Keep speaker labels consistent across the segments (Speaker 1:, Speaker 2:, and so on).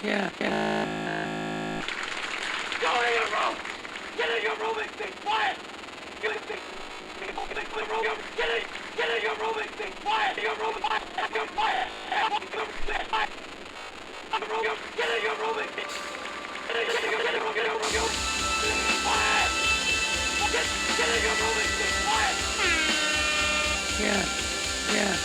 Speaker 1: Yeah. Go in your room! Get in your room and stay quiet! Get in your room and stay quiet! Your room is quiet! You're quiet! Get in your room and stay quiet! Get in your room and stay quiet! Yeah.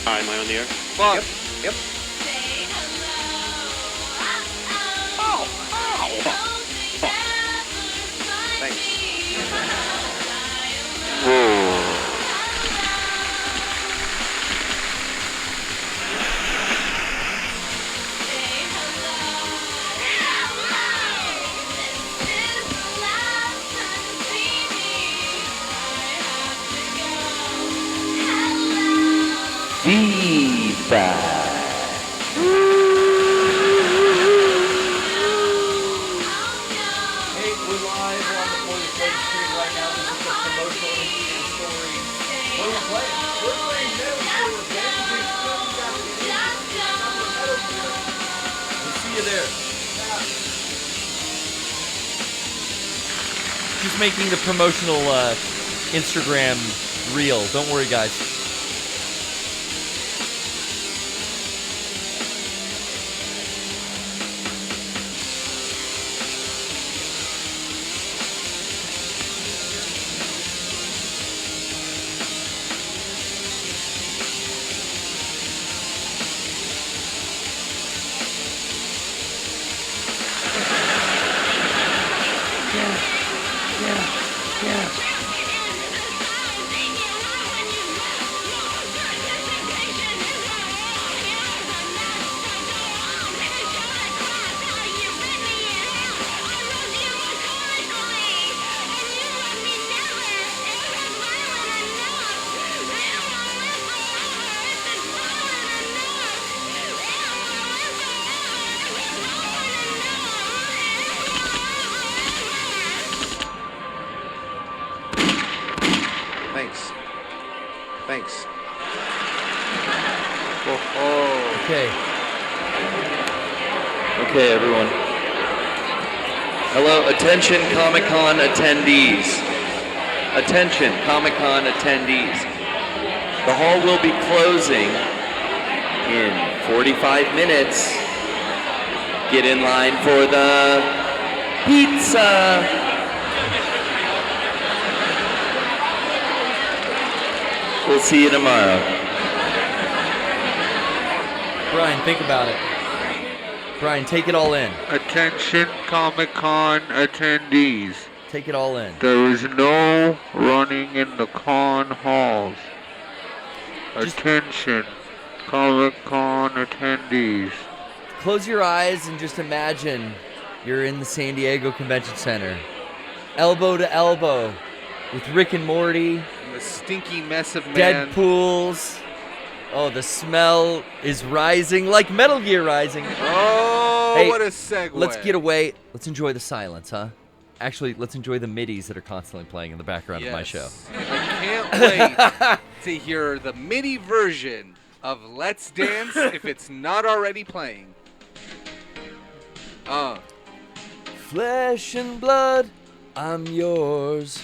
Speaker 2: Am I on the air?
Speaker 3: Yep. Thanks.
Speaker 4: Feedback.
Speaker 5: Hey, we're live on the Voice Play stream right now. This is the promotional Instagram story. What are we playing? We're playing Metal Gear. We'll see you there.
Speaker 6: Just making the promotional Instagram reel. Don't worry, guys.
Speaker 3: Thanks.
Speaker 4: Okay, everyone. Hello, attention Comic-Con attendees. Attention Comic-Con attendees. The hall will be closing in 45 minutes. Get in line for the pizza. We'll see you tomorrow.
Speaker 6: Brian, think about it. Brian, take it all in.
Speaker 7: Attention Comic-Con attendees.
Speaker 6: Take it all in.
Speaker 7: There is no running in the con halls. Attention Comic-Con attendees.
Speaker 6: Close your eyes and just imagine you're in the San Diego Convention Center. Elbow to elbow with Rick and Morty.
Speaker 7: And the stinky mess of man.
Speaker 6: Deadpools. Oh, the smell is rising like Metal Gear Rising.
Speaker 7: Oh,
Speaker 6: Hey,
Speaker 7: what a segue.
Speaker 6: Let's get away. Let's enjoy the silence, huh? Actually, let's enjoy the midis that are constantly playing in the background of my show.
Speaker 7: And I can't wait to hear the MIDI version of Let's Dance if it's not already playing.
Speaker 6: Flesh and blood, I'm yours.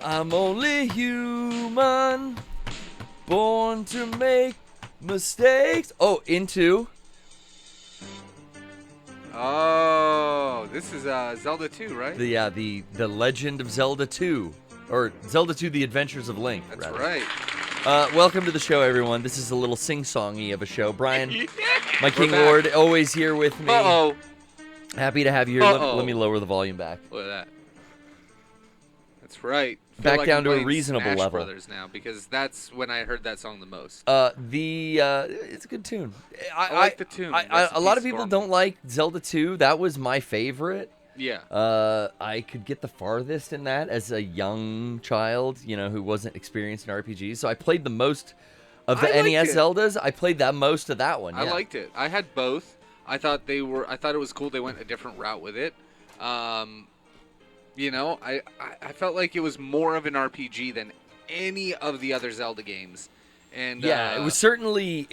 Speaker 6: I'm only human, born to make mistakes. Oh, into.
Speaker 7: Oh, this is Zelda 2, right?
Speaker 6: The Legend of Zelda 2, or Zelda 2: The Adventures of Link.
Speaker 7: That's
Speaker 6: rather.
Speaker 7: right.
Speaker 6: Welcome to the show, everyone. This is a little sing-songy of a show. Brian, my King
Speaker 7: back.
Speaker 6: Lord, always here with me.
Speaker 7: Uh-oh.
Speaker 6: Happy to have you here. Let me lower the volume back.
Speaker 7: Look at that. That's right. Feel
Speaker 6: Back
Speaker 7: like
Speaker 6: down
Speaker 7: I'm
Speaker 6: to a
Speaker 7: playing
Speaker 6: reasonable
Speaker 7: Smash
Speaker 6: level.
Speaker 7: Brothers now, because that's when I heard that song the most.
Speaker 6: It's a good tune.
Speaker 7: I like the tune.
Speaker 6: A lot of people don't like Zelda 2. That was my favorite.
Speaker 7: Yeah.
Speaker 6: I could get the farthest in that as a young child, who wasn't experienced in RPGs. So I played the most of the NES Zeldas. I played the most of that one. Yeah.
Speaker 7: I liked it. I had both. I thought it was cool. They went a different route with it. I felt like it was more of an RPG than any of the other Zelda games. And
Speaker 6: it was certainly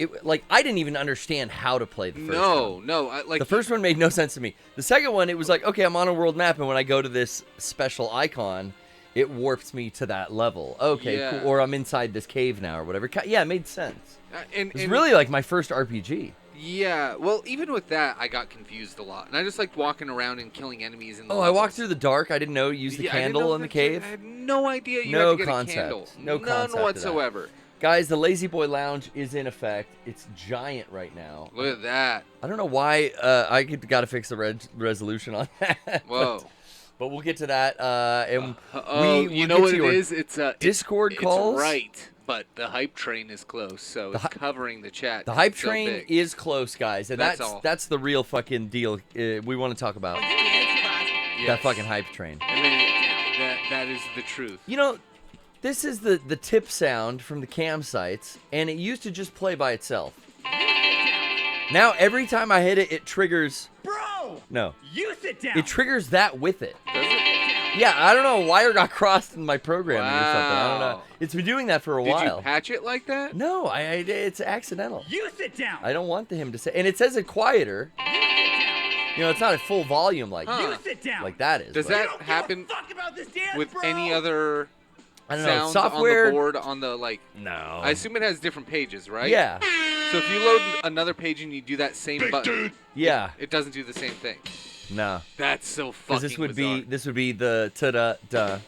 Speaker 6: I didn't even understand how to play the first one.
Speaker 7: The
Speaker 6: first one made no sense to me. The second one, it was like, okay, I'm on a world map, and when I go to this special icon, it warps me to that level. Okay, cool. Or I'm inside this cave now, or whatever. Yeah, it made sense. It was really like my first RPG.
Speaker 7: Yeah, well, even with that, I got confused a lot. And I just liked walking around and killing enemies in the
Speaker 6: I walked through the dark. I didn't know you used the candle in the cave.
Speaker 7: I had no idea you had to get a candle.
Speaker 6: No concept.
Speaker 7: None whatsoever.
Speaker 6: Guys, the Lazy Boy Lounge is in effect. It's giant right now.
Speaker 7: Look at that.
Speaker 6: I don't know why. I got to fix the resolution on that.
Speaker 7: Whoa.
Speaker 6: But we'll get to that. And
Speaker 7: you know what it is? It's
Speaker 6: Discord calls.
Speaker 7: It's right, but the hype train is close, so it's covering the chat.
Speaker 6: The hype train is close, guys, and that's the real fucking deal. We want to talk about that fucking hype train.
Speaker 7: And then that is the truth.
Speaker 6: This is the tip sound from the campsites, and it used to just play by itself. Now every time I hit it, it triggers.
Speaker 1: Bro!
Speaker 6: No.
Speaker 1: You sit down!
Speaker 6: It triggers that with it.
Speaker 7: Does it?
Speaker 6: Yeah, I don't know. A wire got crossed in my programming or something. I don't know.
Speaker 7: Wow.
Speaker 6: It's been doing that for a while.
Speaker 7: Did you patch it like that?
Speaker 6: No, it's accidental.
Speaker 1: You sit down!
Speaker 6: I don't want him to say. And it says it quieter. It's not at full volume like
Speaker 1: You sit down!
Speaker 6: like that is.
Speaker 7: Does
Speaker 6: but-
Speaker 7: that
Speaker 1: Don't give a
Speaker 7: happen
Speaker 1: fuck about this dance,
Speaker 7: with
Speaker 1: bro!
Speaker 7: any other
Speaker 6: I don't know.
Speaker 7: sounds
Speaker 6: Software.
Speaker 7: on the board on the
Speaker 6: No.
Speaker 7: I assume it has different pages, right?
Speaker 6: Yeah.
Speaker 7: So if you load another page and you do that same button,
Speaker 6: Yeah.
Speaker 7: it doesn't do the same thing.
Speaker 6: No.
Speaker 7: That's so fucking
Speaker 6: Because
Speaker 7: bizarre.
Speaker 6: this would be the ta-da da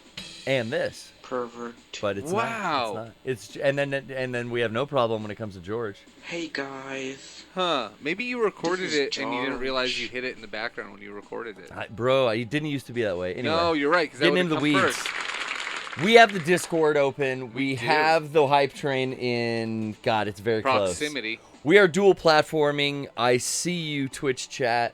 Speaker 6: and this.
Speaker 3: Pervert.
Speaker 6: But it's
Speaker 7: Wow.
Speaker 6: not. It's not. And then we have no problem when it comes to George.
Speaker 3: Hey guys.
Speaker 7: Huh. Maybe you recorded
Speaker 3: This is
Speaker 7: it and you didn't realize
Speaker 3: George.
Speaker 7: you hit it in the background when you recorded it.
Speaker 6: Bro, it didn't used to be that way. Anyway.
Speaker 7: No, you're right. Because that
Speaker 6: Getting
Speaker 7: would
Speaker 6: into
Speaker 7: have
Speaker 6: the
Speaker 7: come
Speaker 6: weeds.
Speaker 7: first.
Speaker 6: We have the Discord open. We
Speaker 7: do.
Speaker 6: have the hype train in. God, it's very
Speaker 7: Proximity.
Speaker 6: close. We are dual platforming. I see you, Twitch chat.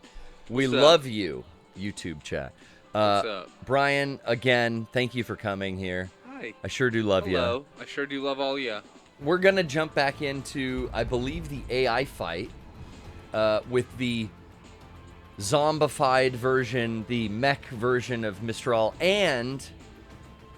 Speaker 6: We
Speaker 7: What's up?
Speaker 6: love you, YouTube chat.
Speaker 7: What's up?
Speaker 6: Brian, again, thank you for coming here.
Speaker 7: Hi.
Speaker 6: I sure do love you.
Speaker 7: Hello. I sure do love all ya.
Speaker 6: We're going to jump back into, I believe, the AI fight with the zombified version, the mech version of Mistral and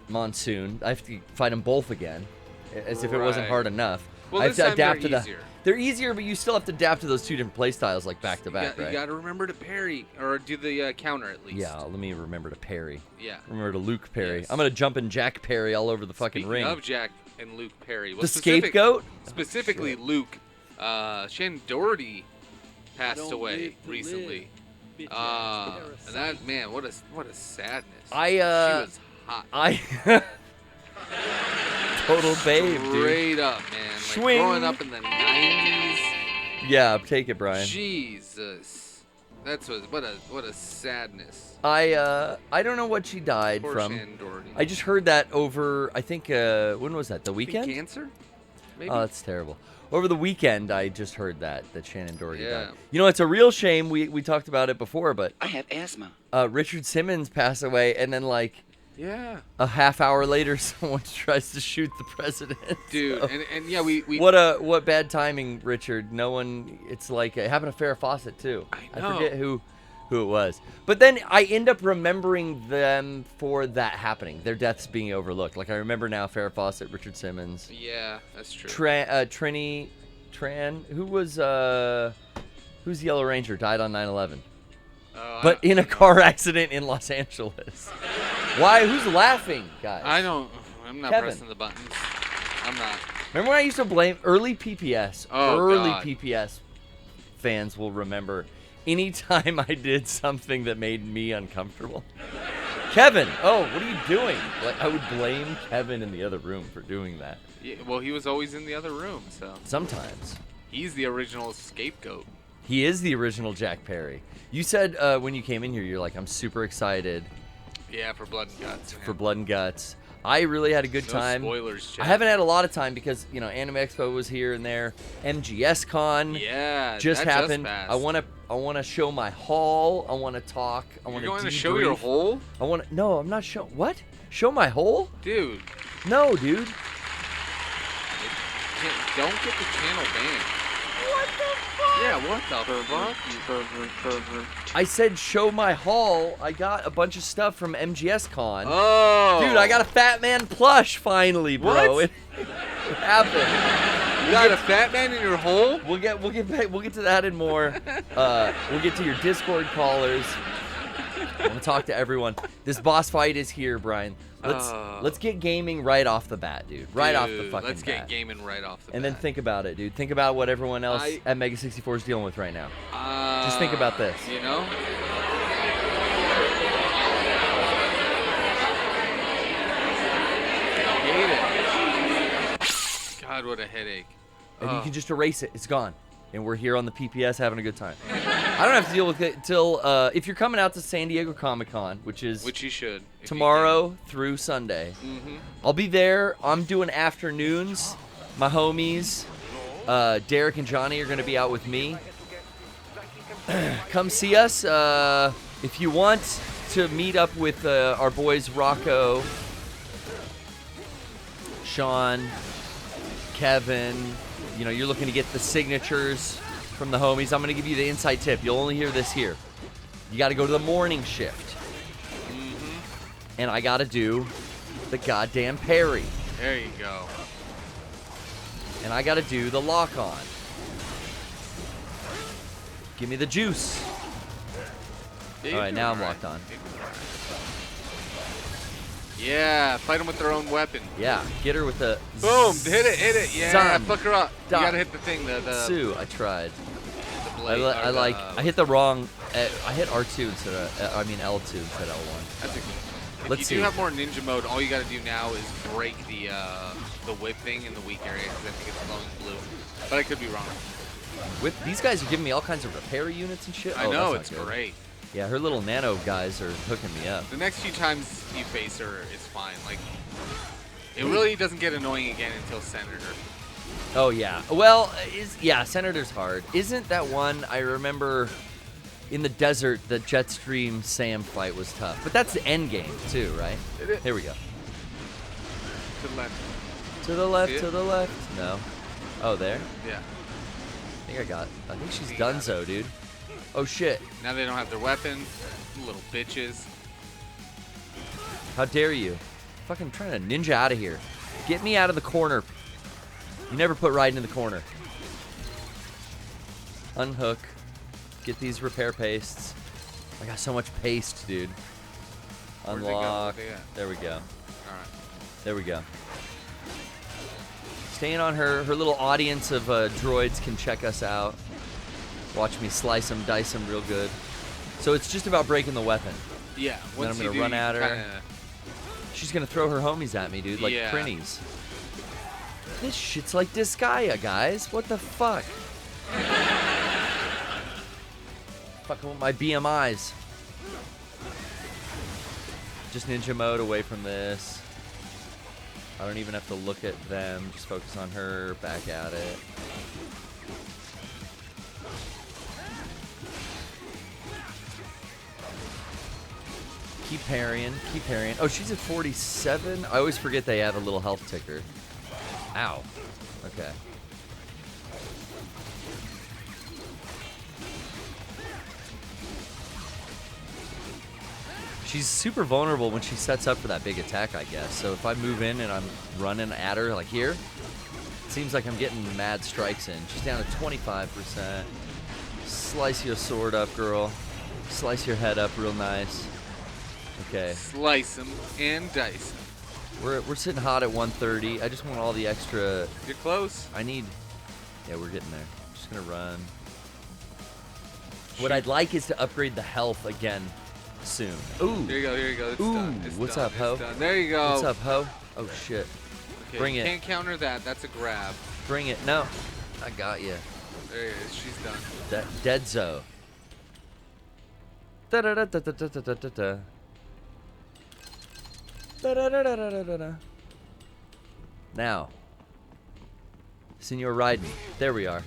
Speaker 6: Monsoon. I have to fight them both again, as if it wasn't
Speaker 7: Right.
Speaker 6: hard enough.
Speaker 7: Well,
Speaker 6: I have
Speaker 7: this
Speaker 6: to
Speaker 7: time
Speaker 6: adapt
Speaker 7: they're
Speaker 6: to
Speaker 7: easier.
Speaker 6: They're easier, but you still have to adapt to those two different playstyles, like back to back,
Speaker 7: You
Speaker 6: right?
Speaker 7: got to remember to parry or do the counter at least.
Speaker 6: Yeah, let me remember to parry.
Speaker 7: Yeah.
Speaker 6: Remember to Luke parry.
Speaker 7: Yes.
Speaker 6: I'm gonna jump and Jack parry all over the fucking
Speaker 7: Speaking
Speaker 6: ring.
Speaker 7: of Jack and Luke Perry, well,
Speaker 6: The scapegoat?
Speaker 7: Specifically,
Speaker 6: Shit.
Speaker 7: Luke. Shannon Doherty passed away recently. And that man, what a sadness. She was hot.
Speaker 6: Total babe, dude.
Speaker 7: Straight up, man. Like
Speaker 6: Swing.
Speaker 7: growing up in the 90s.
Speaker 6: Yeah, take it, Brian.
Speaker 7: Jesus. That's what a sadness.
Speaker 6: I don't know what she died
Speaker 7: Poor
Speaker 6: from.
Speaker 7: Shannon Doherty.
Speaker 6: I just heard that over, I think, when was that? The
Speaker 7: I think
Speaker 6: weekend?
Speaker 7: cancer? Maybe?
Speaker 6: Oh, that's terrible. Over the weekend, I just heard that Shannon Doherty
Speaker 7: Yeah.
Speaker 6: died. You know, it's a real shame. We talked about it before, but
Speaker 3: I have asthma.
Speaker 6: Richard Simmons passed away, and then like
Speaker 7: Yeah.
Speaker 6: a half hour later, someone tries to shoot the president.
Speaker 7: Dude,
Speaker 6: So-
Speaker 7: and yeah, we
Speaker 6: what bad timing, Richard. No one. It's like it happened to Farrah Fawcett too.
Speaker 7: I know.
Speaker 6: forget who it was. But then I end up remembering them for that happening. Their deaths being overlooked. Like I remember now Farrah Fawcett, Richard Simmons,
Speaker 7: Yeah, that's true.
Speaker 6: Tran, who was who's Yellow Ranger, died on 9/11.
Speaker 7: Oh,
Speaker 6: But
Speaker 7: I
Speaker 6: in a
Speaker 7: don't know.
Speaker 6: car accident in Los Angeles. Why? Who's laughing, guys?
Speaker 7: I'm not
Speaker 6: Kevin.
Speaker 7: pressing the buttons. I'm not.
Speaker 6: Remember when I used to blame early PPS?
Speaker 7: Oh,
Speaker 6: early
Speaker 7: God.
Speaker 6: PPS fans will remember anytime I did something that made me uncomfortable. Kevin, oh, what are you doing? Like I would blame Kevin in the other room for doing that.
Speaker 7: Yeah, well, he was always in the other room, so
Speaker 6: Sometimes.
Speaker 7: he's the original scapegoat.
Speaker 6: He is the original Jack Perry. You said when you came in here, you're like, I'm super excited
Speaker 7: Yeah, for Blood and Guts.
Speaker 6: for
Speaker 7: man.
Speaker 6: Blood and Guts. I really had a good
Speaker 7: No
Speaker 6: time.
Speaker 7: spoilers,
Speaker 6: I
Speaker 7: chat.
Speaker 6: haven't had a lot of time because, you know, Anime Expo was here and there. MGS Con
Speaker 7: Yeah,
Speaker 6: just
Speaker 7: that
Speaker 6: happened.
Speaker 7: passed.
Speaker 6: I want to show my haul. I want to talk. I want
Speaker 7: You're going
Speaker 6: to
Speaker 7: to show your hole,
Speaker 6: I want to. No, I'm not showing. What? Show my hole?
Speaker 7: dude.
Speaker 6: No, dude.
Speaker 7: Don't get the channel banned.
Speaker 6: What the fuck?
Speaker 7: Yeah, what the fuck?
Speaker 6: I said show my haul. I got a bunch of stuff from MGS Con.
Speaker 7: Oh,
Speaker 6: Dude, I got a Fat Man plush finally, bro.
Speaker 7: What?
Speaker 6: It happened.
Speaker 7: You got a fat man in your hole?
Speaker 6: We'll get to that and more. We'll get to your Discord callers. I'm gonna talk to everyone. This boss fight is here, Brian. Let's get gaming right off the bat, dude. Right off the
Speaker 7: Dude,
Speaker 6: fucking
Speaker 7: let's
Speaker 6: bat.
Speaker 7: get gaming right off the bat.
Speaker 6: And then think about it, dude. Think about what everyone else at Mega 64 is dealing with right now. Just think about this.
Speaker 7: You know? Hate it. God, what a headache.
Speaker 6: And you can just erase it. It's gone. And we're here on the PPS having a good time. I don't have to deal with it till if you're coming out to San Diego Comic-Con, which
Speaker 7: Which you should. if you
Speaker 6: tomorrow through Sunday.
Speaker 7: can. Mhm.
Speaker 6: I'll be there. I'm doing afternoons. My homies, Derek and Johnny, are going to be out with me. Come see us. If you want to meet up with our boys Rocco, Sean, Kevin, you know, you're looking to get the signatures from the homies. I'm going to give you the inside tip. You'll only hear this here. You got to go to the morning shift. And I got to do the goddamn parry.
Speaker 7: There you go.
Speaker 6: And I got to do the lock-on. Give me the juice.
Speaker 7: Yeah,
Speaker 6: All
Speaker 7: you're
Speaker 6: right,
Speaker 7: doing
Speaker 6: now I'm
Speaker 7: alright.
Speaker 6: locked on.
Speaker 7: Yeah, fight them with their own weapon.
Speaker 6: Yeah, get her with the...
Speaker 7: Boom! Hit it! Yeah,
Speaker 6: Zan.
Speaker 7: fuck her up.
Speaker 6: Dot.
Speaker 7: You gotta hit the thing, the
Speaker 6: Sue, I tried.
Speaker 7: blade.
Speaker 6: I hit the wrong... I hit R2 instead of... I mean L2 instead of L1.
Speaker 7: That's a,
Speaker 6: Let's
Speaker 7: if
Speaker 6: see.
Speaker 7: you do have more ninja mode, all you gotta do now is break the whip thing in the weak area because I think it's glowing blue. But I could be wrong.
Speaker 6: These guys are giving me all kinds of repair units and shit.
Speaker 7: I
Speaker 6: Oh,
Speaker 7: know,
Speaker 6: that's
Speaker 7: it's
Speaker 6: not good.
Speaker 7: great.
Speaker 6: Yeah, her little nano guys are hooking me up.
Speaker 7: The next few times you face her, it's fine. Like, it really doesn't get annoying again until Senator.
Speaker 6: Oh, yeah. Well, Senator's hard. Isn't that one I remember in the desert, the Jetstream Sam fight was tough. But that's the end game, too, right?
Speaker 7: It is.
Speaker 6: Here we go.
Speaker 7: To the left.
Speaker 6: To the left,
Speaker 7: See it?
Speaker 6: to the left. No. Oh, there?
Speaker 7: Yeah.
Speaker 6: I think she's donezo, dude. Oh, shit.
Speaker 7: Now they don't have their weapons. Little bitches.
Speaker 6: How dare you? Fucking trying to ninja out of here. Get me out of the corner. You never put Raiden in the corner. Unhook. Get these repair pastes. I got so much paste, dude.
Speaker 7: Where'd they go?
Speaker 6: Unlock.
Speaker 7: Where'd they at?
Speaker 6: There we go.
Speaker 7: Alright.
Speaker 6: There we go. Staying on her little audience of droids can check us out. Watch me slice them, dice them real good. So it's just about breaking the weapon.
Speaker 7: Yeah.
Speaker 6: Then
Speaker 7: Once
Speaker 6: I'm
Speaker 7: you
Speaker 6: gonna
Speaker 7: do,
Speaker 6: run
Speaker 7: you
Speaker 6: at her.
Speaker 7: kinda-
Speaker 6: She's gonna throw her homies at me, dude, like
Speaker 7: Yeah.
Speaker 6: Prinnies. This shit's like Disgaea, guys. What the fuck? Fucking with my BMIs. Just ninja mode away from this. I don't even have to look at them. Just focus on her. Back at it. Keep parrying. Keep parrying. Oh, she's at 47. I always forget they have a little health ticker. Ow. Okay. She's super vulnerable when she sets up for that big attack, I guess. So if I move in and I'm running at her, like here, it seems like I'm getting mad strikes in. She's down to 25%. Slice your sword up, girl. Slice your head up real nice. Okay.
Speaker 7: Slice them and dice them.
Speaker 6: We're sitting hot at 130. I just want all the extra.
Speaker 7: You're close.
Speaker 6: I need. Yeah, we're getting there. Just gonna run. What I'd like is to upgrade the health again soon. Ooh.
Speaker 7: Here you go. Here you go. It's
Speaker 6: Ooh.
Speaker 7: done. It's
Speaker 6: What's
Speaker 7: done.
Speaker 6: up, ho?
Speaker 7: It's done. There you go.
Speaker 6: What's up, ho? Oh shit.
Speaker 7: Okay,
Speaker 6: Bring
Speaker 7: you
Speaker 6: it.
Speaker 7: can't counter that. That's a grab.
Speaker 6: Bring it. No. I got you.
Speaker 7: There it is. She's done.
Speaker 6: Dead zo. Da da da da da da da da da. Da da da da da da da. Now. Senor Raiden. There we are.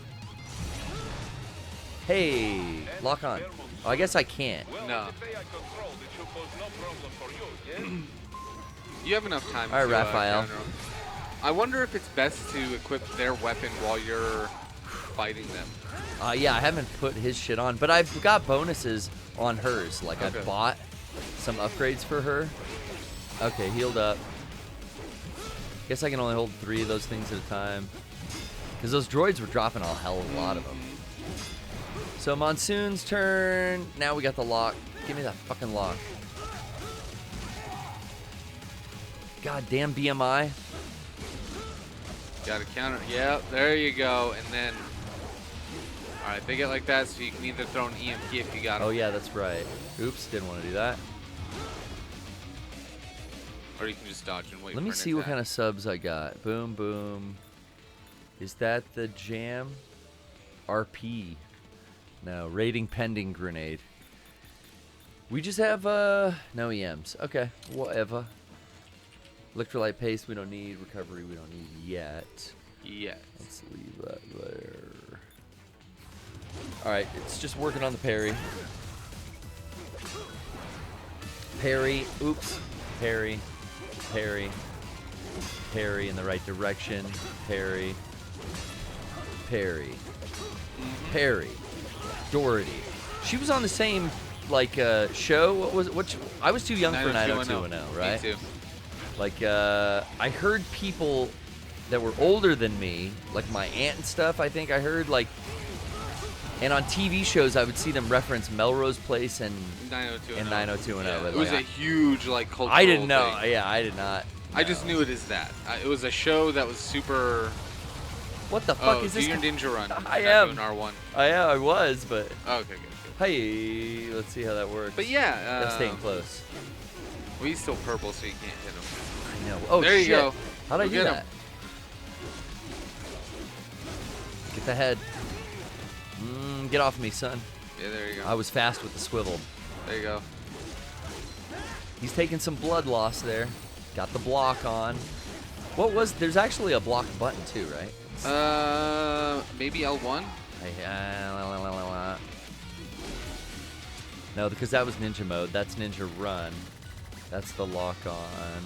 Speaker 6: Hey, lock on. Oh, I guess I can't.
Speaker 7: No. You have enough time.
Speaker 6: All right,
Speaker 7: to,
Speaker 6: Raphael.
Speaker 7: counter 'em. I wonder if it's best to equip their weapon while you're fighting them.
Speaker 6: Yeah, I haven't put his shit on, but I've got bonuses on hers. Like
Speaker 7: Okay.
Speaker 6: I bought some upgrades for her. Okay, healed up. Guess I can only hold 3 of those things at a time. Because those droids were dropping a hell of a lot of them. So Monsoon's turn. Now we got the lock. Give me that fucking lock. God damn BMI.
Speaker 7: Got to counter. Yep, there you go. And then, all right, they get like that, so you can either throw an EMP if you got them.
Speaker 6: Oh yeah, that's right. Oops, didn't want to do that.
Speaker 7: Or you can just dodge and wait.
Speaker 6: Let me see what kind of subs I got. Boom, boom. Is that the jam? RP. No, raiding pending grenade. We just have no EMs. Okay, whatever. Electrolyte paste we don't need. Recovery we don't need yet.
Speaker 7: Yes.
Speaker 6: Let's leave that there. Alright, it's just working on the parry. Parry. Oops. Parry. Parry. Parry in the right direction. Parry. Parry. Parry. Doherty. She was on the same like show. What was it? I was too young for 90210, right?
Speaker 7: Me too.
Speaker 6: Like I heard people that were older than me, like my aunt and stuff. I think I heard like, and on TV shows I would see them reference Melrose Place and
Speaker 7: 90210.
Speaker 6: 90210.
Speaker 7: Yeah,
Speaker 6: but
Speaker 7: it was
Speaker 6: like,
Speaker 7: a huge like cultural
Speaker 6: I didn't know.
Speaker 7: thing.
Speaker 6: Yeah, I did not.
Speaker 7: I just knew it as that. It was a show that was super.
Speaker 6: What the fuck
Speaker 7: Oh,
Speaker 6: is
Speaker 7: do
Speaker 6: this?
Speaker 7: your ninja run.
Speaker 6: I
Speaker 7: You're
Speaker 6: am.
Speaker 7: not doing R1.
Speaker 6: I was, but
Speaker 7: Oh, okay, good.
Speaker 6: hey, let's see how that works.
Speaker 7: But yeah,
Speaker 6: I'm staying close.
Speaker 7: well, he's still purple, so you can't hit him.
Speaker 6: I know. Oh
Speaker 7: There you
Speaker 6: shit!
Speaker 7: go.
Speaker 6: How'd I
Speaker 7: Go
Speaker 6: do
Speaker 7: get
Speaker 6: that?
Speaker 7: him.
Speaker 6: Get the head. Get off me, son.
Speaker 7: Yeah, there you go.
Speaker 6: I was fast with the swivel.
Speaker 7: There you go.
Speaker 6: He's taking some blood loss there. Got the block on. What was? There's actually a block button too, right?
Speaker 7: Maybe L1.
Speaker 6: No, because that was ninja mode. That's ninja run. That's the lock on.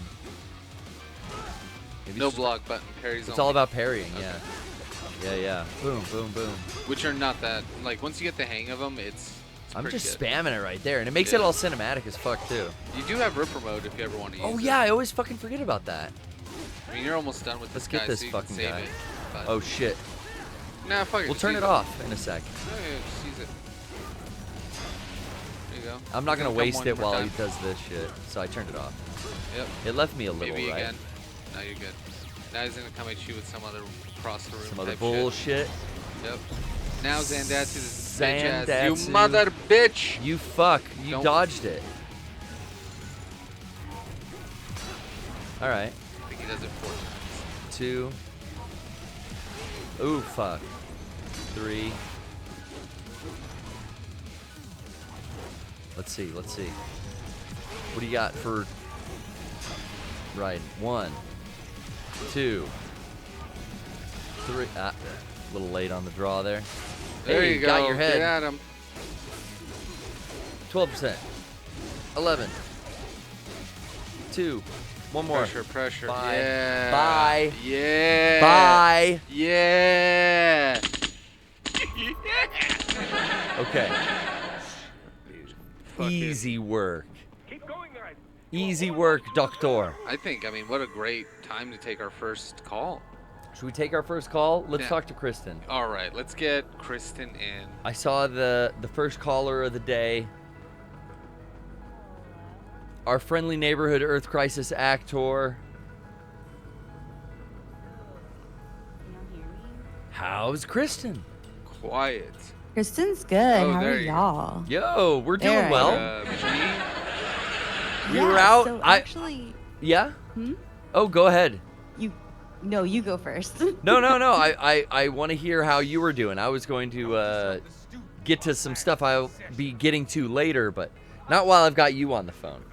Speaker 6: Maybe
Speaker 7: No
Speaker 6: it's just-
Speaker 7: block button. Parries
Speaker 6: It's
Speaker 7: only.
Speaker 6: all about parrying,
Speaker 7: Okay.
Speaker 6: yeah. Yeah. Boom, boom, boom.
Speaker 7: Which are not that. Like once you get the hang of them, it's
Speaker 6: I'm
Speaker 7: pretty
Speaker 6: just
Speaker 7: good.
Speaker 6: spamming it right there, and it makes
Speaker 7: Yeah.
Speaker 6: it all cinematic as fuck too.
Speaker 7: You do have Ripper mode if you ever want to use
Speaker 6: Oh
Speaker 7: it.
Speaker 6: yeah, I always fucking forget about that.
Speaker 7: I mean, you're almost done with
Speaker 6: Let's
Speaker 7: this
Speaker 6: get
Speaker 7: guy,
Speaker 6: this
Speaker 7: so you
Speaker 6: fucking
Speaker 7: can save
Speaker 6: guy.
Speaker 7: it. But
Speaker 6: Oh shit.
Speaker 7: Nah, fuck it.
Speaker 6: We'll
Speaker 7: just
Speaker 6: turn
Speaker 7: use
Speaker 6: it off in a sec.
Speaker 7: Oh, yeah, just use it. There you go.
Speaker 6: I'm not gonna
Speaker 7: Come
Speaker 6: waste
Speaker 7: one
Speaker 6: it
Speaker 7: more
Speaker 6: while
Speaker 7: time.
Speaker 6: he does this shit, so I turned it off.
Speaker 7: Yep.
Speaker 6: It left me a little,
Speaker 7: Maybe
Speaker 6: right?
Speaker 7: again. No, you're good. Now he's gonna come at you with some other across the room
Speaker 6: Some other
Speaker 7: type
Speaker 6: bullshit.
Speaker 7: shit. Yep. Now Zandatsu is a bitch ass. You
Speaker 6: Zandatsu.
Speaker 7: mother bitch!
Speaker 6: You fuck. You
Speaker 7: Don't-
Speaker 6: dodged it. Alright.
Speaker 7: I think he does it 4 times.
Speaker 6: 2. Ooh, fuck. 3. Let's see. What do you got for riding? 1, 2, 3. A little late on the draw there.
Speaker 7: There
Speaker 6: Hey,
Speaker 7: you go.
Speaker 6: got your head.
Speaker 7: Get at him.
Speaker 6: 12%. 11. 2. One more.
Speaker 7: Pressure.
Speaker 6: Bye.
Speaker 7: Yeah.
Speaker 6: Bye.
Speaker 7: Yeah.
Speaker 6: Bye.
Speaker 7: Yeah.
Speaker 6: Okay.
Speaker 7: Fuck it.
Speaker 6: Easy work.
Speaker 1: Keep going, guys.
Speaker 6: Easy work, Doctor.
Speaker 7: I mean, what a great time to take our first call.
Speaker 6: Should we take our first call? Let's
Speaker 7: Yeah.
Speaker 6: talk to Kristen.
Speaker 7: All right, let's get Kristen in.
Speaker 6: I saw the first caller of the day. Our friendly neighborhood Earth Crisis actor. How's Kristen?
Speaker 7: Quiet.
Speaker 3: Kristen's good.
Speaker 7: Oh,
Speaker 3: How
Speaker 7: there
Speaker 3: are
Speaker 7: you go.
Speaker 3: y'all?
Speaker 6: Yo, we're doing
Speaker 3: There I
Speaker 6: well.
Speaker 7: G?
Speaker 6: We were out.
Speaker 3: So
Speaker 6: I
Speaker 3: actually,
Speaker 6: yeah.
Speaker 3: Hmm?
Speaker 6: Oh, go ahead.
Speaker 3: you go first.
Speaker 6: No. I want to hear how you were doing. I was going to get to some stuff I'll be getting to later, but not while I've got you on the phone.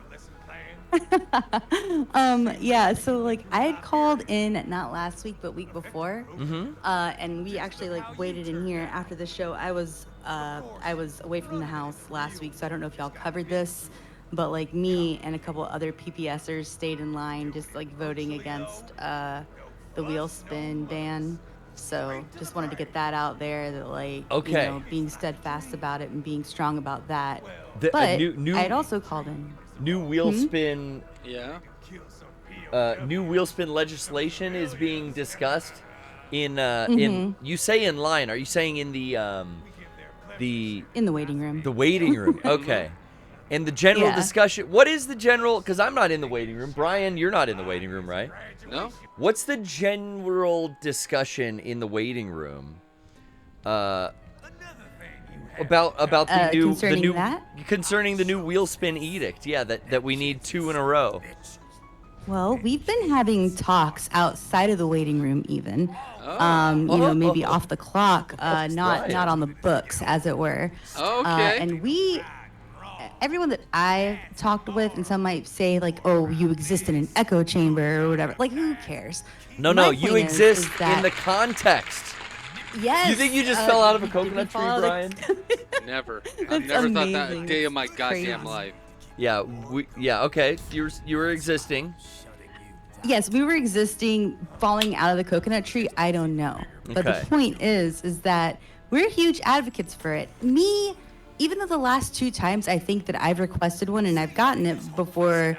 Speaker 3: Yeah, so like I had called in not last week but week before,
Speaker 6: Mm-hmm.
Speaker 3: and we actually like waited in here after the show. I was away from the house last week, so I don't know if y'all covered this, but like me and a couple other PPSers stayed in line just like voting against the wheel spin ban. So just wanted to get that out there, that like
Speaker 6: Okay.
Speaker 3: you know, being steadfast about it and being strong about that.
Speaker 6: The-
Speaker 3: But
Speaker 6: new
Speaker 3: I had also called in.
Speaker 6: new wheel spin.
Speaker 7: Yeah.
Speaker 6: New wheel spin legislation is being discussed in you say in line. Are you saying in the
Speaker 3: In the waiting room.
Speaker 6: waiting room? Okay. And the general
Speaker 3: Yeah.
Speaker 6: discussion. What is the general? Because I'm not in the waiting room. Brian, you're not in the waiting room, right?
Speaker 7: No?
Speaker 6: What's the general discussion in the waiting room? About the
Speaker 3: concerning that?
Speaker 6: the new wheel spin edict. Yeah, that we need 2 in a row.
Speaker 3: Well, we've been having talks outside of the waiting room, even. Maybe off the clock,
Speaker 6: Right.
Speaker 3: not on the books, as it were.
Speaker 7: Okay.
Speaker 3: And everyone that I've talked with, and some might say like, "Oh, you exist in an echo chamber or whatever." Like, who cares?
Speaker 6: No,
Speaker 3: My
Speaker 6: you
Speaker 3: point
Speaker 6: exist
Speaker 3: is that-
Speaker 6: in the context.
Speaker 3: Yes.
Speaker 6: You think you just fell out of a
Speaker 3: did you
Speaker 6: coconut tree,
Speaker 3: follow the-
Speaker 6: Brian?
Speaker 7: Never. I've
Speaker 3: That's
Speaker 7: never thought that a
Speaker 3: amazing.
Speaker 7: day of my
Speaker 3: It's
Speaker 7: goddamn
Speaker 3: crazy.
Speaker 7: life.
Speaker 6: Yeah, okay. You were existing.
Speaker 3: Yes, we were existing, falling out of the coconut tree. I don't know. But
Speaker 6: Okay.
Speaker 3: the point is that we're huge advocates for it. Me, even though the last 2 times I think that I've requested one and I've gotten it before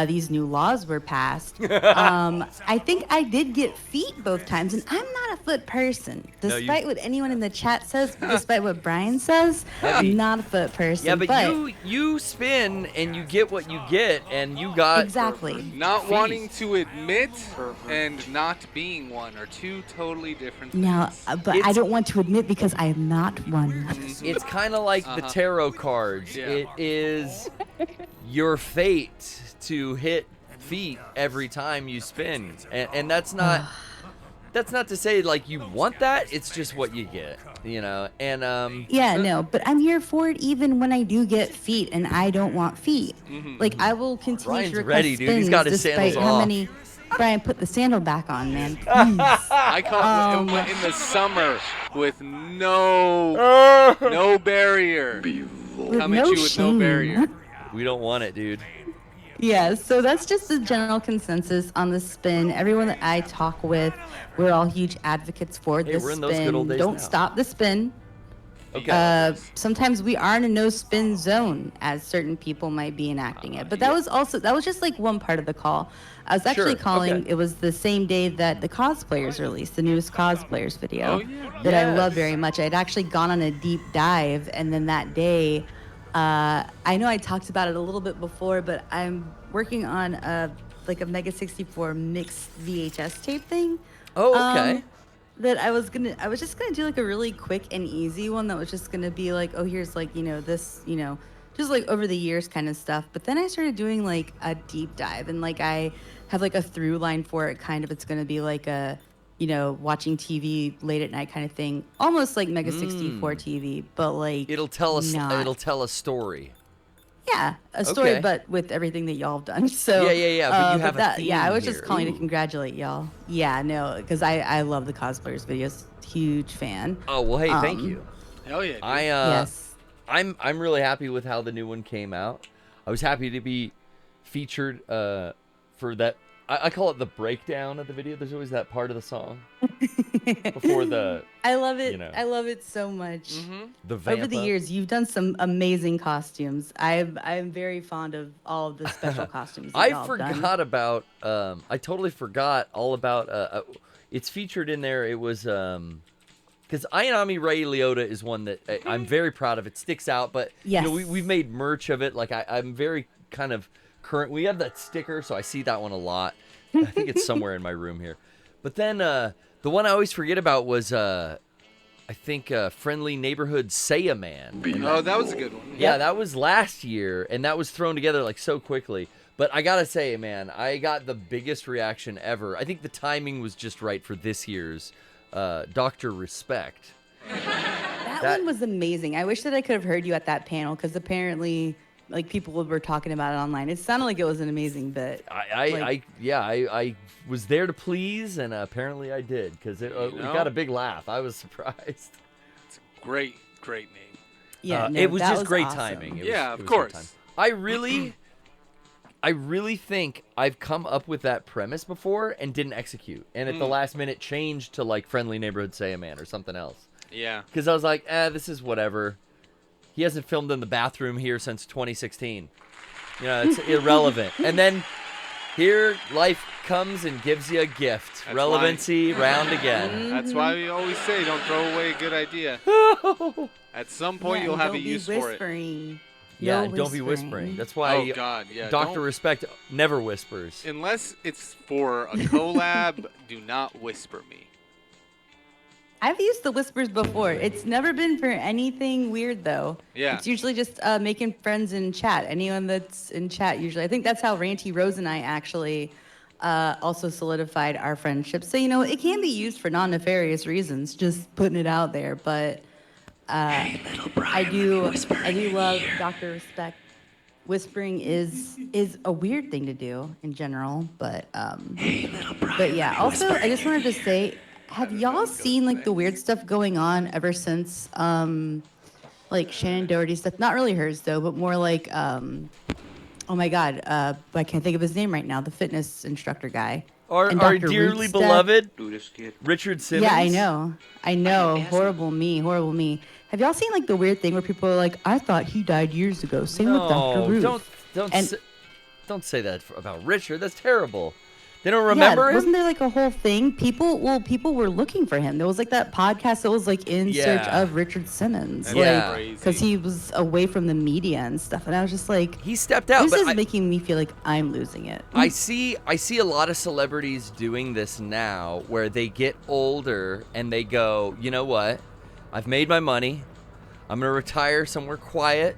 Speaker 3: these new laws were passed, I think I did get feet both times, and I'm not a foot person.
Speaker 6: No, you-
Speaker 3: Despite what anyone in the chat says, despite what Brian says,
Speaker 6: Heavy.
Speaker 3: I'm not a foot person.
Speaker 6: Yeah, but you spin and you get what you get, and you got
Speaker 3: Exactly.
Speaker 7: Not
Speaker 6: Feet.
Speaker 7: wanting to admit and not being one are 2 totally different things.
Speaker 3: Now, but I
Speaker 6: It's-
Speaker 3: don't want to admit because I am not one.
Speaker 6: It's kind of like the tarot cards.
Speaker 7: Yeah.
Speaker 6: It is your fate to hit feet every time you spin, and that's not to say like you want that. It's just what you get, you know. And
Speaker 3: Yeah, no, but I'm here for it even when I do get feet and I don't want feet. Like, I will continue
Speaker 6: Brian's
Speaker 3: to request
Speaker 6: ready, dude. He's
Speaker 3: spins
Speaker 6: got his
Speaker 3: despite
Speaker 6: sandals
Speaker 3: how
Speaker 6: off.
Speaker 3: many... Brian, put the sandal back on, man. Please.
Speaker 7: I call it in the summer with no barrier.
Speaker 3: With
Speaker 7: Come
Speaker 3: no
Speaker 7: at you with
Speaker 3: shame.
Speaker 7: no barrier.
Speaker 6: we don't want it, dude.
Speaker 3: Yeah, so that's just the general consensus on the spin. Everyone that I talk with, we're all huge advocates for
Speaker 6: Hey,
Speaker 3: the
Speaker 6: we're in
Speaker 3: spin.
Speaker 6: those good old days
Speaker 3: Don't
Speaker 6: now.
Speaker 3: stop the spin.
Speaker 6: Okay.
Speaker 3: Sometimes we are in a no spin zone, as certain people might be enacting it. But that was just like one part of the call. I was actually
Speaker 6: Sure,
Speaker 3: calling.
Speaker 6: okay.
Speaker 3: It was the same day that the cosplayers released the newest cosplayers video
Speaker 7: Oh, yeah.
Speaker 3: that I love
Speaker 6: Yes.
Speaker 3: very much. I'd actually gone on a deep dive, and then that day, I know I talked about it a little bit before, but I'm working on a Mega 64 mixed VHS tape thing.
Speaker 6: Oh, okay.
Speaker 3: That I was just gonna do like a really quick and easy one that was just gonna be like, oh, here's like, this, just like over the years kind of stuff. But then I started doing like a deep dive, and like I have like a through line for it. Kind of, it's gonna be like a, watching TV late at night kind of thing, almost like Mega 64 TV, but like
Speaker 6: It'll tell us.
Speaker 3: not.
Speaker 6: It'll tell a story.
Speaker 3: Yeah, a story,
Speaker 6: Okay.
Speaker 3: but with everything that y'all have done. So
Speaker 6: Yeah. But you have a theme
Speaker 3: yeah, I was just
Speaker 6: here.
Speaker 3: calling to
Speaker 6: Ooh.
Speaker 3: congratulate y'all. Yeah, no, because I love the cosplayers videos. Huge fan.
Speaker 6: Oh well, hey, thank you.
Speaker 7: Hell yeah, dude.
Speaker 3: Yes.
Speaker 6: I'm really happy with how the new one came out. I was happy to be featured for that. I call it the breakdown of the video. There's always that part of the song before the.
Speaker 3: I love it.
Speaker 6: You know.
Speaker 3: I love it so much.
Speaker 6: The vamp
Speaker 3: Over the
Speaker 6: up.
Speaker 3: years, you've done some amazing costumes. I'm very fond of all of the special costumes. That
Speaker 6: I
Speaker 3: y'all have done.
Speaker 6: forgot about. I totally forgot all about. It's featured in there. It was because Ayanami Ray Liotta is one that I'm very proud of. It sticks out, but
Speaker 3: Yes.
Speaker 6: you know we've made merch of it. Like I'm very kind of current. We have that sticker, so I see that one a lot. I think it's somewhere in my room here. But then the one I always forget about was I think Friendly Neighborhood Say-a Man.
Speaker 7: Oh, that was a good one.
Speaker 6: Yeah, that was last year, and that was thrown together like so quickly. But I gotta say, man, I got the biggest reaction ever. I think the timing was just right for this year's Dr. Respect.
Speaker 3: That one was amazing. I wish that I could have heard you at that panel because apparently, like people were talking about it online. It sounded like it was an amazing bit.
Speaker 6: I was there to please, and apparently I did because it got a big laugh. I was surprised.
Speaker 7: It's a great name.
Speaker 3: Yeah, no,
Speaker 6: it was
Speaker 3: that
Speaker 6: just great
Speaker 3: awesome.
Speaker 6: timing. It
Speaker 7: Yeah,
Speaker 6: was
Speaker 7: of
Speaker 6: great
Speaker 7: course.
Speaker 6: timing. I really think I've come up with that premise before and didn't execute, and at the last minute changed to like Friendly Neighborhood Say a Man or something else.
Speaker 7: Yeah.
Speaker 6: Because I was like, this is whatever. He hasn't filmed in the bathroom here since 2016. You know, it's irrelevant. And then here life comes and gives you a gift.
Speaker 7: That's
Speaker 6: Relevancy round again.
Speaker 7: That's why we always say don't throw away a good idea. At some point,
Speaker 3: Yeah,
Speaker 7: you'll
Speaker 3: and
Speaker 7: have a
Speaker 3: don't be
Speaker 7: use for it.
Speaker 3: whispering.
Speaker 6: Yeah,
Speaker 3: No
Speaker 6: and don't be whispering. That's why
Speaker 7: Oh, God, yeah.
Speaker 6: Dr.
Speaker 7: don't-
Speaker 6: Respect never whispers.
Speaker 7: Unless it's for a collab, do not whisper me.
Speaker 3: I've used the whispers before. It's never been for anything weird though.
Speaker 7: Yeah.
Speaker 3: It's usually just making friends in chat. Anyone that's in chat usually. I think that's how Ranty Rose and I actually also solidified our friendship. So you know, it can be used for non-nefarious reasons. Just putting it out there, but I do love Dr. Respect. Whispering is a weird thing to do in general, but yeah. Also, I just wanted to say, have y'all seen like the weird stuff going on ever since like Shannon Doherty stuff? Not really hers though, but more like oh my God, I can't think of his name right now. The fitness instructor guy.
Speaker 6: Our
Speaker 3: And Dr.
Speaker 6: dearly
Speaker 3: Root's death.
Speaker 6: beloved Richard Simmons.
Speaker 3: Yeah, I know. Horrible me. Have y'all seen like the weird thing where people are like, I thought he died years ago. Same with Dr. Ruth.
Speaker 6: Don't say that about Richard. That's terrible. They don't remember him.
Speaker 3: Wasn't there like a whole thing? People were looking for him. There was like that podcast that was like in search of Richard Simmons.
Speaker 6: Yeah.
Speaker 3: Because he was away from the media and stuff. And I was just like,
Speaker 6: He stepped out.
Speaker 3: this
Speaker 6: But
Speaker 3: is making me feel like I'm losing it.
Speaker 6: I see a lot of celebrities doing this now where they get older and they go, you know what? I've made my money. I'm going to retire somewhere quiet.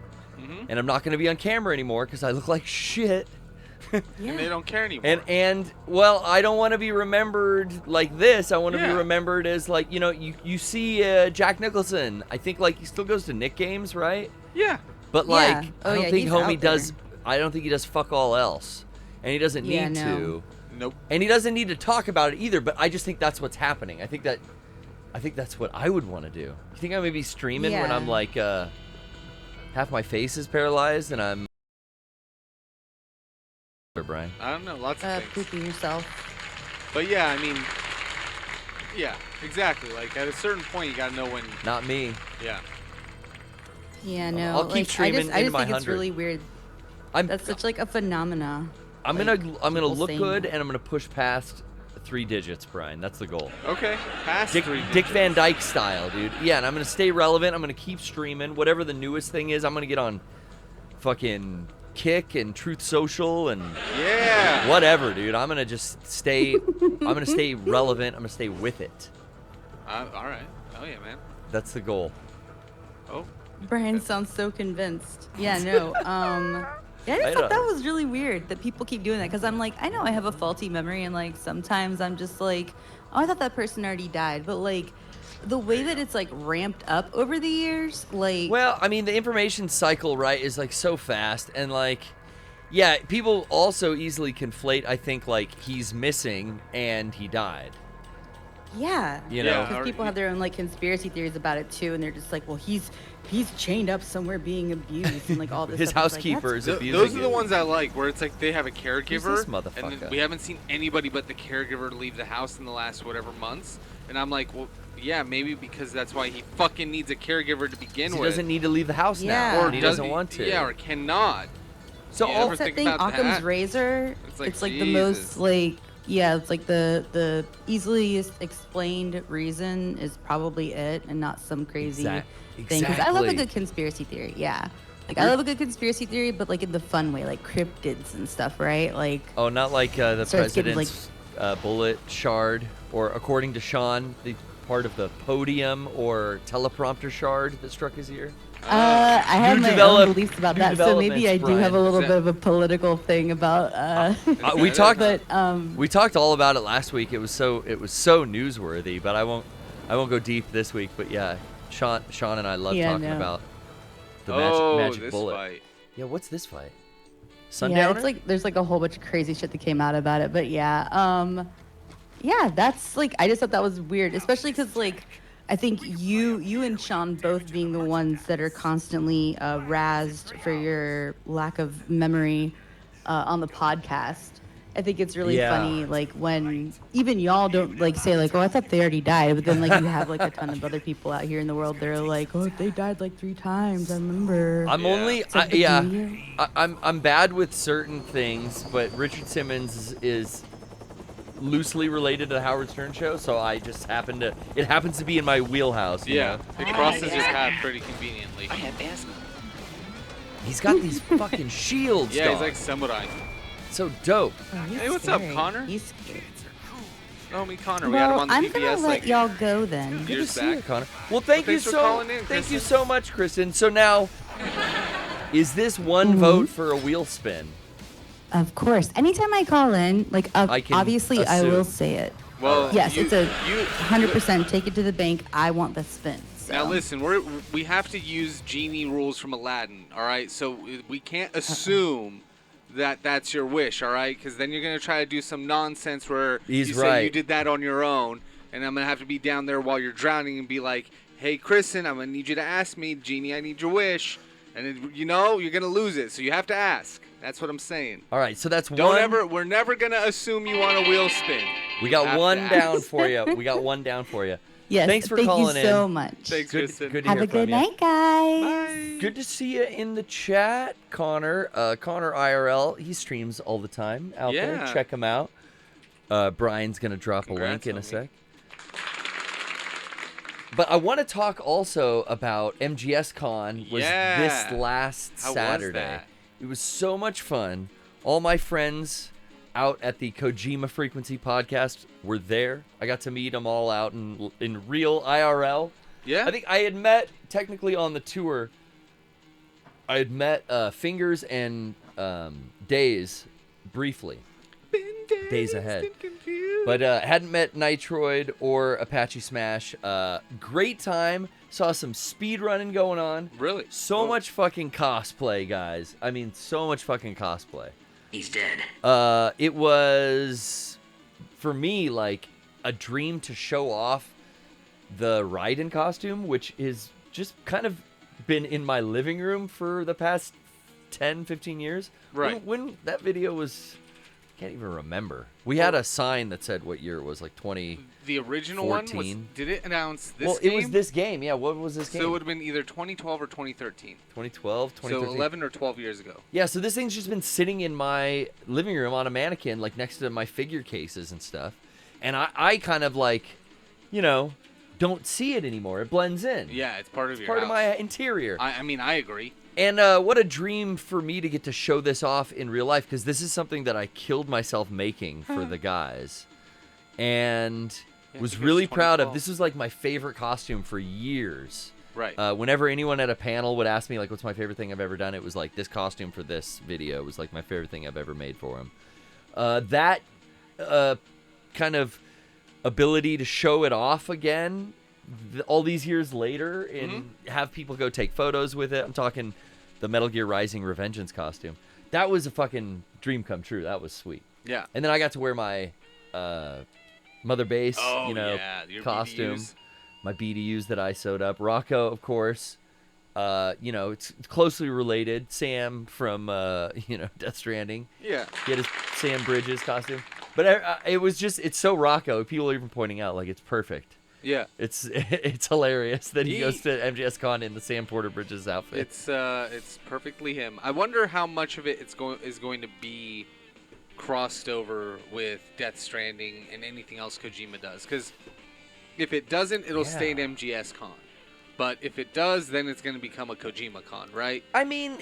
Speaker 6: And I'm not going to be on camera anymore because I look like shit.
Speaker 7: And they don't care anymore.
Speaker 6: And well, I don't want to be remembered like this. I want to be remembered as like, you know, you see Jack Nicholson. I think like he still goes to Nick games, right?
Speaker 7: Yeah.
Speaker 6: But like, I don't think
Speaker 3: he's
Speaker 6: homie
Speaker 3: out there.
Speaker 6: does. I don't think he does fuck all else, and he doesn't
Speaker 3: Yeah,
Speaker 6: need
Speaker 3: no.
Speaker 6: to.
Speaker 7: Nope.
Speaker 6: And he doesn't need to talk about it either. But I just think that's what's happening. I think that's what I would want to do. You think I may be streaming when
Speaker 3: Yeah.
Speaker 6: I'm like, half my face is paralyzed and I'm. Brian.
Speaker 7: I don't know. Lots of things.
Speaker 3: Pooping yourself.
Speaker 7: But yeah, I mean, yeah, exactly. Like at a certain point, you gotta know when.
Speaker 6: Not me.
Speaker 7: Yeah.
Speaker 3: Yeah, no.
Speaker 6: I'll keep
Speaker 3: like,
Speaker 6: streaming
Speaker 3: I
Speaker 6: into
Speaker 3: just
Speaker 6: my
Speaker 3: think it's
Speaker 6: 100.
Speaker 3: really weird. That's such like a phenomena.
Speaker 6: I'm
Speaker 3: like,
Speaker 6: gonna
Speaker 3: people
Speaker 6: look
Speaker 3: saying
Speaker 6: good
Speaker 3: that.
Speaker 6: and I'm gonna push past 3 digits, Brian. That's the goal.
Speaker 7: Okay. Past
Speaker 6: Dick,
Speaker 7: 3
Speaker 6: Dick
Speaker 7: digits.
Speaker 6: Van Dyke style, dude. Yeah, and I'm gonna stay relevant. I'm gonna keep streaming. Whatever the newest thing is, I'm gonna get on fucking Kick and Truth Social and
Speaker 7: Yeah.
Speaker 6: whatever, dude. I'm gonna just stay. I'm gonna stay relevant. I'm gonna stay with it.
Speaker 7: All right. Oh yeah, man.
Speaker 6: That's the goal.
Speaker 7: Oh.
Speaker 3: Brian sounds so convinced. Yeah, no. Yeah, I just
Speaker 6: I
Speaker 3: thought
Speaker 6: know.
Speaker 3: that was really weird that people keep doing that because I'm like, I know I have a faulty memory and like sometimes I'm just like, oh, I thought that person already died. But like the way that it's like ramped up over the years, like,
Speaker 6: Well, I mean, the information cycle, right, is like so fast, and like, yeah, people also easily conflate. I think like he's missing and he died.
Speaker 3: yeah.
Speaker 6: You know,
Speaker 7: Yeah.
Speaker 3: Because people have their own like conspiracy theories about it too, and they're just like, well, he's chained up somewhere being abused and like all this.
Speaker 6: his
Speaker 3: stuff. It's
Speaker 6: housekeeper is
Speaker 7: Th-
Speaker 6: abusing
Speaker 7: those are the
Speaker 6: him.
Speaker 7: ones I like, where it's like they have a caregiver,
Speaker 6: this
Speaker 7: and
Speaker 6: motherfucker?
Speaker 7: then we haven't seen anybody but the caregiver leave the house in the last whatever months. And I'm like, well, yeah, maybe because that's why he fucking needs a caregiver to begin
Speaker 6: He
Speaker 7: with.
Speaker 6: doesn't need to leave the house
Speaker 3: Yeah.
Speaker 6: now,
Speaker 3: Or
Speaker 6: and he
Speaker 7: does
Speaker 6: doesn't want to.
Speaker 7: Yeah, or cannot.
Speaker 6: So
Speaker 7: You
Speaker 6: all
Speaker 7: ever
Speaker 3: What's that
Speaker 7: think
Speaker 3: thing?
Speaker 7: about
Speaker 3: Occam's
Speaker 7: that?
Speaker 3: razor.
Speaker 7: It's like,
Speaker 3: the most
Speaker 7: Jesus.
Speaker 3: like, yeah, it's like the easiest explained reason is probably it, and not some crazy thing. Because I love a
Speaker 6: Exactly.
Speaker 3: good conspiracy theory. Yeah, like I love a good conspiracy theory, but like in the fun way, like cryptids and stuff, right? Like,
Speaker 6: Oh, not like the
Speaker 3: Starts getting,
Speaker 6: president's bullet shard, or according to Sean, the part of the podium or teleprompter shard that struck his ear.
Speaker 3: I have
Speaker 6: new
Speaker 3: my
Speaker 6: develop-
Speaker 3: own beliefs about
Speaker 6: new
Speaker 3: that, so maybe I
Speaker 6: developments,
Speaker 3: do have a
Speaker 6: Brian.
Speaker 3: little
Speaker 7: Is
Speaker 3: bit of a political thing about.
Speaker 6: We
Speaker 7: that
Speaker 6: talked.
Speaker 7: it?
Speaker 3: But
Speaker 6: We talked all about it last week. It was so newsworthy, but I won't go deep this week. But yeah, Sean and I love
Speaker 3: Yeah,
Speaker 6: talking
Speaker 3: no.
Speaker 6: about the
Speaker 7: Oh,
Speaker 6: magic
Speaker 7: this
Speaker 6: bullet.
Speaker 7: fight.
Speaker 6: Yeah, what's this fight? Sundowner?
Speaker 3: yeah, it's like there's like a whole bunch of crazy shit that came out about it, but yeah, yeah, that's like I just thought that was weird, especially because like I think you and Sean both being the ones that are constantly razzed for your lack of memory on the podcast. I think it's really
Speaker 6: Yeah.
Speaker 3: funny, like when even y'all don't like say like, oh, I thought they already died, but then like you have like a ton of other people out here in the world that are like, oh, they died like 3 times. I remember.
Speaker 6: I'm
Speaker 7: Yeah.
Speaker 6: only
Speaker 3: It's like
Speaker 6: I,
Speaker 3: the
Speaker 6: yeah.
Speaker 3: year.
Speaker 6: I'm bad with certain things, but Richard Simmons is loosely related to the Howard Stern show, so I just it happens to be in my wheelhouse. you
Speaker 7: Yeah,
Speaker 6: know?
Speaker 7: it crosses your path pretty conveniently.
Speaker 6: He's got these fucking shields.
Speaker 7: Yeah, he's
Speaker 6: dog.
Speaker 7: like samurai.
Speaker 6: So dope.
Speaker 3: Oh, he's
Speaker 7: Hey, what's up,
Speaker 3: scary.
Speaker 7: Connor?
Speaker 3: He's scary.
Speaker 7: Oh, me Connor. We had him
Speaker 3: Well,
Speaker 7: on the
Speaker 3: I'm
Speaker 7: PBS
Speaker 3: gonna let
Speaker 7: like
Speaker 3: y'all go then.
Speaker 6: Good to
Speaker 7: years
Speaker 6: see you,
Speaker 7: back.
Speaker 6: Connor. Well, thank
Speaker 7: Well,
Speaker 6: you
Speaker 7: thanks for
Speaker 6: so
Speaker 7: calling in,
Speaker 6: thank you
Speaker 7: Kristen.
Speaker 6: so much, Kristen. So now, is this one vote for a wheel spin?
Speaker 3: Of course. Anytime I call in, like
Speaker 6: I can
Speaker 3: obviously I will
Speaker 6: assume.
Speaker 3: say it.
Speaker 7: Well,
Speaker 3: Yes,
Speaker 7: you,
Speaker 3: it's a
Speaker 7: you
Speaker 3: 100% take it to the bank. I want the spin. So.
Speaker 7: Now listen, we have to use genie rules from Aladdin, all right? So we can't assume that that's your wish, all right? Because then you're gonna try to do some nonsense where
Speaker 6: He's
Speaker 7: you say
Speaker 6: right.
Speaker 7: you did that on your own, and I'm gonna have to be down there while you're drowning and be like, "Hey, Kristen, I'm gonna need you to ask me, genie. I need your wish," and it, you're gonna lose it. So you have to ask. That's what I'm saying.
Speaker 6: All right, so that's
Speaker 7: Don't
Speaker 6: one.
Speaker 7: ever. We're never gonna assume you want a wheel spin.
Speaker 6: We
Speaker 7: You
Speaker 6: got
Speaker 7: have
Speaker 6: one
Speaker 7: to
Speaker 6: down
Speaker 7: ask.
Speaker 6: for you. We got one down for you.
Speaker 3: Yes,
Speaker 6: Thanks for
Speaker 3: thank
Speaker 6: calling
Speaker 3: you so
Speaker 6: in.
Speaker 3: much.
Speaker 7: Thanks,
Speaker 6: Good,
Speaker 7: Kristen.
Speaker 6: good to
Speaker 3: Have
Speaker 6: hear
Speaker 3: a good
Speaker 6: from you.
Speaker 3: night, guys.
Speaker 7: Bye.
Speaker 6: Good to see you in the chat, Connor. Connor IRL, he streams all the time out there.
Speaker 7: Yeah.
Speaker 6: Check him out. Brian's gonna drop a link
Speaker 7: Congrats,
Speaker 6: in a
Speaker 7: homie.
Speaker 6: sec. But I want to talk also about MGS Con. Was
Speaker 7: Yeah.
Speaker 6: this last
Speaker 7: How was
Speaker 6: Saturday?
Speaker 7: that?
Speaker 6: It was so much fun. All my friends out at the Kojima Frequency podcast were there. I got to meet them all out in real IRL.
Speaker 7: Yeah.
Speaker 6: I think I had met, technically on the tour, I had met Fingers and Days briefly. Days ahead. But hadn't met Nitroid or Apache Smash. Great time. Saw some speed running going on.
Speaker 7: Really?
Speaker 6: So
Speaker 7: Oh.
Speaker 6: much fucking cosplay, guys. I mean, so much fucking cosplay.
Speaker 8: He's dead.
Speaker 6: It was, for me, like a dream to show off the Raiden costume, which is just kind of been in my living room for the past 10, 15 years.
Speaker 7: Right.
Speaker 6: When that video was, I can't even remember. We had a sign that said what year it was, like 20.
Speaker 7: The original one was.
Speaker 6: 14.
Speaker 7: Did it announce this
Speaker 6: Well,
Speaker 7: game?
Speaker 6: it was this game. Yeah, what was this game?
Speaker 7: So it would have been either 2012 or 2013.
Speaker 6: 2012, 2013.
Speaker 7: So 11 or 12 years ago.
Speaker 6: Yeah, so this thing's just been sitting in my living room on a mannequin, like next to my figure cases and stuff. And I kind of like, don't see it anymore. It blends in.
Speaker 7: Yeah, it's part of
Speaker 6: It's
Speaker 7: your
Speaker 6: part
Speaker 7: house.
Speaker 6: of my interior.
Speaker 7: I mean, I agree.
Speaker 6: And what a dream for me to get to show this off in real life, because this is something that I killed myself making for the guys. And
Speaker 7: Yeah,
Speaker 6: was
Speaker 7: because
Speaker 6: really proud of.
Speaker 7: 2012.
Speaker 6: This was like my favorite costume for years.
Speaker 7: Right.
Speaker 6: Whenever anyone at a panel would ask me, like, what's my favorite thing I've ever done, it was like, this costume for this video was like my favorite thing I've ever made for him. That kind of ability to show it off again all these years later and have people go take photos with it. I'm talking the Metal Gear Rising Revengeance costume. That was a fucking dream come true. That was sweet.
Speaker 7: Yeah.
Speaker 6: And then I got to wear my Mother Base,
Speaker 7: your
Speaker 6: costume.
Speaker 7: BDUs.
Speaker 6: My BDUs that I sewed up. Rocco, of course. It's closely related. Sam from, Death Stranding.
Speaker 7: Yeah.
Speaker 6: He had his Sam Bridges costume. But it's so Rocco. People are even pointing out, like, it's perfect.
Speaker 7: Yeah.
Speaker 6: It's hilarious that he goes to MGS Con in the Sam Porter Bridges outfit.
Speaker 7: It's perfectly him. I wonder how much of it is going to be crossed over with Death Stranding and anything else Kojima does. Because if it doesn't, it'll stay at MGS Con. But if it does, then it's going to become a Kojima Con, right?
Speaker 6: I mean,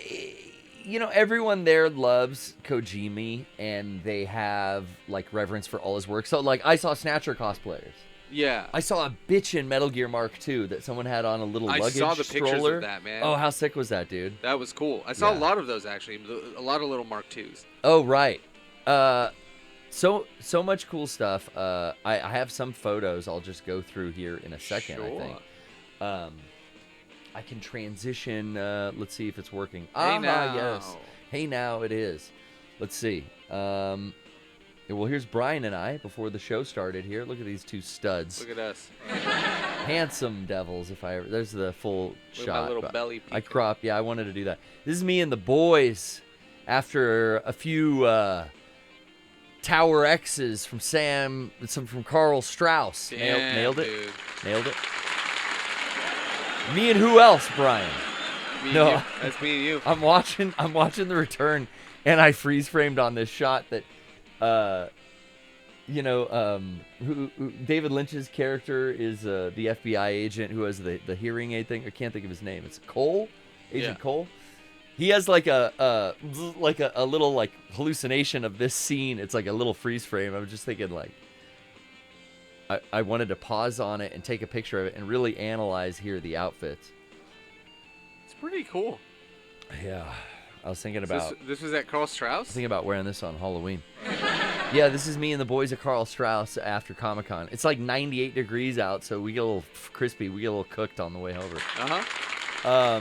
Speaker 6: everyone there loves Kojima, and they have, like, reverence for all his work. So, like, I saw Snatcher cosplayers.
Speaker 7: Yeah.
Speaker 6: I saw a bitchin' Metal Gear Mark II that someone had on a little luggage
Speaker 7: I saw the pictures
Speaker 6: stroller.
Speaker 7: of that, man.
Speaker 6: Oh, how sick was that, dude?
Speaker 7: That was cool. I saw a lot of those, actually. A lot of little Mark IIs.
Speaker 6: Oh, right. So much cool stuff. I have some photos I'll just go through here in a second,
Speaker 7: Sure.
Speaker 6: I think. I can transition. Let's see if it's working.
Speaker 7: Hey now.
Speaker 6: Yes. Hey now, it is. Let's see. Well, here's Brian and I before the show started here. Look at these two studs.
Speaker 7: Look at us.
Speaker 6: Handsome devils, if I ever... There's the full
Speaker 7: Look at
Speaker 6: shot.
Speaker 7: my little
Speaker 6: but
Speaker 7: belly
Speaker 6: I
Speaker 7: peeking.
Speaker 6: cropped. Yeah, I wanted to do that. This is me and the boys after a few Tower X's from Sam, some from Carl Strauss.
Speaker 7: Damn,
Speaker 6: Nailed it.
Speaker 7: dude.
Speaker 6: Nailed it. Me and who else, Brian?
Speaker 7: Me
Speaker 6: No.
Speaker 7: and you. That's me and you.
Speaker 6: I'm watching the return, and I freeze framed on this shot that, who David Lynch's character is the FBI agent who has the hearing aid thing. I can't think of his name. It's Cole, Agent
Speaker 7: Yeah.
Speaker 6: Cole. He has like a little like hallucination of this scene. It's like a little freeze frame. I was just thinking like, I wanted to pause on it and take a picture of it and really analyze here the outfits.
Speaker 7: It's pretty cool.
Speaker 6: Yeah, I was thinking about.
Speaker 7: This was at Carl Strauss?
Speaker 6: Thinking about wearing this on Halloween. Yeah, this is me and the boys at Carl Strauss after Comic-Con. It's like 98 degrees out, so we get a little crispy. We get a little cooked on the way over.
Speaker 7: Uh-huh.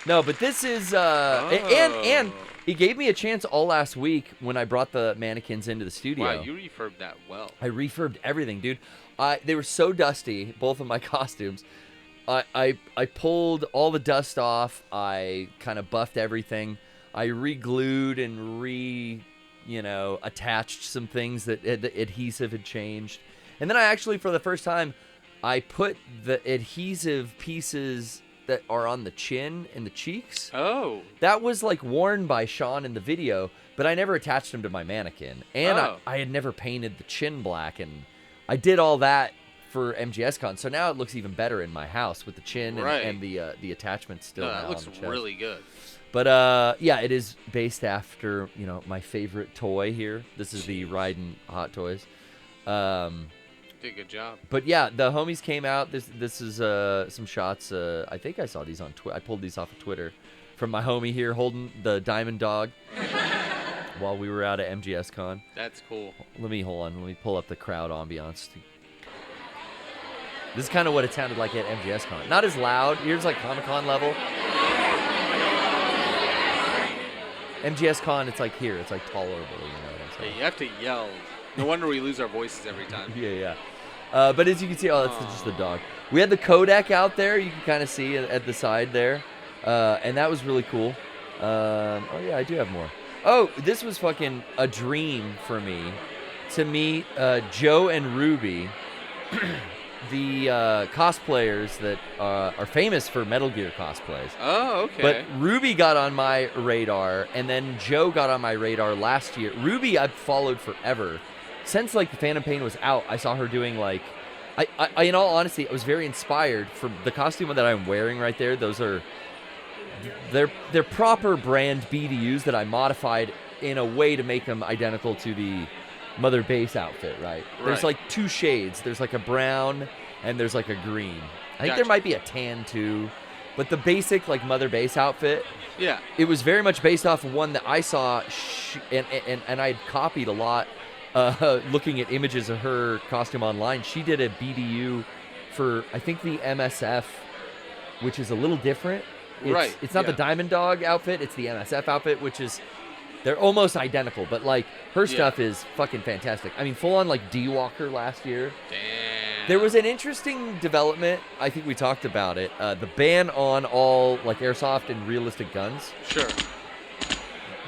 Speaker 6: No, but this is and he gave me a chance all last week when I brought the mannequins into the studio.
Speaker 7: Wow, you refurbed that well.
Speaker 6: I refurbed everything, dude. They were so dusty, both of my costumes. I pulled all the dust off. I kind of buffed everything. I re-glued and attached some things that the adhesive had changed. And then I actually, for the first time, I put the adhesive pieces that are on the chin and the cheeks.
Speaker 7: Oh.
Speaker 6: That was like worn by Sean in the video, but I never attached them to my mannequin. And I had never painted the chin black, and I did all that for MGS Con. So now it looks even better in my house with the chin and the attachment still.
Speaker 7: No, that
Speaker 6: now
Speaker 7: looks
Speaker 6: on the chest.
Speaker 7: really good.
Speaker 6: But yeah, it is based after my favorite toy here. This is the Raiden Hot Toys.
Speaker 7: Did a good job.
Speaker 6: But yeah, the homies came out. This is some shots. I think I saw these on Twitter. I pulled these off of Twitter from my homie here holding the Diamond Dog while we were out at MGS Con.
Speaker 7: That's cool.
Speaker 6: Let me pull up the crowd ambiance. This is kind of what it sounded like at MGS Con. Not as loud. Here's like Comic-Con level. MGS Con, it's like here. It's like tolerable. You know what I'm saying?
Speaker 7: Yeah, you have to yell. No wonder we lose our voices every time.
Speaker 6: Yeah. But as you can see, that's just the dog. We had the codec out there. You can kind of see at the side there. And that was really cool. Oh, yeah, I do have more. Oh, this was fucking a dream for me to meet Joe and Ruby, the cosplayers that are famous for Metal Gear cosplays.
Speaker 7: Oh, okay.
Speaker 6: But Ruby got on my radar, and then Joe got on my radar last year. Ruby I've followed forever. Since, like, the Phantom Pain was out, I saw her doing, like... I in all honesty, I was very inspired for the costume that I'm wearing right there. Those are... They're proper brand BDUs that I modified in a way to make them identical to the Mother Base outfit, right? There's, like, two shades. There's, like, a brown, and there's, like, a green. I think there might be a tan too, but the basic like Mother Base outfit.
Speaker 7: Yeah.
Speaker 6: It was very much based off of one that I saw, and I had copied a lot, looking at images of her costume online. She did a BDU for, I think, the MSF, which is a little different. It's not the Diamond Dog outfit, it's the MSF outfit, which is, they're almost identical, but like her stuff is fucking fantastic. I mean, full on like D-Walker last year.
Speaker 7: Damn.
Speaker 6: There was an interesting development. I think we talked about it. The ban on all like airsoft and realistic guns.
Speaker 7: Sure.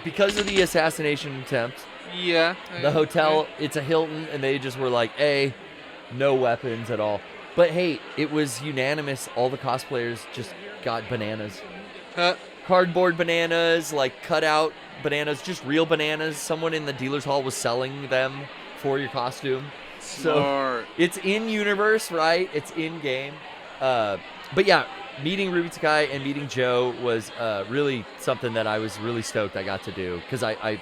Speaker 6: Because of the assassination attempt.
Speaker 7: Yeah.
Speaker 6: The hotel, it's a Hilton, and they just were like, no weapons at all. But hey, it was unanimous. All the cosplayers just got bananas. Cardboard bananas, like cutout bananas, just real bananas. Someone in the dealer's hall was selling them for your costume.
Speaker 7: Smart.
Speaker 6: So it's in universe, right? It's in game. But yeah, meeting Ruby Takai and meeting Joe was really something that I was really stoked I got to do, because I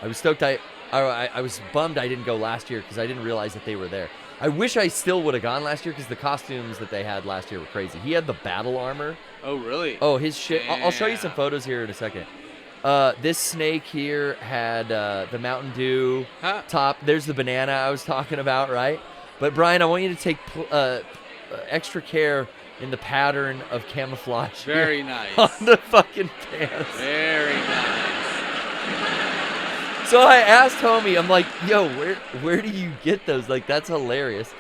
Speaker 6: was stoked. I was bummed I didn't go last year because I didn't realize that they were there. I wish I still would have gone last year because the costumes that they had last year were crazy. He had the battle armor.
Speaker 7: Oh, really?
Speaker 6: Oh, his shit. I'll show you some photos here in a second. This snake here had the Mountain Dew top. There's the banana I was talking about, right? But Brian, I want you to take extra care in the pattern of camouflage.
Speaker 7: Very nice.
Speaker 6: On the fucking pants.
Speaker 7: Very nice.
Speaker 6: So I asked homie, I'm like, yo, where do you get those? Like, that's hilarious.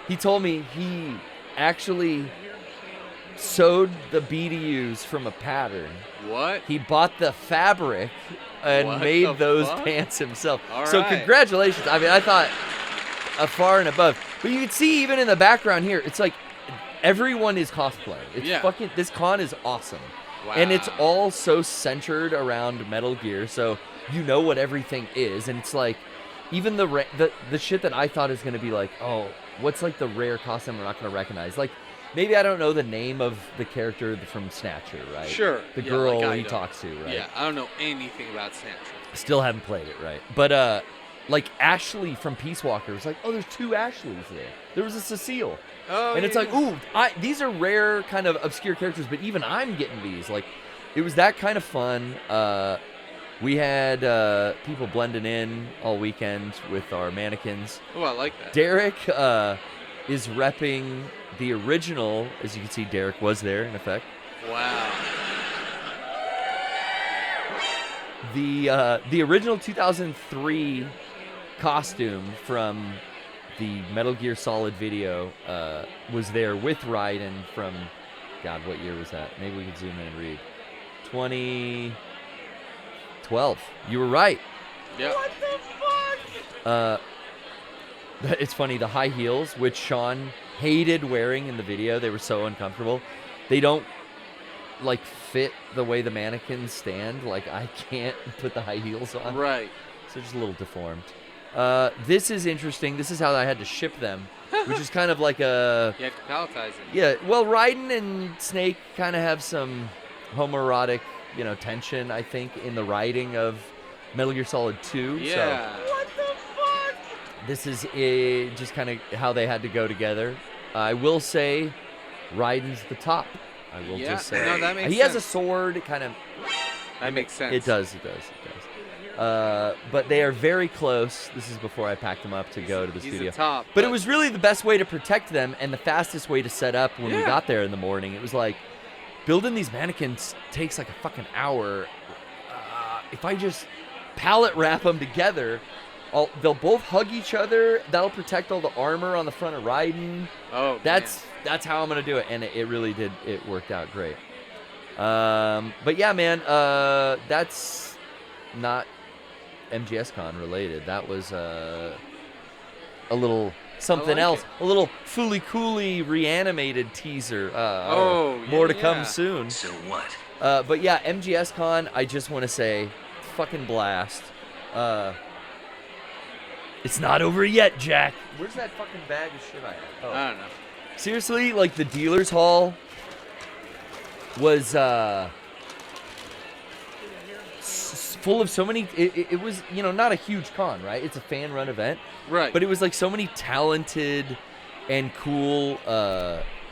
Speaker 6: He told me he actually sewed the BDUs from a pattern.
Speaker 7: What?
Speaker 6: He bought the fabric and made those pants himself. So congratulations. I mean, I thought far and above. But you can see even in the background here, it's like everyone is cosplay. It's fucking, this con is awesome.
Speaker 7: Wow.
Speaker 6: And it's all so centered around Metal Gear, so you know what everything is. And it's like, even the shit that I thought is going to be like, oh, what's like the rare costume I'm not going to recognize? Like, maybe I don't know the name of the character from Snatcher, right?
Speaker 7: Sure.
Speaker 6: The girl he talks to, right?
Speaker 7: Yeah, I don't know anything about Snatcher.
Speaker 6: Still haven't played it, right? But, like, Ashley from Peace Walker was like, oh, there's two Ashleys there. There was a Cecile.
Speaker 7: Oh,
Speaker 6: and it's like, ooh, these are rare kind of obscure characters, but even I'm getting these. Like, it was that kind of fun. We had people blending in all weekend with our mannequins.
Speaker 7: Oh, I like that.
Speaker 6: Derek is repping the original. As you can see, Derek was there, in effect.
Speaker 7: Wow.
Speaker 6: The original 2003 costume from the Metal Gear Solid video was there with Raiden from, God, what year was that? Maybe we could zoom in and read. 2012. You were right.
Speaker 7: Yeah.
Speaker 1: What the fuck?
Speaker 6: It's funny, the high heels, which Sean hated wearing in the video, they were so uncomfortable. They don't like fit the way the mannequins stand. Like, I can't put the high heels on.
Speaker 7: Right.
Speaker 6: So just a little deformed. This is interesting. This is how I had to ship them, which is kind of like a...
Speaker 7: You have to palletize it.
Speaker 6: Yeah, well, Raiden and Snake kind of have some homoerotic, tension, I think, in the writing of Metal Gear Solid 2.
Speaker 7: Yeah.
Speaker 6: So
Speaker 1: What the fuck?
Speaker 6: this is just kind of how they had to go together. I will say Raiden's the top. I will just say.
Speaker 7: No, that makes
Speaker 6: he
Speaker 7: sense.
Speaker 6: has a sword, kind of...
Speaker 7: That makes sense.
Speaker 6: It does. But they are very close. This is before I packed them up to go to the studio.
Speaker 7: He's the top.
Speaker 6: But it was really the best way to protect them and the fastest way to set up when we got there in the morning. It was like, building these mannequins takes like a fucking hour. If I just pallet wrap them together, they'll both hug each other. That'll protect all the armor on the front of Raiden.
Speaker 7: Oh,
Speaker 6: That's how I'm going to do it. And it really did. It worked out great. But yeah, man, that's not MGS Con related. That was a little something else. A little Fooly Cooly reanimated teaser. More to come soon.
Speaker 4: So what?
Speaker 6: But yeah, MGS Con, I just want to say, fucking blast. It's not over yet, Jack. Where's that fucking bag of shit I have? Oh.
Speaker 7: I don't know.
Speaker 6: Seriously, like the dealer's hall was full of so many. It was, not a huge con, right? It's a fan-run event,
Speaker 7: Right.
Speaker 6: But it was like so many talented and cool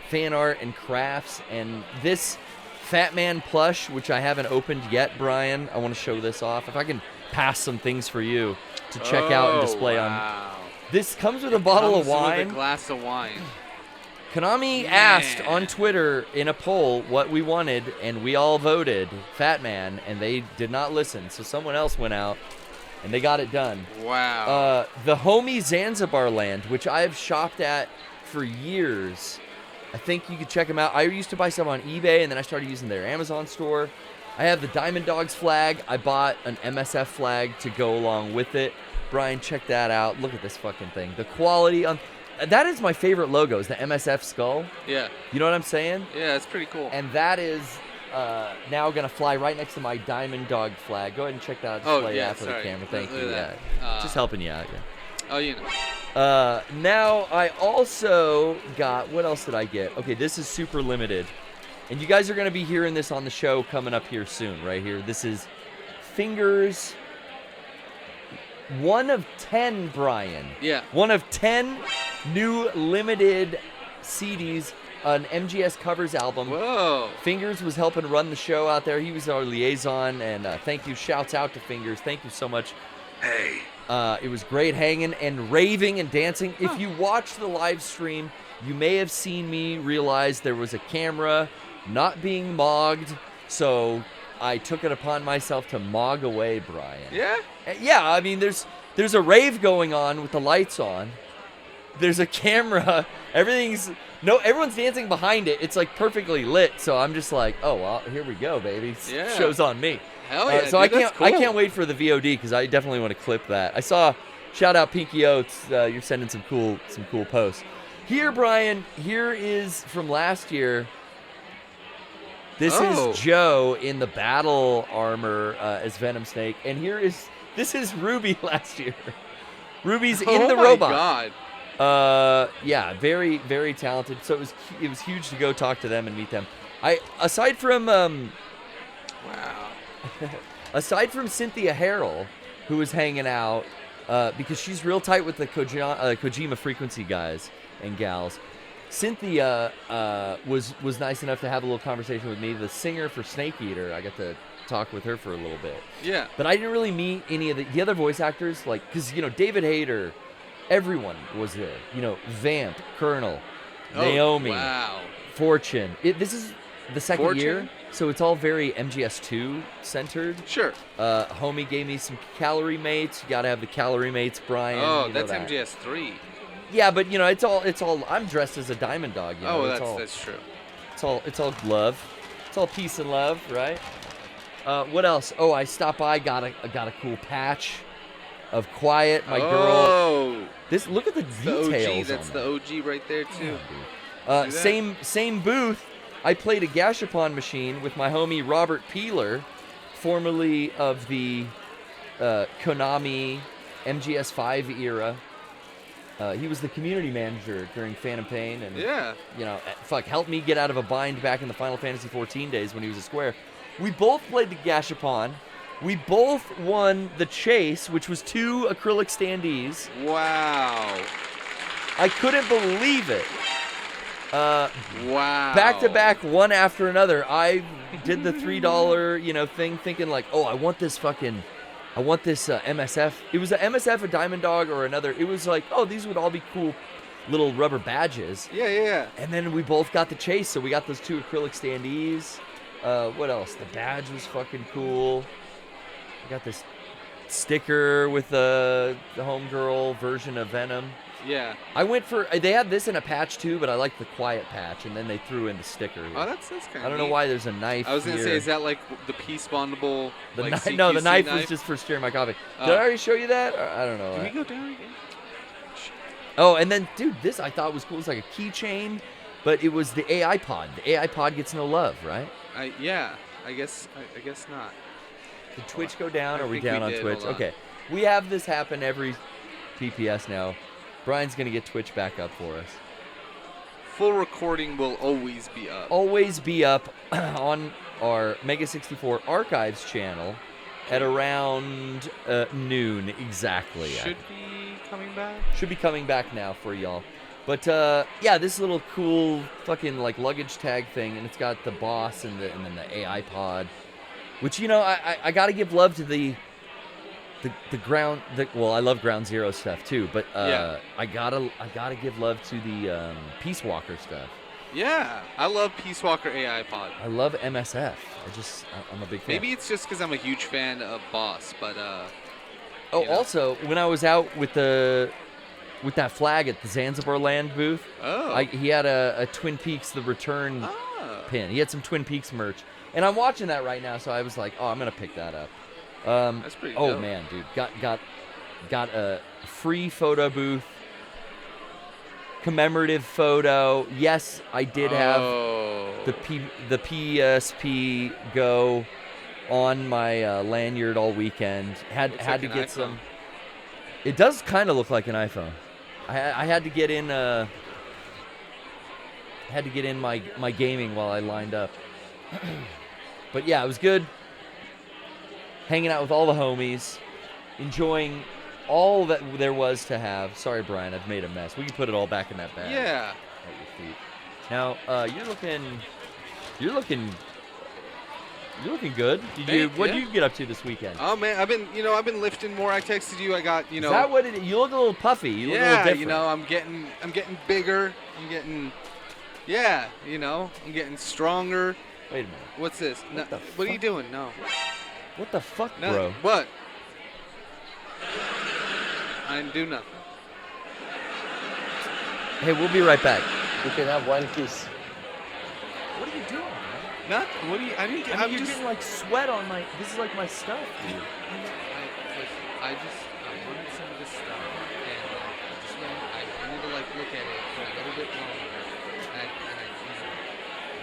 Speaker 6: fan art and crafts, and this Fat Man plush, which I haven't opened yet, Brian. I want to show this off. If I can pass some things for you to check out and display on. This comes with a bottle of wine.
Speaker 7: With a glass of wine.
Speaker 6: Konami asked on Twitter in a poll what we wanted, and we all voted Fat Man, and they did not listen. So someone else went out, and they got it done.
Speaker 7: Wow.
Speaker 6: The homie Zanzibar Land, which I have shopped at for years. I think you could check them out. I used to buy stuff on eBay, and then I started using their Amazon store. I have the Diamond Dogs flag. I bought an MSF flag to go along with it. Brian, check that out. Look at this fucking thing. The quality on that is my favorite logo, is the MSF skull.
Speaker 7: Yeah.
Speaker 6: You know what I'm saying?
Speaker 7: Yeah, it's pretty cool.
Speaker 6: And that is now going to fly right next to my Diamond Dog flag. Go ahead and check that out. Display after the camera. Thank you. Yeah. Just helping you out. Yeah.
Speaker 7: Oh, you know.
Speaker 6: Now I also got, what else did I get? Okay, this is super limited. And you guys are going to be hearing this on the show coming up here soon, right here. This is Fingers 1 of 10, Brian.
Speaker 7: Yeah.
Speaker 6: 1 of 10 new limited CDs, an MGS covers album.
Speaker 7: Whoa.
Speaker 6: Fingers was helping run the show out there. He was our liaison, and thank you. Shouts out to Fingers. Thank you so much.
Speaker 1: Hey.
Speaker 6: It was great hanging and raving and dancing. If you watched the live stream, you may have seen me realize there was a camera not being mogged, so I took it upon myself to mog away Brian.
Speaker 7: Yeah?
Speaker 6: Yeah, I mean, there's a rave going on with the lights on. There's a camera. Everyone's dancing behind it. It's like perfectly lit. So I'm just like, oh well, here we go, baby.
Speaker 7: Yeah.
Speaker 6: Show's on me.
Speaker 7: Hell yeah,
Speaker 6: so
Speaker 7: dude,
Speaker 6: I can't wait for the VOD because I definitely want to clip that. I saw, shout out Pinky Oats. You're sending some cool posts. Here, Brian. Here is from last year. This is Joe in the battle armor as Venom Snake, and this is Ruby last year. Ruby's in the robot.
Speaker 7: Oh my god.
Speaker 6: Yeah, very, very talented. So it was huge to go talk to them and meet them. Aside from Cynthia Harrell, who was hanging out because she's real tight with the Kojima Frequency guys and gals. Cynthia was nice enough to have a little conversation with me. The singer for Snake Eater, I got to talk with her for a little bit.
Speaker 7: Yeah.
Speaker 6: But I didn't really meet any of the other voice actors, like, because, David Hayter, everyone was there. Vamp, Colonel, Naomi,
Speaker 7: wow.
Speaker 6: Fortune. This is the second
Speaker 7: Fortune?
Speaker 6: year, so it's all very MGS2 centered.
Speaker 7: Sure.
Speaker 6: Homie gave me some calorie mates. You got to have the calorie mates, Brian.
Speaker 7: Oh,
Speaker 6: you know
Speaker 7: that's
Speaker 6: that.
Speaker 7: MGS3.
Speaker 6: Yeah, but it's all. I'm dressed as a Diamond Dog.
Speaker 7: That's true.
Speaker 6: It's all love. It's all peace and love, right? What else? Oh, I stopped by. Got a cool patch of Quiet, my girl. Look at the details.
Speaker 7: The OG. That's the OG right there too.
Speaker 6: Same booth. I played a Gashapon machine with my homie Robert Peeler, formerly of the Konami MGS5 era. He was the community manager during Phantom Pain, and helped me get out of a bind back in the Final Fantasy XIV days when he was a Square. We both played the Gashapon. We both won the chase, which was 2 acrylic standees.
Speaker 7: Wow.
Speaker 6: I couldn't believe it.
Speaker 7: Wow.
Speaker 6: Back to back, one after another. I did the $3, thing, thinking like, oh, I want this MSF. It was an MSF, a Diamond Dog, or another. It was like, oh, these would all be cool little rubber badges.
Speaker 7: Yeah.
Speaker 6: And then we both got the chase, so we got those 2 acrylic standees. What else? The badge was fucking cool. I got this sticker with the homegirl version of Venom.
Speaker 7: Yeah.
Speaker 6: They had this in a patch too, but I like the Quiet patch, and then they threw in the sticker here.
Speaker 7: Oh, that's kind of
Speaker 6: I don't know why there's a knife.
Speaker 7: I was gonna
Speaker 6: here.
Speaker 7: say, is that like the peace bondable?
Speaker 6: No, the knife was just for stirring my coffee. Did I already show you that? Or, I don't know.
Speaker 7: Can we go down again?
Speaker 6: Oh, and then, dude, this I thought was cool. It's like a keychain, but it was the AI pod. The AI pod gets no love, right?
Speaker 7: I guess not.
Speaker 6: Did Twitch go down? Or are we
Speaker 7: think
Speaker 6: down
Speaker 7: we
Speaker 6: on
Speaker 7: did.
Speaker 6: Twitch?
Speaker 7: Hold on.
Speaker 6: Okay. We have this happen every PPS now. Brian's going to get Twitch back up for us.
Speaker 7: Full recording will always be up.
Speaker 6: Always be up on our Mega 64 Archives channel at around noon exactly.
Speaker 7: Should be coming back?
Speaker 6: Should be coming back now for y'all. But yeah, this little cool fucking like luggage tag thing, and it's got the boss and then the AI pod, which I got to give love to the ground. Well, I love Ground Zero stuff too, but I gotta give love to the Peace Walker stuff.
Speaker 7: Yeah, I love Peace Walker AI pod.
Speaker 6: I love MSF. I'm a big fan.
Speaker 7: Maybe it's just because I'm a huge fan of Boss, but
Speaker 6: also when I was out with that flag at the Zanzibar Land booth, he had a Twin Peaks The Return pin. He had some Twin Peaks merch, and I'm watching that right now. So I was like, I'm gonna pick that up.
Speaker 7: That's pretty dope.
Speaker 6: Man, dude, got a free photo booth, commemorative photo. Yes, I did have the PSP Go on my lanyard all weekend. Had to get some. It does kind of look like an iPhone. I had to get in. My gaming while I lined up. But yeah, it was good. Hanging out with all the homies, enjoying all that there was to have. Sorry, Brian, I've made a mess. We can put it all back in that bag.
Speaker 7: Yeah.
Speaker 6: At your feet. Now, you're looking good. What did you get up to this weekend?
Speaker 7: Oh man, I've been lifting more. I texted you. I got
Speaker 6: Is that what it is? You look a little puffy. You look a little different.
Speaker 7: I'm getting bigger. I'm getting stronger.
Speaker 6: Wait a minute.
Speaker 7: What's this? What are you doing? No.
Speaker 6: What the fuck,
Speaker 7: No.
Speaker 6: bro?
Speaker 7: What? I didn't do nothing.
Speaker 6: Hey, we'll be right back.
Speaker 4: You can have one kiss.
Speaker 6: What are you doing, man?
Speaker 7: Nothing. What do you? I'm
Speaker 6: you're
Speaker 7: just.
Speaker 6: getting like sweat on my. This is like my stuff, dude.
Speaker 7: I wanted some of this stuff, and I wanted to like look at it for a little bit longer.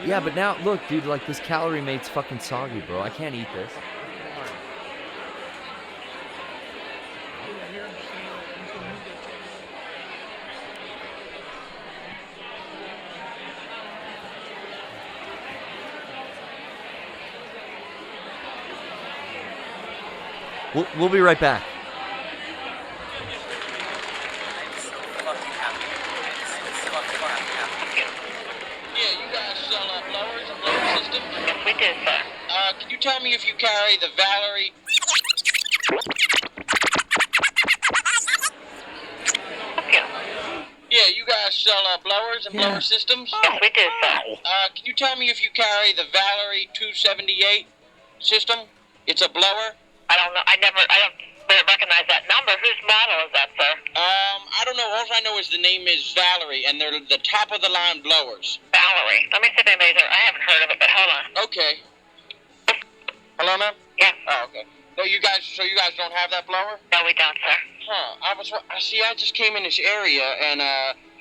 Speaker 6: Yeah, but now look, dude. Like this Calorie Mate's fucking soggy, bro. I can't eat this. We'll be right back.
Speaker 8: Yeah, you guys sell blowers and blower systems? Yes, we do, sir. Can you tell me if you carry the Valerie? Yeah, you guys sell blowers and blower systems? Yes, we do, sir. Can you tell me if you carry the Valerie 278 system? It's a blower? I don't know. I don't recognize that number. Whose model is that, sir? I don't know. All I know is the name is Valerie, and they're the top of the line blowers. Valerie. Let me see if anybody's there. I haven't heard of it, but hold on. Okay. Hello, ma'am? Yeah. Oh, okay. So you guys don't have that blower? No, we don't, sir. Huh. I just came in this area, and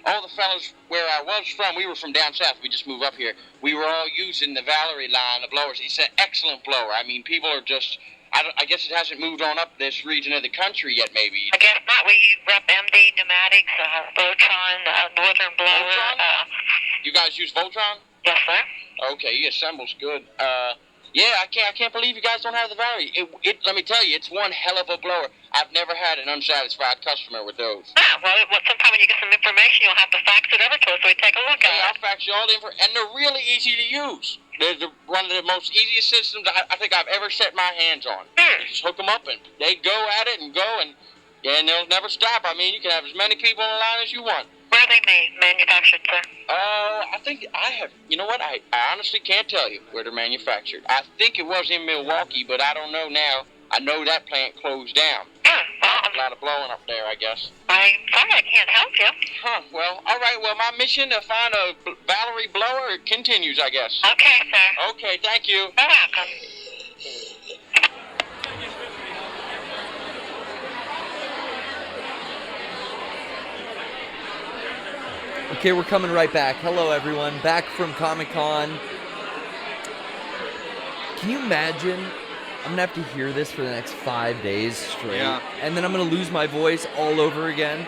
Speaker 8: all the fellas where I was from, we were from down south. We just moved up here. We were all using the Valerie line of blowers. It's an excellent blower. I mean, people are just. I guess it hasn't moved on up this region of the country yet, maybe. I guess not. We rep MD Pneumatics, Voltron, Northern Blower. Voltron? You guys use Voltron? Yes, sir. Okay, he assembles good. Yeah, I can't believe you guys don't have the Valerie. Let me tell you, it's one hell of a blower. I've never had an unsatisfied customer with those. Well, sometime when you get some information, you'll have to fax it over to us so we take a look at it. I'll fax you all the information, and they're really easy to use. They're one of the most easiest systems I think I've ever set my hands on. You just hook them up, and they go at it and go, and they'll never stop. I mean, you can have as many people on the line as you want. Where are they manufactured, sir? I think I have. You know what? I honestly can't tell you where they're manufactured. I think it was in Milwaukee, but I don't know now. I know that plant closed down. A lot of blowing up there, I guess. I'm sorry I can't help you. Huh. Well, all right. Well, my mission to find a Valerie blower continues, I guess. Okay, sir. Okay, thank you. You're welcome.
Speaker 6: Okay, we're coming right back. Hello, everyone. Back from Comic-Con. Can you imagine? I'm going to have to hear this for the next 5 days straight. Yeah. And then I'm going to lose my voice all over again.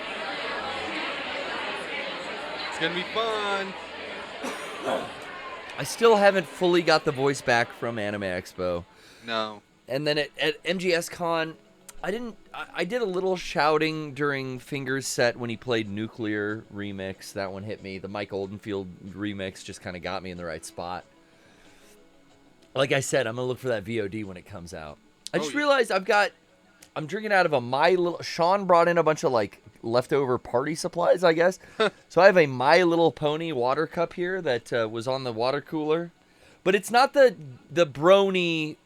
Speaker 7: It's going to be fun.
Speaker 6: I still haven't fully got the voice back from Anime Expo.
Speaker 7: No.
Speaker 6: And then at MGS Con, I did a little shouting during Finger's set when he played Nuclear Remix. That one hit me. The Mike Oldenfield remix just kind of got me in the right spot. Like I said, I'm going to look for that VOD when it comes out. I just realized I'm drinking out of a Sean brought in a bunch of like leftover party supplies, I guess. So I have a My Little Pony water cup here that was on the water cooler. But it's not the brony.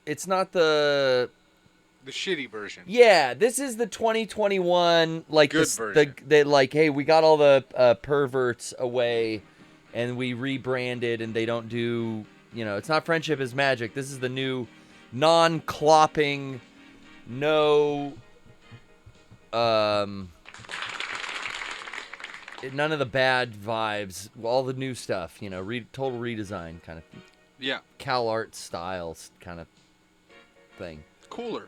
Speaker 6: It's not the
Speaker 7: shitty version.
Speaker 6: Yeah, this is the 2021 like
Speaker 7: good version.
Speaker 6: The like, hey, we got all the perverts away, and we rebranded, and they don't do, it's not Friendship is Magic. This is the new non-clopping, no, none of the bad vibes, all the new stuff, total redesign kind of.
Speaker 7: Yeah.
Speaker 6: Cal Art styles kind of thing.
Speaker 7: Cooler.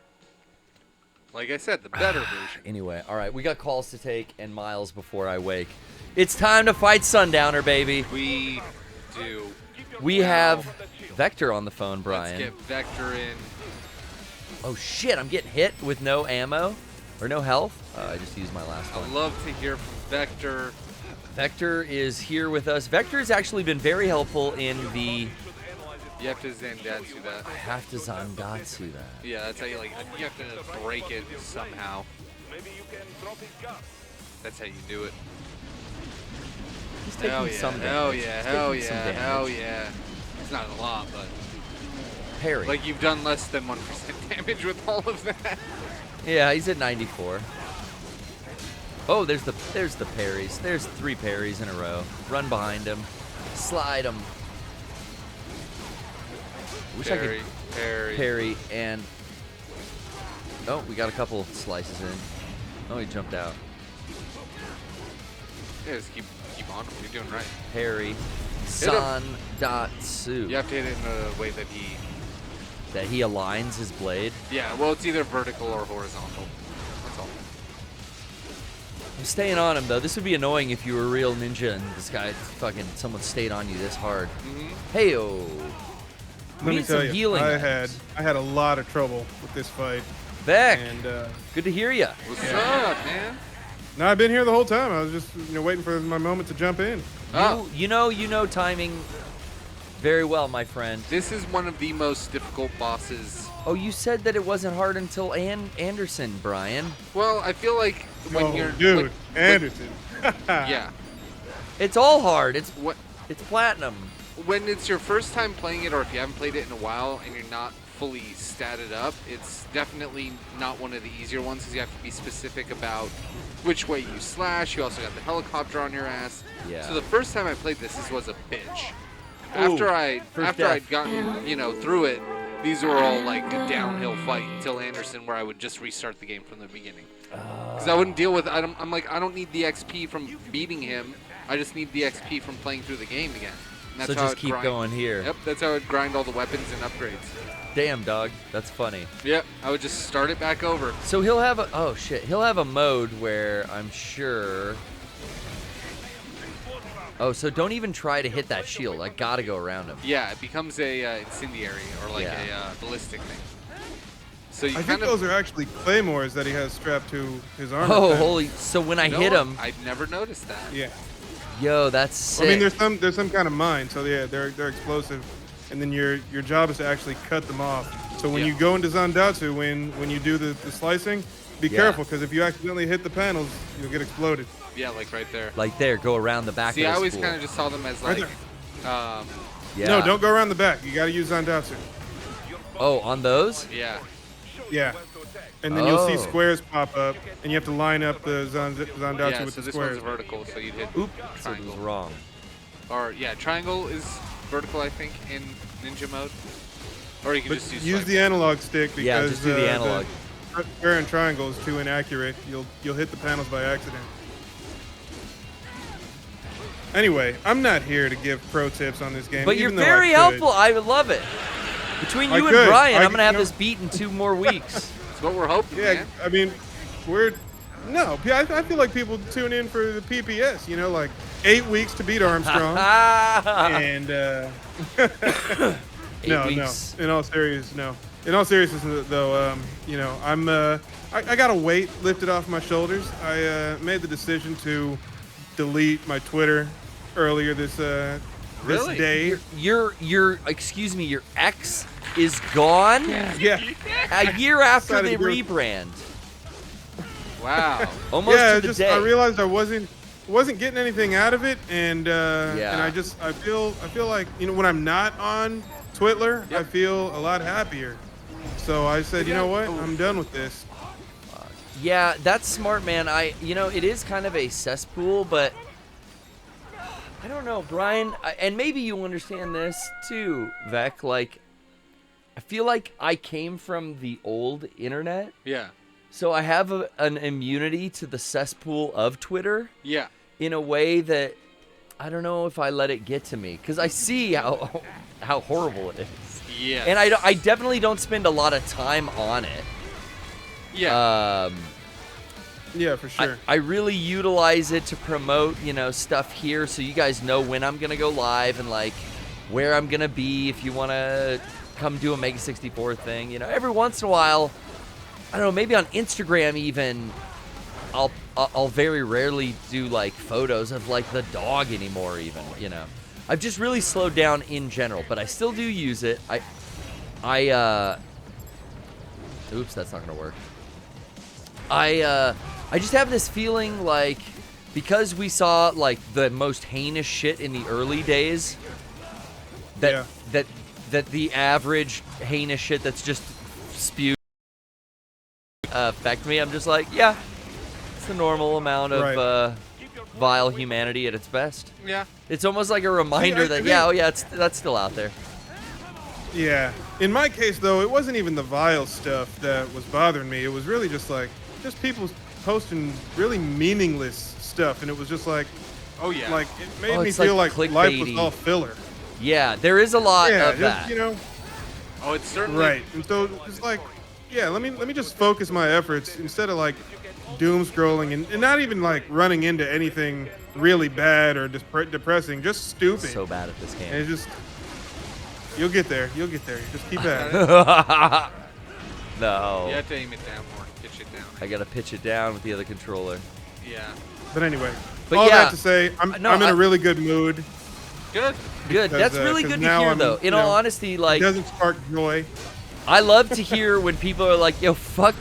Speaker 7: Like I said, the better version.
Speaker 6: Anyway, all right, we got calls to take and miles before I wake. It's time to fight Sundowner, baby.
Speaker 7: We do.
Speaker 6: We have Vector on the phone, Brian.
Speaker 7: Let's get Vector in.
Speaker 6: Oh, shit, I'm getting hit with no ammo or no health. I just used my last one.
Speaker 7: I'd love to hear from Vector.
Speaker 6: Vector is here with us. Vector has actually been very helpful in the...
Speaker 7: You have to Zandatsu that.
Speaker 6: I have to Zandatsu that.
Speaker 7: Yeah, that's how you you have to break it somehow. That's how you do it.
Speaker 6: He's taking some damage.
Speaker 7: Hell yeah. It's not a lot, but...
Speaker 6: Parry.
Speaker 7: Like, you've done less than 1% damage with all of that.
Speaker 6: Yeah, he's at 94. Oh, there's the parries. There's 3 parries in a row. Run behind him. Slide him. Wish I could parry and... Oh, we got a couple slices in. Oh, he jumped out.
Speaker 7: Yeah, just keep on. You're doing right.
Speaker 6: Parry. Sandatsu.
Speaker 7: You have to hit it in a way that he...
Speaker 6: That he aligns his blade?
Speaker 7: Yeah, well, it's either vertical or horizontal. That's all.
Speaker 6: I'm staying on him, though. This would be annoying if you were a real ninja and this guy someone stayed on you this hard. Hey-oh.
Speaker 9: Let me tell you,
Speaker 6: healing
Speaker 9: I had a lot of trouble with this fight.
Speaker 6: Beck,
Speaker 9: and
Speaker 6: good to hear you.
Speaker 7: What's up, man?
Speaker 9: No, I've been here the whole time. I was just waiting for my moment to jump in.
Speaker 7: Oh.
Speaker 6: You know timing very well, my friend.
Speaker 7: This is one of the most difficult bosses.
Speaker 6: Oh, you said that it wasn't hard until Anderson, Brian.
Speaker 7: Well, I feel like when you're...
Speaker 9: Dude, Anderson.
Speaker 7: Yeah.
Speaker 6: It's all hard. It's platinum.
Speaker 7: When it's your first time playing it, or if you haven't played it in a while and you're not fully statted up, it's definitely not one of the easier ones because you have to be specific about which way you slash. You also got the helicopter on your ass.
Speaker 6: Yeah.
Speaker 7: So the first time I played this was a bitch. After I'd gotten through it, these were all like a downhill fight until Anderson, where I would just restart the game from the beginning. Because I wouldn't deal with. I'm like, I don't need the XP from beating him. I just need the XP from playing through the game again.
Speaker 6: So just keep going here.
Speaker 7: Yep, that's how I'd grind all the weapons and upgrades.
Speaker 6: Damn, dog. That's funny.
Speaker 7: Yep, I would just start it back over.
Speaker 6: So he'll have he'll have a mode where I'm sure... Oh, so don't even try to hit that shield. I gotta go around him.
Speaker 7: Yeah, it becomes a incendiary or like a ballistic thing. So you
Speaker 9: I think those are actually claymores that he has strapped to his armor.
Speaker 6: Oh, holy! So when I hit him,
Speaker 7: I'd never noticed that.
Speaker 9: Yeah.
Speaker 6: Yo, that's sick.
Speaker 9: I mean, there's some kind of mine, so yeah, they're explosive, and then your job is to actually cut them off. So when you go into Zandatsu, when you do the slicing, be careful, because if you accidentally hit the panels, you'll get exploded.
Speaker 7: Yeah, like right there.
Speaker 6: Like there, go around the back.
Speaker 7: See,
Speaker 6: of
Speaker 7: I
Speaker 6: the
Speaker 7: always
Speaker 6: spool.
Speaker 7: kind of just saw them as like.
Speaker 9: Yeah. No, don't go around the back. You got to use Zandatsu.
Speaker 6: Oh, on those?
Speaker 7: Yeah.
Speaker 9: Yeah. And then you'll see squares pop up, and you have to line up the Zandatsu with the
Speaker 7: this
Speaker 9: squares.
Speaker 7: one's vertical, so you'd hit
Speaker 6: So
Speaker 7: triangle.
Speaker 6: it was wrong.
Speaker 7: Or yeah, triangle is vertical, I think, in ninja mode. Or you can just
Speaker 9: use the analog stick because
Speaker 6: yeah, just do the analog.
Speaker 9: Square and triangle is too inaccurate. You'll hit the panels by accident. Anyway, I'm not here to give pro tips on this game.
Speaker 6: But you're very helpful. I love it. Between you and Brian, I'm gonna have this beat in 2 more weeks.
Speaker 7: That's what we're hoping.
Speaker 9: Yeah,
Speaker 7: man.
Speaker 9: I mean, I feel like people tune in for the PPS. Like 8 weeks to beat Armstrong. And
Speaker 6: 8 weeks.
Speaker 9: In all seriousness, no. in all seriousness, though, you know, I got a weight lifted off my shoulders. I made the decision to delete my Twitter earlier this day.
Speaker 6: Your excuse me, your ex is gone?
Speaker 9: Yeah.
Speaker 6: A year after
Speaker 9: Decided
Speaker 6: they
Speaker 9: to go-
Speaker 6: rebrand.
Speaker 7: Wow.
Speaker 6: Almost to the
Speaker 9: just
Speaker 6: day.
Speaker 9: I realized I wasn't getting anything out of it, and I feel like, you know, when I'm not on Twitter, I feel a lot happier. So I said, you know what, I'm done with this.
Speaker 6: Yeah, that's smart, man. You know, it is kind of a cesspool, but I don't know, Brian, and maybe you understand this too, Vec. Like, I feel like I came from the old internet.
Speaker 7: Yeah.
Speaker 6: So I have an immunity to the cesspool of Twitter.
Speaker 7: Yeah.
Speaker 6: In a way that I don't know if I let it get to me, because I see how horrible it is.
Speaker 7: Yeah.
Speaker 6: And I definitely don't spend a lot of time on it.
Speaker 7: Yeah.
Speaker 9: Yeah, for sure.
Speaker 6: I really utilize it to promote, you know, stuff here, so you guys know when I'm gonna go live and like where I'm gonna be if you want to come do a Mega 64 thing. You know, every once in a while, I don't know, maybe on Instagram even, I'll very rarely do like photos of like the dog anymore. Even, you know, I've just really slowed down in general, but I still do use it. Oops, that's not gonna work. I just have this feeling like, because we saw like the most heinous shit in the early days, that the average heinous shit that's just spewed affect me. I'm just like, yeah, it's the normal amount of vile humanity at its best.
Speaker 7: Yeah.
Speaker 6: It's almost like a reminder that that's still out there.
Speaker 9: Yeah. In my case, though, it wasn't even the vile stuff that was bothering me. It was really just people posting really meaningless stuff, and it was just like,
Speaker 7: oh yeah,
Speaker 9: like it made me feel like life was all filler.
Speaker 6: Yeah, there is a lot of
Speaker 9: just,
Speaker 6: that.
Speaker 9: You know.
Speaker 7: Oh, it's certainly
Speaker 9: right. And so it's like, yeah, let me just focus my efforts instead of like doom scrolling and not even like running into anything really bad or depressing, just stupid.
Speaker 6: So bad at this game.
Speaker 9: And it's just, you'll get there. Just keep at it.
Speaker 6: No.
Speaker 7: You have to aim it down more. Pitch it down.
Speaker 6: I gotta pitch it down with the other controller.
Speaker 7: Yeah.
Speaker 9: But anyway,
Speaker 6: But
Speaker 9: all
Speaker 6: yeah,
Speaker 9: that to say, I'm in a really good mood.
Speaker 7: Good.
Speaker 6: Good. That's really good to hear, though. In all honesty, like,
Speaker 9: it doesn't spark joy.
Speaker 6: I love to hear when people are like, "Yo, fuck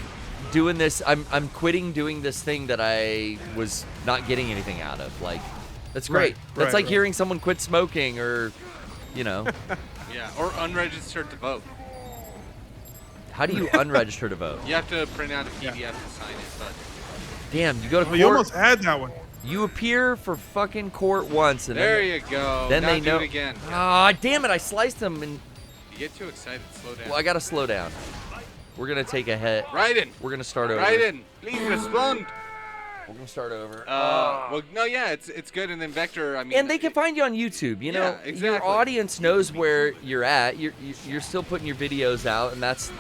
Speaker 6: doing this. I'm quitting doing this thing that I was not getting anything out of." Like, that's great. That's like hearing someone quit smoking, or, you know.
Speaker 7: Yeah, or unregistered to vote.
Speaker 6: How do you unregister to vote?
Speaker 7: You have to print out a PDF to sign it, but
Speaker 6: Damn, you go to court.
Speaker 9: You almost had that one.
Speaker 6: You appear for fucking court once, and
Speaker 7: there
Speaker 6: then
Speaker 7: you go.
Speaker 6: Then
Speaker 7: now
Speaker 6: they know
Speaker 7: do it again.
Speaker 6: Ah, damn it! I sliced him, and
Speaker 7: You get too excited. Slow down.
Speaker 6: well, I gotta slow down. We're gonna take a hit.
Speaker 7: Raiden.
Speaker 6: We're gonna start over.
Speaker 7: Raiden, please respond.
Speaker 6: We're gonna start over.
Speaker 7: Well, no, yeah, it's good. And then Vector, I mean,
Speaker 6: And they can find you on YouTube. You know,
Speaker 7: Yeah, exactly.
Speaker 6: your audience knows where you're at. You're still putting your videos out, and that's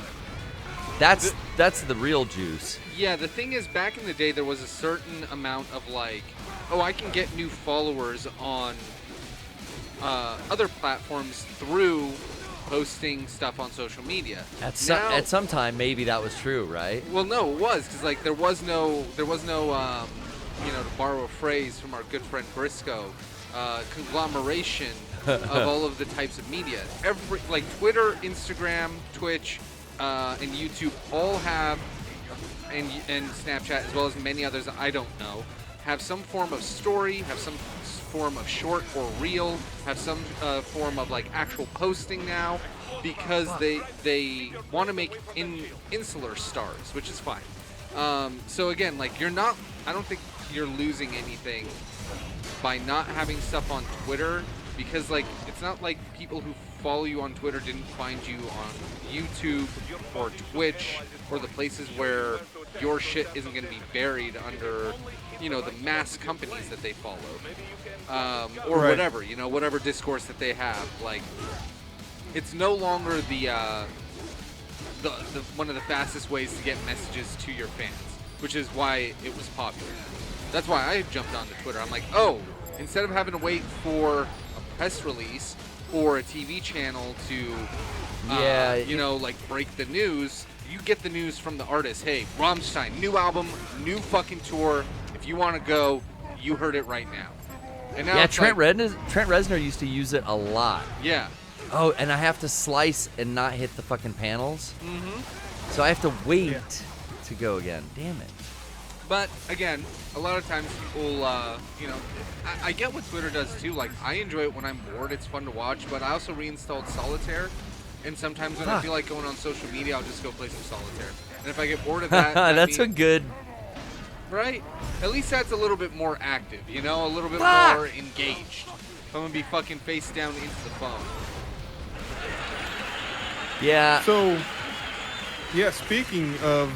Speaker 6: the real juice.
Speaker 7: Yeah, the thing is, back in the day, there was a certain amount of like, oh, I can get new followers on other platforms through posting stuff on social media.
Speaker 6: At some time, maybe that was true, right?
Speaker 7: Well, no, it was, because like there was no, you know, to borrow a phrase from our good friend Briscoe, conglomeration of all of the types of media. Like Twitter, Instagram, Twitch, and YouTube all have, and Snapchat, as well as many others that I don't know, have some form of story, have some form of short or reel, have some form of like actual posting now, because they want to make insular stars, which is fine. So again, like I don't think you're losing anything by not having stuff on Twitter, because like it's not like people who follow you on Twitter didn't find you on YouTube or Twitch or the places where your shit isn't going to be buried under, you know, the mass companies that they follow, or whatever, you know, whatever discourse that they have. Like, it's no longer the one of the fastest ways to get messages to your fans, which is why it was popular. That's why I jumped onto Twitter. I'm like, oh, instead of having to wait for a press release or a TV channel to
Speaker 6: Yeah,
Speaker 7: you know, like break the news. You get the news from the artist. Hey, Rammstein, new album, new fucking tour. If you want to go, you heard it right now. And now
Speaker 6: yeah,
Speaker 7: it's
Speaker 6: Trent
Speaker 7: like,
Speaker 6: Reznor used to use it a lot.
Speaker 7: Yeah.
Speaker 6: Oh, and I have to slice and not hit the fucking panels.
Speaker 7: Mm-hmm.
Speaker 6: So I have to wait to go again. Damn it.
Speaker 7: But again, a lot of times people, you know, I get what Twitter does too. Like, I enjoy it when I'm bored. It's fun to watch. But I also reinstalled Solitaire. And sometimes when I feel like going on social media, I'll just go play some Solitaire. And if I get bored of that,
Speaker 6: that's a good.
Speaker 7: Right? At least that's a little bit more active, you know? A little bit more engaged. I'm gonna be fucking face down into the phone.
Speaker 6: Yeah.
Speaker 9: So, yeah, speaking of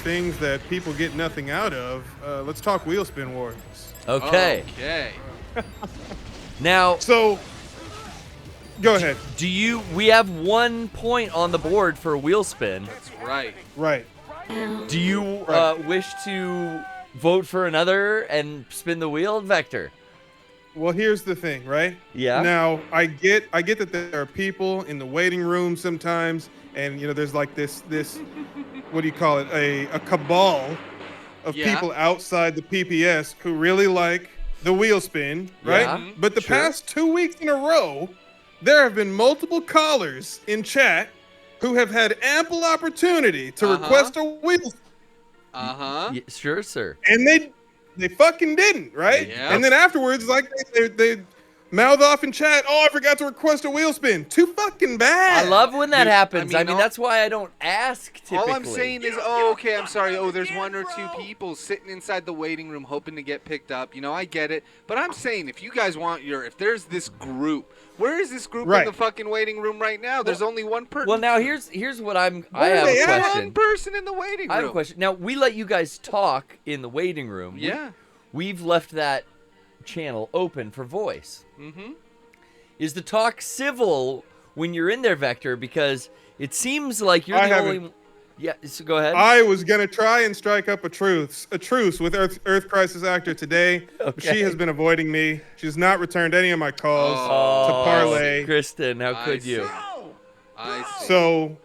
Speaker 9: things that people get nothing out of, let's talk Wheel Spin Wars.
Speaker 6: Okay.
Speaker 7: Okay.
Speaker 6: Now.
Speaker 9: So, go ahead.
Speaker 6: We have 1 point on the board for wheel spin.
Speaker 7: That's right.
Speaker 9: Right.
Speaker 6: Do you wish to vote for another and spin the wheel, Vector?
Speaker 9: Well, here's the thing, right?
Speaker 6: Yeah.
Speaker 9: Now, I get that there are people in the waiting room sometimes, and you know, there's like this what do you call it? A cabal of people outside the PPS who really like the wheel spin, right?
Speaker 6: Yeah,
Speaker 9: but the past 2 weeks in a row, there have been multiple callers in chat who have had ample opportunity to request a wheel spin.
Speaker 6: Yeah, sure, sir.
Speaker 9: And they fucking didn't, right?
Speaker 7: Yeah.
Speaker 9: And then afterwards, like they mouth off in chat, oh, I forgot to request a wheel spin. Too fucking bad.
Speaker 6: I love when that happens. I mean,
Speaker 7: all-
Speaker 6: that's why I don't ask typically.
Speaker 7: All I'm saying is, oh, okay, I'm sorry. Oh, there's 1 or 2 people sitting inside the waiting room hoping to get picked up. You know, I get it. But I'm saying, if you guys want if there's this group, where is this group in the fucking waiting room right now? There's only 1 person.
Speaker 6: Well, now here's what I have a question.
Speaker 7: 1 person in the waiting room.
Speaker 6: I have a question. Now, we let you guys talk in the waiting room.
Speaker 7: Yeah.
Speaker 6: We've left that channel open for voice.
Speaker 7: Mm-hmm.
Speaker 6: Is the talk civil when you're in there, Vector? Because it seems like you're the only. Yeah, so go ahead.
Speaker 9: I was gonna try and strike up a truce with Earth Crisis Actor today. But she has been avoiding me. She's not returned any of my calls to parlay.
Speaker 6: Kristen, how could you?
Speaker 7: I see.
Speaker 9: So,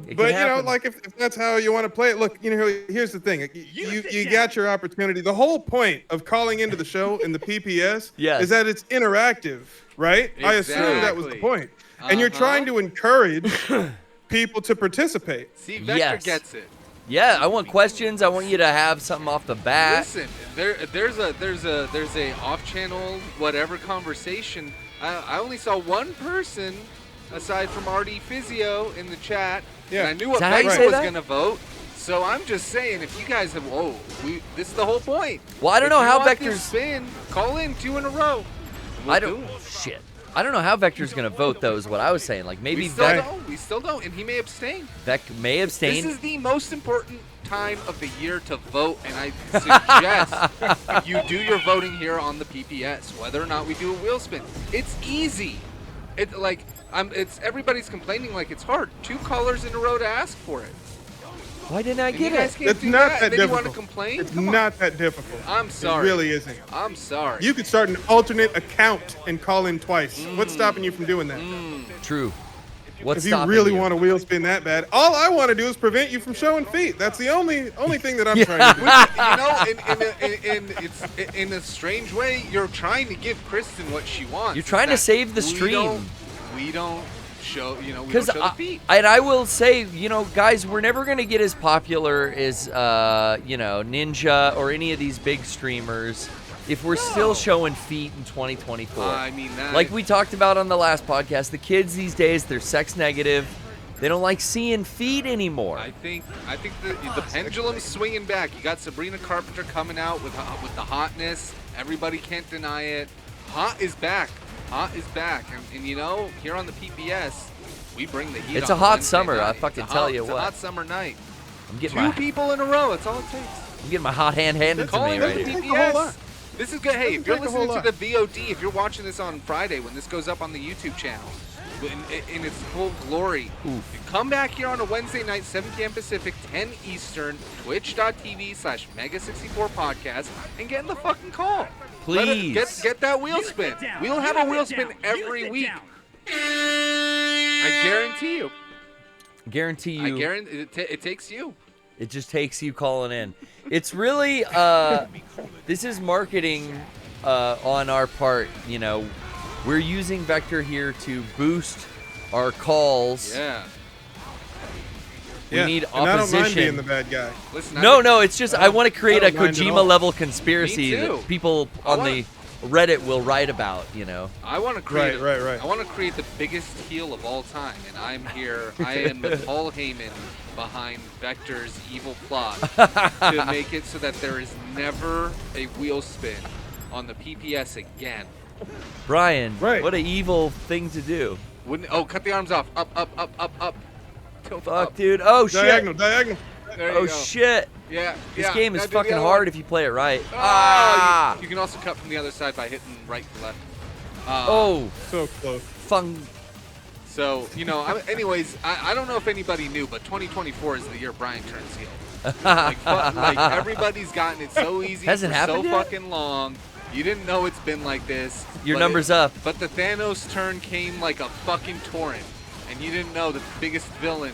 Speaker 6: It
Speaker 9: but
Speaker 6: can
Speaker 9: you know,
Speaker 6: happen.
Speaker 9: like if that's how you want to play it, look, you know, here's the thing. You got your opportunity. The whole point of calling into the show in the PPS is that it's interactive, right? I assume that was the point. And you're trying to encourage people to participate.
Speaker 7: See, Vector gets it.
Speaker 6: Yeah, I want questions. I want you to have something off the bat.
Speaker 7: Listen, there's a off-channel whatever conversation. I only saw 1 person aside from RD Physio in the chat.
Speaker 9: Yeah.
Speaker 7: And I knew what
Speaker 6: that how you
Speaker 7: Vector
Speaker 6: say
Speaker 7: was
Speaker 6: that?
Speaker 7: gonna vote. So I'm just saying, if you guys have, this is the whole point.
Speaker 6: Well, I don't
Speaker 7: If
Speaker 6: know
Speaker 7: you
Speaker 6: how
Speaker 7: want
Speaker 6: Vector's.
Speaker 7: this spin, call in 2 in a row.
Speaker 6: I don't. Shit. I don't know how Vector's gonna vote though. Is what I was saying. Like maybe
Speaker 7: We still don't, and he may abstain.
Speaker 6: Vec may abstain.
Speaker 7: This is the most important time of the year to vote, and I suggest you do your voting here on the PPS, whether or not we do a wheel spin. It's easy. It's everybody's complaining like it's hard. 2 callers in a row to ask for it.
Speaker 6: Why didn't I get it?
Speaker 9: It's not that
Speaker 7: and then you want
Speaker 9: difficult.
Speaker 7: to complain?
Speaker 9: It's
Speaker 7: Come on.
Speaker 9: not that difficult.
Speaker 7: I'm sorry.
Speaker 9: It really isn't.
Speaker 7: I'm sorry.
Speaker 9: You could start an alternate account and call in twice. What's stopping you from doing that?
Speaker 6: True. What's
Speaker 9: If you
Speaker 6: stopping
Speaker 9: really
Speaker 6: you?
Speaker 9: want to wheel spin that bad, all I want to do is prevent you from showing feet. That's the only thing that I'm trying to do.
Speaker 7: You know, it's in a strange way, you're trying to give Kristen what she wants.
Speaker 6: You're trying to save the stream.
Speaker 7: We don't show, we don't
Speaker 6: Because
Speaker 7: show the feet.
Speaker 6: and I will say, guys, we're never gonna get as popular as Ninja or any of these big streamers if we're still showing feet in 2024.
Speaker 7: I mean that.
Speaker 6: Like we talked about on the last podcast, the kids these days, they're sex negative. They don't like seeing feet anymore.
Speaker 7: I think the pendulum's swinging back. You got Sabrina Carpenter coming out with the hotness. Everybody can't deny it. Hot is back. Hot is back. And here on the PPS, we bring the heat.
Speaker 6: It's
Speaker 7: on
Speaker 6: a hot
Speaker 7: Wednesday
Speaker 6: summer,
Speaker 7: night.
Speaker 6: I fucking tell you
Speaker 7: It's
Speaker 6: what.
Speaker 7: a hot summer night.
Speaker 6: I'm getting
Speaker 7: 2 people in a row. That's all it takes.
Speaker 6: I'm getting my hot hand handed to me
Speaker 7: Calling
Speaker 6: right
Speaker 7: in the
Speaker 6: here.
Speaker 7: PPS. This is good. Hey, if you're
Speaker 9: take a whole
Speaker 7: listening to
Speaker 9: lot.
Speaker 7: the VOD, if you're watching this on Friday when this goes up on the YouTube channel in its full glory, come back here on a Wednesday night, 7 p.m. Pacific, 10 Eastern, twitch.tv/Mega64 podcast, and get in the fucking call.
Speaker 6: Please.
Speaker 7: Get that wheel spin. We'll have a wheel spin every week. I guarantee you.
Speaker 6: Guarantee you.
Speaker 7: I guarantee it takes you.
Speaker 6: It just takes you calling in. It's really this is marketing on our part. You know, we're using Vector here to boost our calls.
Speaker 7: Yeah.
Speaker 6: We need
Speaker 9: and I don't mind
Speaker 6: opposition.
Speaker 9: being the bad guy.
Speaker 7: Listen,
Speaker 6: No, it's just I want to create a
Speaker 9: don't mind at all.
Speaker 6: Kojima level conspiracy
Speaker 7: Me too.
Speaker 6: that people on the Reddit will write about. You know.
Speaker 7: I want to create.
Speaker 9: Right.
Speaker 7: I want to create the biggest heel of all time, and I'm here. I am the Paul Heyman behind Vector's evil plot to make it so that there is never a wheel spin on the PPS again.
Speaker 6: Brian,
Speaker 9: Right.
Speaker 6: what an evil thing to do.
Speaker 7: Cut the arms off. Up. Tilt
Speaker 6: Fuck,
Speaker 7: up.
Speaker 6: dude. Oh shit.
Speaker 9: Diagonal.
Speaker 7: There you
Speaker 6: Oh
Speaker 7: go.
Speaker 6: shit.
Speaker 7: Yeah.
Speaker 6: This
Speaker 7: yeah.
Speaker 6: game is
Speaker 7: Now do the
Speaker 6: fucking
Speaker 7: other
Speaker 6: hard
Speaker 7: one.
Speaker 6: if you play it right.
Speaker 7: Ah! You can also cut from the other side by hitting right to left.
Speaker 6: Oh.
Speaker 9: So close.
Speaker 6: Fun.
Speaker 7: So, anyways, I don't know if anybody knew, but 2024 is the year Brian turns heel. like everybody's gotten it so easy
Speaker 6: Hasn't
Speaker 7: for
Speaker 6: happened
Speaker 7: so
Speaker 6: yet?
Speaker 7: fucking long. You didn't know it's been like this.
Speaker 6: Your
Speaker 7: but
Speaker 6: number's up.
Speaker 7: But the Thanos turn came like a fucking torrent. And you didn't know that the biggest villain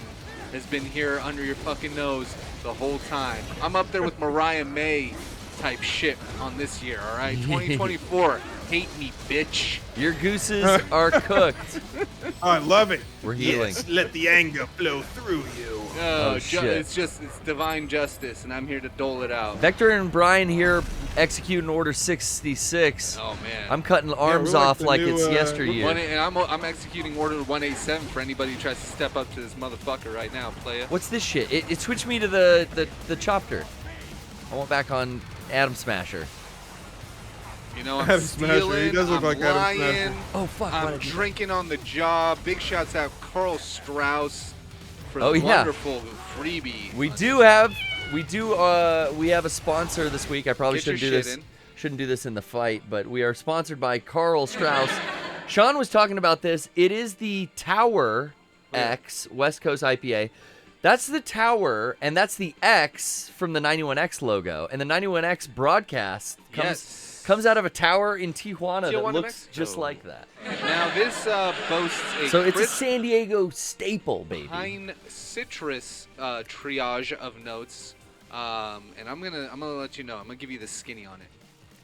Speaker 7: has been here under your fucking nose the whole time. I'm up there with Mariah May type shit on this year, all right? 2024, hate me, bitch.
Speaker 6: Your gooses are cooked.
Speaker 9: I love it.
Speaker 6: We're healing.
Speaker 9: Yes, let the anger flow through you.
Speaker 6: Oh, shit.
Speaker 7: It's divine justice, and I'm here to dole it out.
Speaker 6: Vector and Brian here executing Order 66.
Speaker 7: Oh, man.
Speaker 6: I'm cutting arms
Speaker 9: we're like
Speaker 6: off
Speaker 9: the
Speaker 6: like
Speaker 9: new,
Speaker 6: it's yesteryear.
Speaker 7: And I'm executing Order 187 for anybody who tries to step up to this motherfucker right now, playa.
Speaker 6: What's this shit? It switched me to the chopper. I went back on Adam Smasher.
Speaker 7: I'm
Speaker 9: Adam Smasher,
Speaker 7: stealing,
Speaker 9: he does look
Speaker 7: I'm
Speaker 9: like Adam
Speaker 7: lying,
Speaker 9: Smasher.
Speaker 6: Oh, fuck.
Speaker 7: I'm drinking on the job. Big shouts out Carl Strauss for
Speaker 6: Oh,
Speaker 7: the
Speaker 6: yeah.
Speaker 7: wonderful freebie.
Speaker 6: We have a sponsor this week. I probably
Speaker 7: Get your
Speaker 6: shouldn't do
Speaker 7: shit
Speaker 6: this.
Speaker 7: in.
Speaker 6: Shouldn't do this in the fight, but we are sponsored by Carl Strauss. Sean was talking about this. It is the Tower X West Coast IPA. That's the Tower, and that's the X from the 91X logo. And the 91X broadcast comes out of a tower in Tijuana that
Speaker 7: Tijuana,
Speaker 6: looks
Speaker 7: Mexico.
Speaker 6: just like that.
Speaker 7: Now this boasts a
Speaker 6: So it's a
Speaker 7: crisp
Speaker 6: San Diego staple, baby.
Speaker 7: pine citrus triage of notes, and I'm gonna let you know. I'm gonna give you the skinny on it.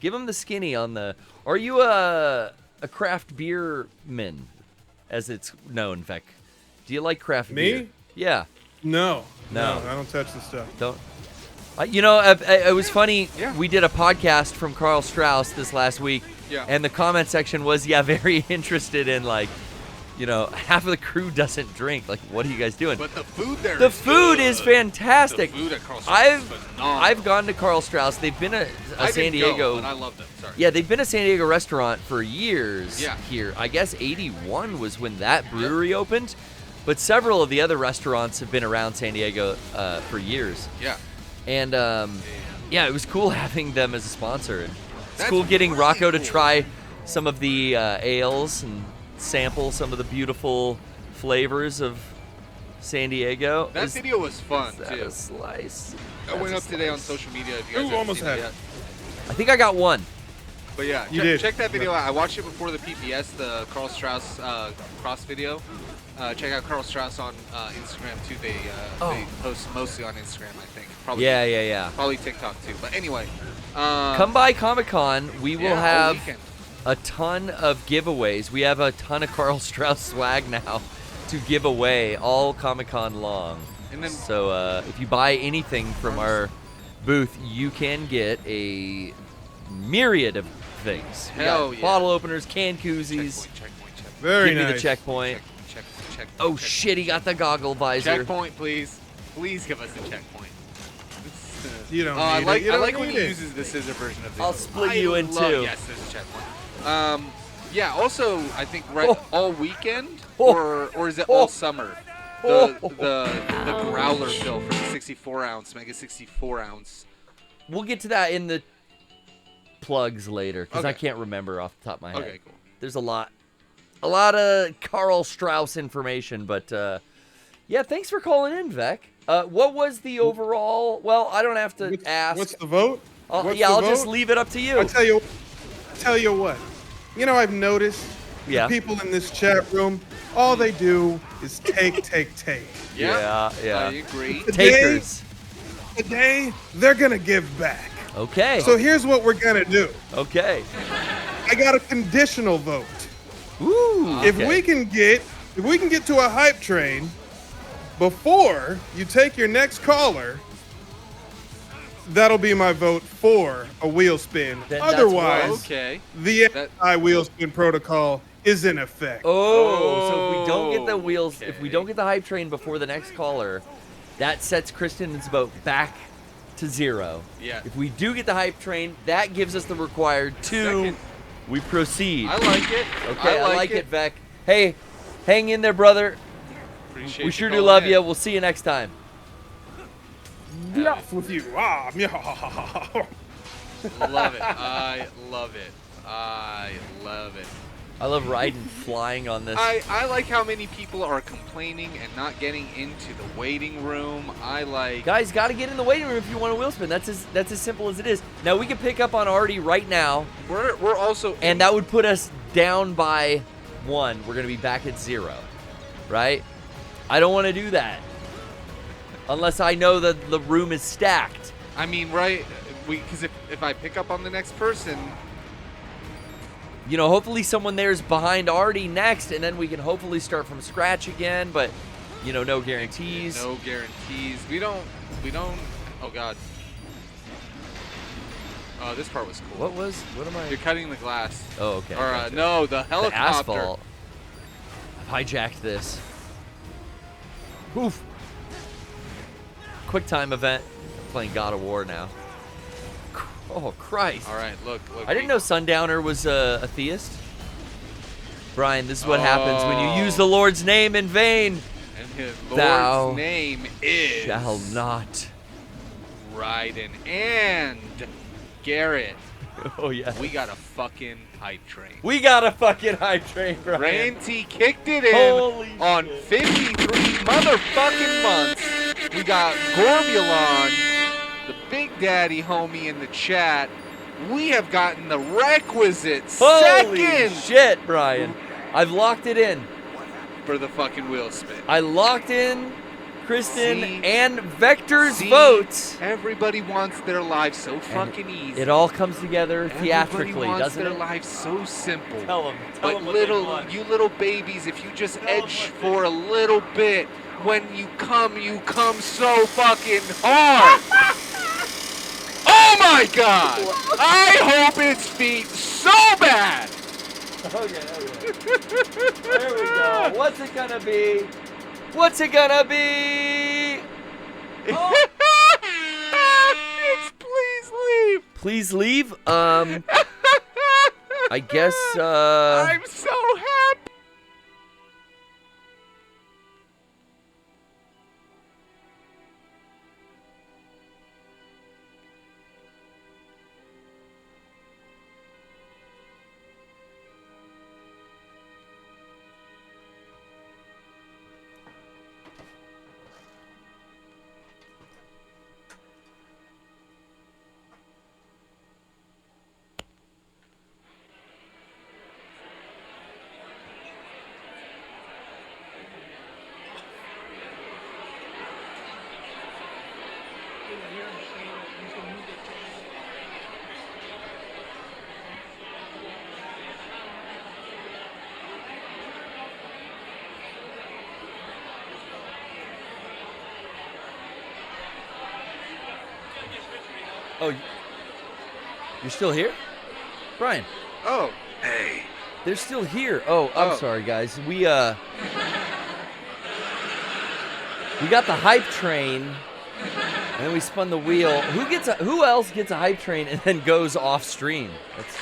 Speaker 6: Give him the skinny on the. Are you a craft beer man, as it's known, Vec? Do you like craft
Speaker 9: Me?
Speaker 6: beer? Yeah.
Speaker 9: No,
Speaker 6: No.
Speaker 9: I don't touch this stuff.
Speaker 6: Don't. It was funny.
Speaker 7: Yeah.
Speaker 6: We did a podcast from Carl Strauss this last week,
Speaker 7: Yeah.
Speaker 6: and the comment section was, very interested in half of the crew doesn't drink. Like, what are you guys doing?
Speaker 7: But the food there.
Speaker 6: The food is fantastic.
Speaker 7: The food at Carl Strauss is phenomenal.
Speaker 6: I've gone to Carl Strauss. They've been a
Speaker 7: I
Speaker 6: San
Speaker 7: didn't go,
Speaker 6: Diego.
Speaker 7: but I love them. Sorry.
Speaker 6: Yeah, they've been a San Diego restaurant for years
Speaker 7: Yeah.
Speaker 6: here. I guess 81 was when that brewery opened, but several of the other restaurants have been around San Diego for years.
Speaker 7: Yeah.
Speaker 6: And it was cool having them as a sponsor. And it's
Speaker 7: That's
Speaker 6: cool getting
Speaker 7: really
Speaker 6: Rocco to
Speaker 7: cool.
Speaker 6: try some of the ales and sample some of the beautiful flavors of San Diego.
Speaker 7: That
Speaker 6: Is
Speaker 7: video was fun
Speaker 6: that
Speaker 7: too.
Speaker 6: a slice?
Speaker 7: I went
Speaker 6: That's
Speaker 7: up
Speaker 6: a
Speaker 7: today on
Speaker 6: slice.
Speaker 7: social media. If you guys
Speaker 9: Ooh,
Speaker 7: haven't
Speaker 9: almost
Speaker 7: seen
Speaker 9: had
Speaker 7: it
Speaker 9: it.
Speaker 7: yet.
Speaker 6: I think I got one.
Speaker 7: But yeah,
Speaker 9: You did.
Speaker 7: check that video out. I watched it before the PPS, the Carl Strauss cross video. Check out Carl Strauss on Instagram too. They post mostly on Instagram, I think. Probably.
Speaker 6: Yeah.
Speaker 7: Probably TikTok too. But anyway,
Speaker 6: Come by Comic-Con. We will
Speaker 7: all
Speaker 6: have
Speaker 7: weekend.
Speaker 6: a ton of giveaways. We have a ton of Carl Strauss swag now to give away all Comic-Con long.
Speaker 7: And then-
Speaker 6: so if you buy anything from our booth, you can get a myriad of things. We
Speaker 7: Hell
Speaker 6: got
Speaker 7: yeah.
Speaker 6: bottle openers, can koozies.
Speaker 7: Checkpoint.
Speaker 9: Very
Speaker 6: Give me
Speaker 9: nice.
Speaker 6: the checkpoint.
Speaker 7: Check.
Speaker 6: Oh shit, he got the goggle visor.
Speaker 7: Checkpoint, please. Please give us a checkpoint.
Speaker 9: You don't
Speaker 7: I
Speaker 9: need
Speaker 7: like
Speaker 9: it. You
Speaker 7: I
Speaker 9: don't
Speaker 7: like when
Speaker 9: need
Speaker 7: he
Speaker 9: it.
Speaker 7: uses the scissor version of this.
Speaker 6: I'll split you in two.
Speaker 7: Yes, there's a checkpoint. Yeah. Also, I think
Speaker 6: Oh.
Speaker 7: all weekend,
Speaker 6: Oh.
Speaker 7: or is it
Speaker 6: Oh.
Speaker 7: all summer? The growler fill for the 64 ounce, mega 64 ounce.
Speaker 6: We'll get to that in the plugs later because I
Speaker 7: Okay.
Speaker 6: can't remember off the top of my head.
Speaker 7: Okay, cool.
Speaker 6: There's a lot of Carl Strauss information, but yeah, thanks for calling in, Vec. What was the overall? Well, I don't have to ask.
Speaker 9: What's the vote? What's
Speaker 6: I'll
Speaker 9: the
Speaker 6: just
Speaker 9: vote?
Speaker 6: leave it up to you.
Speaker 9: I tell you what. You know, I've noticed
Speaker 6: Yeah.
Speaker 9: the people in this chat room, all they do is take.
Speaker 6: Yeah.
Speaker 7: I agree.
Speaker 6: Takers.
Speaker 9: Today, they're gonna give back.
Speaker 6: Okay.
Speaker 9: So here's what we're gonna do.
Speaker 6: Okay.
Speaker 9: I got a conditional vote.
Speaker 6: Ooh.
Speaker 9: If
Speaker 6: okay.
Speaker 9: we can get to a hype train before you take your next caller, that'll be my vote for a wheel spin.
Speaker 6: Then that's
Speaker 9: Otherwise,
Speaker 7: Okay.
Speaker 9: the anti-wheel spin protocol is in effect.
Speaker 6: So if we don't get the wheels,
Speaker 7: Okay.
Speaker 6: if we don't get the hype train before the next caller, that sets Kristen's vote back to 0.
Speaker 7: Yeah.
Speaker 6: If we do get the hype train, that gives us the required 2.
Speaker 7: Second.
Speaker 6: We proceed.
Speaker 7: I like it.
Speaker 6: Okay, I like it, Vec. Hey, hang in there, brother.
Speaker 7: Appreciate
Speaker 6: We
Speaker 7: you
Speaker 6: sure do
Speaker 7: calling
Speaker 6: love
Speaker 7: in.
Speaker 6: you. We'll see you next time.
Speaker 9: Yes, with you.
Speaker 7: Love it. I love it. I love it.
Speaker 6: I love riding flying on this.
Speaker 7: I like how many people are complaining and not getting into the waiting room. I like.
Speaker 6: Guys, got to get in the waiting room if you want a wheel spin. That's as simple as it is. Now, we can pick up on Artie right now,
Speaker 7: We're also.
Speaker 6: and that would put us down by 1. We're going to be back at 0, right? I don't want to do that unless I know that the room is stacked.
Speaker 7: I mean, right? Because if I pick up on the next person.
Speaker 6: You know, hopefully someone there's behind Artie next, and then we can hopefully start from scratch again, but, you know, no guarantees.
Speaker 7: No guarantees. We don't. Oh, God. Oh, this part was cool.
Speaker 6: What am I?
Speaker 7: You're cutting the glass.
Speaker 6: Oh, okay.
Speaker 7: Or,
Speaker 6: gotcha.
Speaker 7: no, the
Speaker 6: The
Speaker 7: helicopter.
Speaker 6: asphalt. I've hijacked this. Oof. Quick time event. I'm playing God of War now. Oh, Christ.
Speaker 7: All right, look.
Speaker 6: I didn't know Sundowner was a theist. Brian, this is what happens when you use the Lord's name in vain.
Speaker 7: And his
Speaker 6: Thou
Speaker 7: Lord's name is.
Speaker 6: Shall not.
Speaker 7: Raiden and Garrett.
Speaker 6: Oh, yeah.
Speaker 7: We got a fucking hype train.
Speaker 6: We got a fucking hype train, Brian.
Speaker 7: Rain T kicked it in
Speaker 6: Holy
Speaker 7: on
Speaker 6: shit.
Speaker 7: 53 motherfucking months. We got Gorbulon, the big daddy homie in the chat. We have gotten the requisite
Speaker 6: Holy
Speaker 7: second
Speaker 6: shit, Brian. I've locked it in.
Speaker 7: for the fucking wheel spin.
Speaker 6: I locked in Kristen
Speaker 7: See?
Speaker 6: and Vector's
Speaker 7: See?
Speaker 6: votes.
Speaker 7: Everybody wants their lives so fucking easy.
Speaker 6: It all comes together
Speaker 7: Everybody
Speaker 6: theatrically,
Speaker 7: wants
Speaker 6: doesn't
Speaker 7: their
Speaker 6: it?
Speaker 7: lives so simple.
Speaker 6: Tell them
Speaker 7: But
Speaker 6: what they
Speaker 7: little,
Speaker 6: want.
Speaker 7: you little babies, if you just edge for a little bit, when you come so fucking hard. Oh my God! I hope it's feet so bad.
Speaker 6: Okay. There we go. What's it gonna be? What's it gonna be? Oh.
Speaker 7: It's please leave.
Speaker 6: Please leave. I guess.
Speaker 7: I'm so happy.
Speaker 6: Oh, you're still here, Brian?
Speaker 7: Oh.
Speaker 4: Hey.
Speaker 6: They're still here. Oh, I'm
Speaker 7: Oh.
Speaker 6: sorry, guys. We got the hype train, and then we spun the wheel. Who else gets a hype train and then goes off stream? That's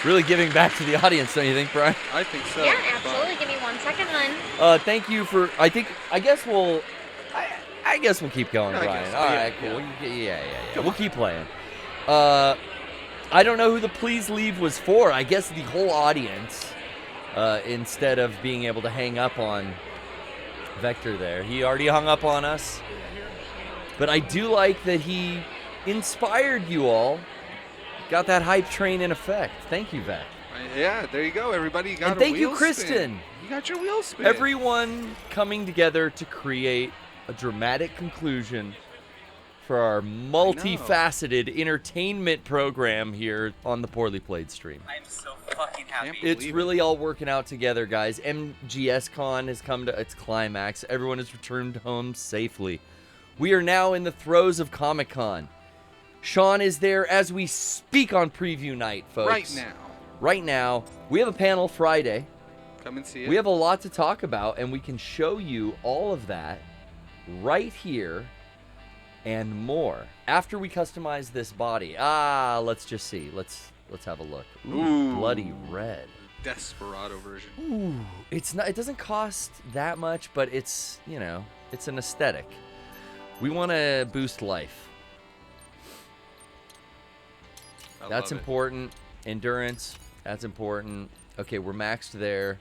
Speaker 6: really giving back to the audience, don't you think, Brian?
Speaker 7: I think so.
Speaker 10: Yeah, absolutely. Give me 1 second, hun.
Speaker 6: Thank you for. I guess we'll keep going,
Speaker 7: I
Speaker 6: Brian.
Speaker 7: guess so,
Speaker 6: All
Speaker 7: yeah,
Speaker 6: right, cool. Yeah. We'll keep playing. I don't know who the please leave was for. I guess the whole audience, instead of being able to hang up on Vector there. He already hung up on us. But I do like that he inspired you all. Got that hype train in effect. Thank you, Vec.
Speaker 7: I Yeah, there you go, everybody. You got
Speaker 6: And
Speaker 7: a
Speaker 6: thank you,
Speaker 7: wheel
Speaker 6: Kristen.
Speaker 7: spin. You got your wheel spin.
Speaker 6: Everyone coming together to create a dramatic conclusion for our multifaceted entertainment program here on the Poorly Played stream.
Speaker 11: I'm so fucking happy.
Speaker 6: It's really all working out together, guys. MGS Con has come to its climax. Everyone has returned home safely. We are now in the throes of Comic-Con. Sean is there as we speak on preview night, folks. Right now. We have a panel Friday.
Speaker 7: Come and see it.
Speaker 6: We have a lot to talk about, and we can show you all of that right here and more after we customize this body. Let's just see. Let's have a look. Ooh, bloody red.
Speaker 7: Desperado version.
Speaker 6: Ooh, it's not. It doesn't cost that much, but it's, you know, it's an aesthetic. We want to boost life. That's important. Endurance. That's important. Okay, we're maxed there.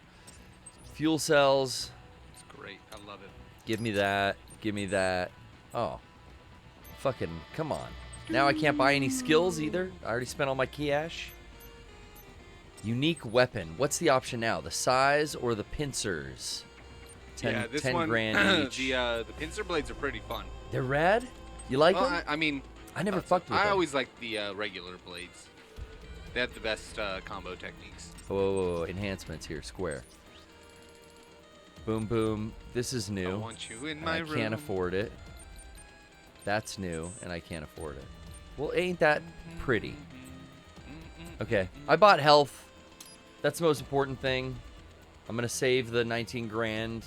Speaker 6: Fuel cells.
Speaker 7: It's great. I love it.
Speaker 6: Give me that. Give me that. Oh. Fucking, come on. Now I can't buy any skills either. I already spent all my cash. Unique weapon. What's the option now? The size or the pincers? 10 grand each.
Speaker 7: The pincer blades are pretty fun.
Speaker 6: They're rad? You like them?
Speaker 7: I mean,
Speaker 6: I never fucked with them.
Speaker 7: I always liked the regular blades. They have the best combo techniques.
Speaker 6: Whoa. Enhancements here. Square. Boom, boom. This is new.
Speaker 7: I want you in my room.
Speaker 6: I can't afford it. That's new, and I can't afford it. Well, ain't that pretty? Okay. I bought health. That's the most important thing. I'm going to save the 19 grand.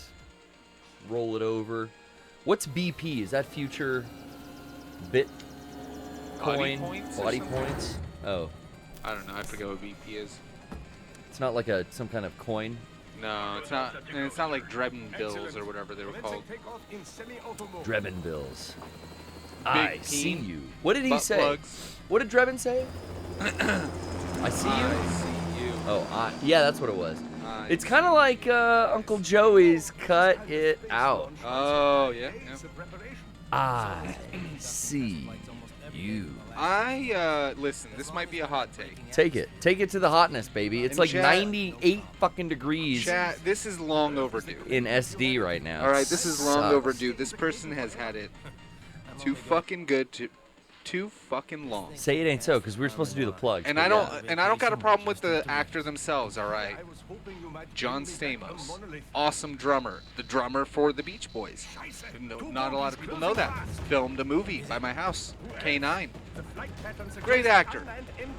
Speaker 6: Roll it over. What's BP? Is that future bit coin? Body points? Oh.
Speaker 7: I don't know. I forget what BP is.
Speaker 6: It's not like some kind of coin?
Speaker 7: No, it's not. And it's not like Drebin bills or whatever they were called.
Speaker 6: Drebin bills. I see you. What did he
Speaker 7: Butt
Speaker 6: say?
Speaker 7: plugs.
Speaker 6: What did Drebin say? I see you?
Speaker 7: I see you.
Speaker 6: Oh, yeah, that's what it was. It's kind of like Uncle Joey's Cut It Out.
Speaker 7: Oh, yeah.
Speaker 6: I see you.
Speaker 7: Listen, this might be a hot take.
Speaker 6: Take it. Take it to the hotness, baby. It's like 98 fucking degrees.
Speaker 7: Chat, this is long overdue.
Speaker 6: In SD right now.
Speaker 7: All right, this is long overdue. This person has had it too fucking good, too fucking long.
Speaker 6: Say it ain't so, because we were supposed to do the plugs.
Speaker 7: And I don't got a problem with the actor themselves. All right, John Stamos, awesome drummer, the drummer for the Beach Boys. Not a lot of people know that. Filmed a movie by my house, K9. Great actor.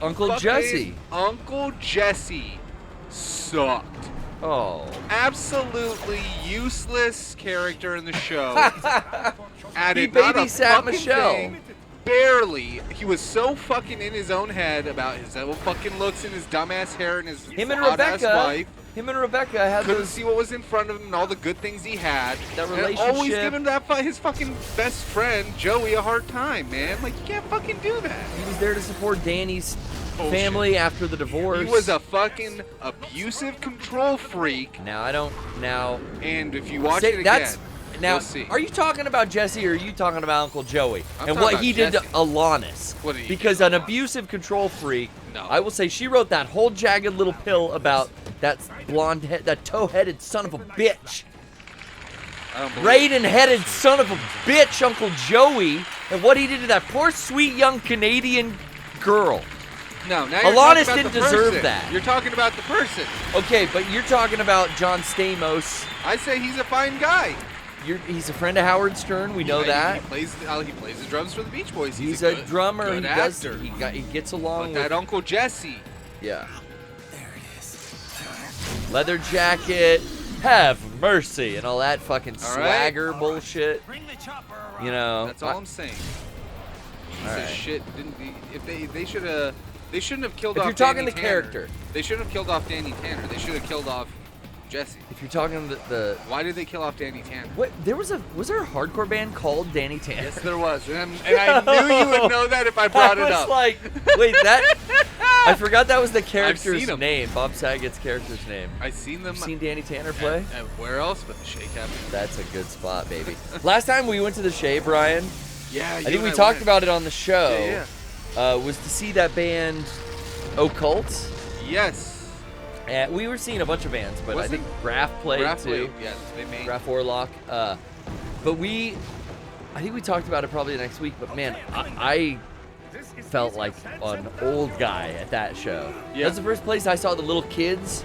Speaker 6: Uncle Jesse.
Speaker 7: Uncle Jesse sucked.
Speaker 6: Oh.
Speaker 7: Absolutely useless character in the show.
Speaker 6: He babysat Michelle.
Speaker 7: Thing. Barely. He was so fucking in his own head about his own fucking looks and his dumbass hair and his hot-ass wife.
Speaker 6: Him and Rebecca had
Speaker 7: couldn't see what was in front of him and all the good things he had.
Speaker 6: That relationship.
Speaker 7: And always giving his fucking best friend Joey a hard time, man. Like, you can't fucking do that.
Speaker 6: He was there to support Danny's family after the divorce.
Speaker 7: He was a fucking abusive control freak.
Speaker 6: And
Speaker 7: if you watch it again,
Speaker 6: now,
Speaker 7: we'll see.
Speaker 6: Are you talking about Jesse or are you talking about Uncle Joey?
Speaker 7: I'm
Speaker 6: and
Speaker 7: talking
Speaker 6: what
Speaker 7: about
Speaker 6: he did to
Speaker 7: Jesse.
Speaker 6: Alanis?
Speaker 7: What did he
Speaker 6: Because
Speaker 7: do?
Speaker 6: an abusive control freak,
Speaker 7: No.
Speaker 6: I will say she wrote that whole jagged little pill about that that toe-headed son of a bitch. Raiden-headed son of a bitch, Uncle Joey, and what he did to that poor, sweet, young Canadian girl.
Speaker 7: No, now
Speaker 6: Alanis
Speaker 7: you're talking about
Speaker 6: didn't
Speaker 7: the
Speaker 6: deserve
Speaker 7: person.
Speaker 6: that.
Speaker 7: You're talking about the person.
Speaker 6: Okay, but you're talking about John Stamos.
Speaker 7: I say he's a fine guy.
Speaker 6: He's a friend of Howard Stern. We know that.
Speaker 7: He plays the drums for the Beach Boys.
Speaker 6: He's a
Speaker 7: good,
Speaker 6: drummer.
Speaker 7: Good
Speaker 6: He
Speaker 7: actor.
Speaker 6: does. He gets along with
Speaker 7: that Uncle Jesse.
Speaker 6: Yeah. There it is. Leather jacket. Have mercy and all that fucking swagger bullshit. You know.
Speaker 7: That's all I'm saying. Piece of shit. They shouldn't have killed
Speaker 6: If
Speaker 7: off.
Speaker 6: you're talking
Speaker 7: Danny
Speaker 6: the
Speaker 7: Tanner.
Speaker 6: character.
Speaker 7: They shouldn't have killed off Danny Tanner. They should have killed off Jesse.
Speaker 6: If you're talking the
Speaker 7: Why did they kill off Danny Tanner?
Speaker 6: What? Was there a hardcore band called Danny Tanner?
Speaker 7: Yes, there was, and I knew you would know that if I brought it up.
Speaker 6: Like, wait, I forgot that was the character's
Speaker 7: seen 'em.
Speaker 6: name. Bob Saget's character's name.
Speaker 7: I've seen them.
Speaker 6: You've seen Danny Tanner play?
Speaker 7: Where else but the Shea Cabin?
Speaker 6: That's a good spot, baby. Last time we went to the Shea, Brian.
Speaker 7: Yeah,
Speaker 6: I think we talked about it on the show.
Speaker 7: Yeah.
Speaker 6: Was to see that band Occult.
Speaker 7: Yes.
Speaker 6: We were seeing a bunch of bands, but I think Graf played too.
Speaker 7: Yes, they made.
Speaker 6: Graf Warlock. But I think we talked about it probably next week. But man, I felt like an old guy at that show.
Speaker 7: Yeah.
Speaker 6: That's the first place I saw the little kids